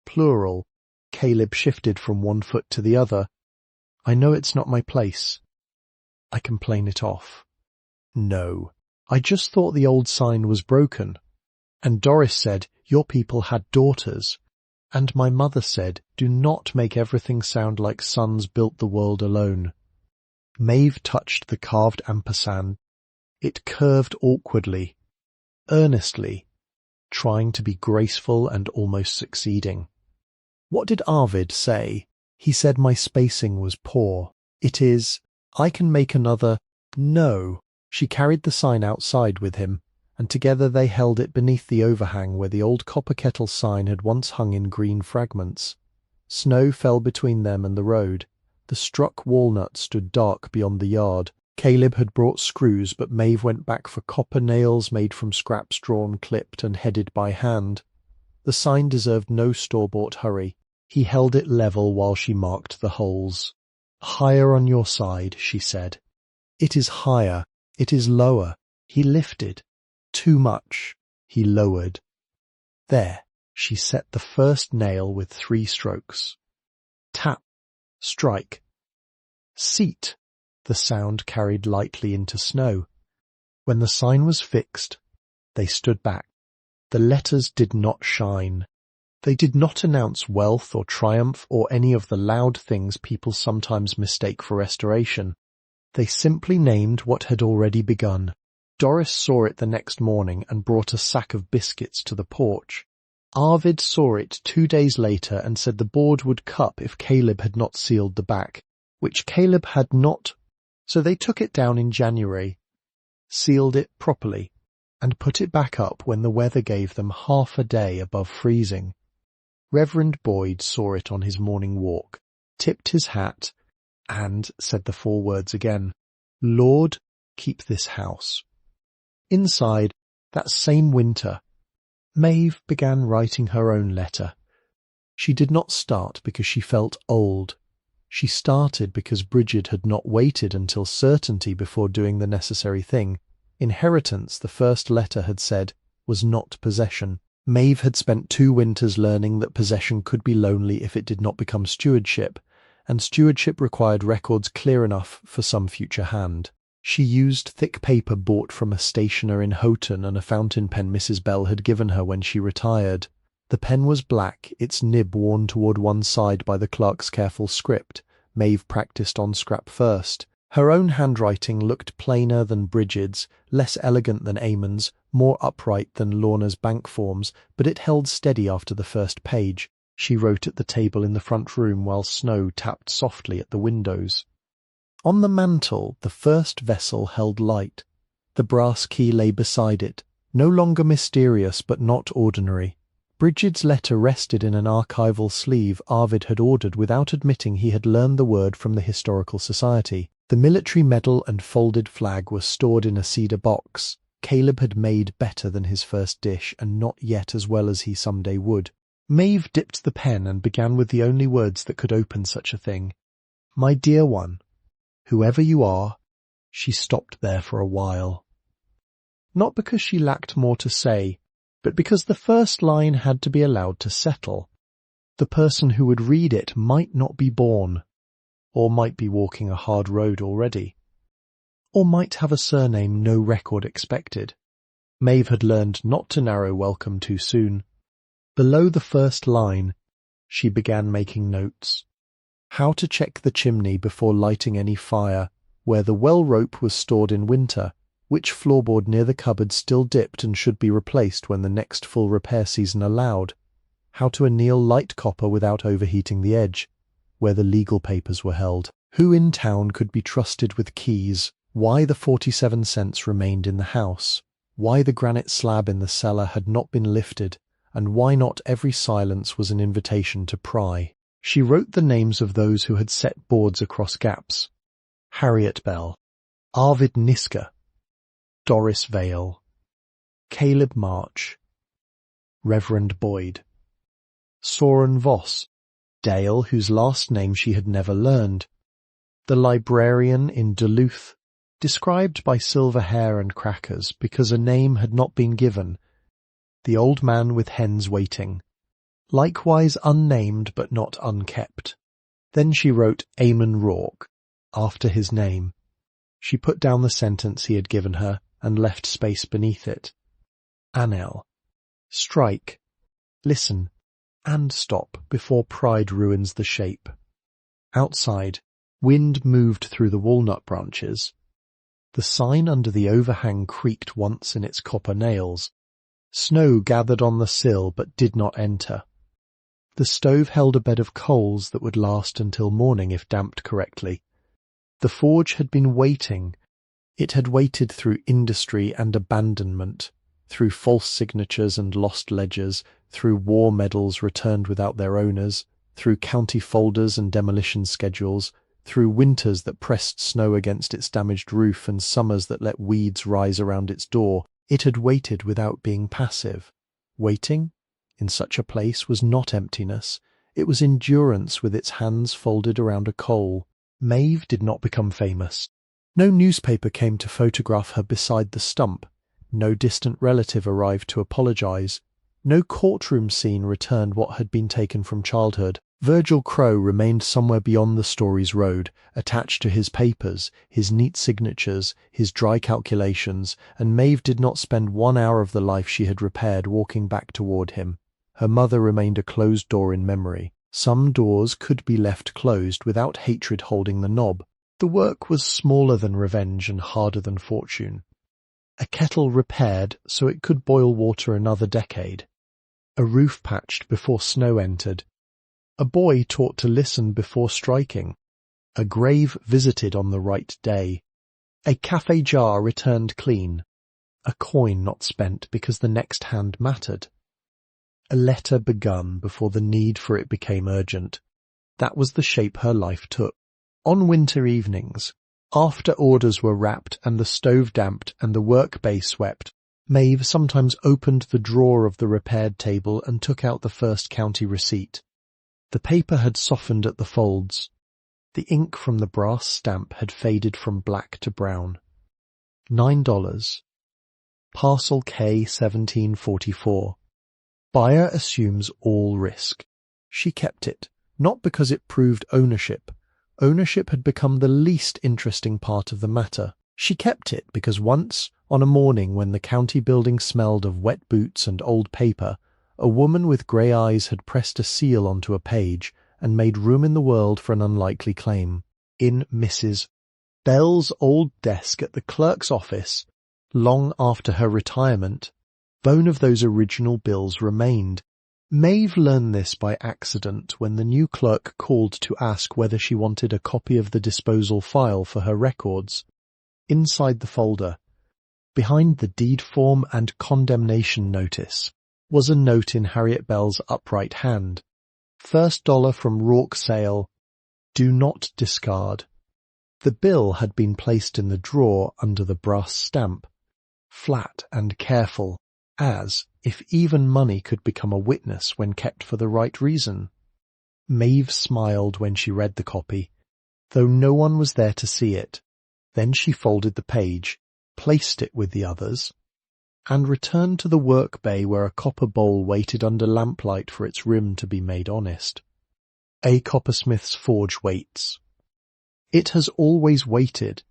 Plural. Caleb shifted from one foot to the other. "I know it's not my place. I can plane it off." "No. I just thought the old sign was broken. And Doris said your people had daughters. And my mother said, do not make everything sound like sons built the world alone." Maeve touched the carved ampersand. It curved awkwardly, earnestly, trying to be graceful and almost succeeding. "What did Arvid say?" "He said my spacing was poor." "It is. I can make another." "No." She carried the sign outside with him, and together they held it beneath the overhang where the old copper kettle sign had once hung in green fragments. Snow fell between them and the road. The struck walnut stood dark beyond the yard. Caleb had brought screws, but Maeve went back for copper nails made from scraps drawn, clipped, and headed by hand. The sign deserved no store-bought hurry. He held it level while she marked the holes. "Higher on your side," she said. "It is higher. It is lower." He lifted. "Too much." He lowered. There. She set the first nail with 3 strokes. Tap. Strike. Seat. The sound carried lightly into snow. When the sign was fixed, they stood back. The letters did not shine. They did not announce wealth or triumph or any of the loud things people sometimes mistake for restoration. They simply named what had already begun. Doris saw it the next morning and brought a sack of biscuits to the porch. Arvid saw it 2 days later and said the board would cup if Caleb had not sealed the back, which Caleb had not, so they took it down in January, sealed it properly, and put it back up when the weather gave them half a day above freezing. Reverend Boyd saw it on his morning walk, tipped his hat, and said the 4 words again, "Lord, keep this house." Inside, that same winter, Maeve began writing her own letter. She did not start because she felt old. She started because Brigid had not waited until certainty before doing the necessary thing. Inheritance, the first letter had said, was not possession. Maeve had spent 2 winters learning that possession could be lonely if it did not become stewardship, and stewardship required records clear enough for some future hand. She used thick paper bought from a stationer in Houghton and a fountain pen Mrs. Bell had given her when she retired. The pen was black, its nib worn toward one side by the clerk's careful script. Maeve practiced on scrap first. Her own handwriting looked plainer than Brigid's, less elegant than Eamon's, more upright than Lorna's bank forms, but it held steady after the first page. She wrote at the table in the front room while snow tapped softly at the windows. On the mantel, the first vessel held light. The brass key lay beside it, no longer mysterious but not ordinary. Brigid's letter rested in an archival sleeve Arvid had ordered without admitting he had learned the word from the Historical Society. The military medal and folded flag were stored in a cedar box. Caleb had made better than his first dish, and not yet as well as he someday would. Maeve dipped the pen and began with the only words that could open such a thing. "My dear one, whoever you are." She stopped there for a while. Not because she lacked more to say, but because the first line had to be allowed to settle. The person who would read it might not be born, or might be walking a hard road already, or might have a surname no record expected. Maeve had learned not to narrow welcome too soon. Below the first line, she began making notes. How to check the chimney before lighting any fire, where the well rope was stored in winter, which floorboard near the cupboard still dipped and should be replaced when the next full repair season allowed, how to anneal light copper without overheating the edge, where the legal papers were held, who in town could be trusted with keys, why the 47 cents remained in the house, why the granite slab in the cellar had not been lifted, and why not every silence was an invitation to pry. She wrote the names of those who had set boards across gaps. Harriet Bell, Arvid Niska, Doris Vale, Caleb March, Reverend Boyd, Soren Voss, Dale, whose last name she had never learned, the librarian in Duluth, described by silver hair and crackers because a name had not been given, the old man with hens waiting, likewise unnamed but not unkept. Then she wrote Eamon Rourke, after his name. She put down the sentence he had given her and left space beneath it. Anel. Strike. Listen. And stop before pride ruins the shape. Outside, wind moved through the walnut branches. The sign under the overhang creaked once in its copper nails. Snow gathered on the sill but did not enter. The stove held a bed of coals that would last until morning if damped correctly. The forge had been waiting. It had waited through industry and abandonment, through false signatures and lost ledgers, through war medals returned without their owners, through county folders and demolition schedules, through winters that pressed snow against its damaged roof and summers that let weeds rise around its door. It had waited without being passive. Waiting, in such a place, was not emptiness. It was endurance with its hands folded around a coal. Maeve did not become famous. No newspaper came to photograph her beside the stump. No distant relative arrived to apologize. No courtroom scene returned what had been taken from childhood. Virgil Crowe remained somewhere beyond the story's road, attached to his papers, his neat signatures, his dry calculations, and Maeve did not spend 1 hour of the life she had repaired walking back toward him. Her mother remained a closed door in memory. Some doors could be left closed without hatred holding the knob. The work was smaller than revenge and harder than fortune. A kettle repaired so it could boil water another decade. A roof patched before snow entered. A boy taught to listen before striking. A grave visited on the right day. A cafe jar returned clean. A coin not spent because the next hand mattered. A letter begun before the need for it became urgent. That was the shape her life took. On winter evenings, after orders were wrapped and the stove damped and the work bay swept, Maeve sometimes opened the drawer of the repaired table and took out the first county receipt. The paper had softened at the folds. The ink from the brass stamp had faded from black to brown. $9. Parcel K 1744. Buyer assumes all risk. She kept it, not because it proved ownership. Ownership had become the least interesting part of the matter. She kept it because once, on a morning when the county building smelled of wet boots and old paper, a woman with grey eyes had pressed a seal onto a page and made room in the world for an unlikely claim. In Mrs. Belle's old desk at the clerk's office, long after her retirement, bone of those original bills remained. Maeve learned this by accident when the new clerk called to ask whether she wanted a copy of the disposal file for her records. Inside the folder, behind the deed form and condemnation notice, was a note in Harriet Belle's upright hand. First dollar from Rourke sale. Do not discard. The bill had been placed in the drawer under the brass stamp, flat and careful, as if even money could become a witness when kept for the right reason. Maeve smiled when she read the copy, though no one was there to see it. Then she folded the page, placed it with the others, and returned to the work bay where a copper bowl waited under lamplight for its rim to be made honest. A coppersmith's forge waits. It has always waited,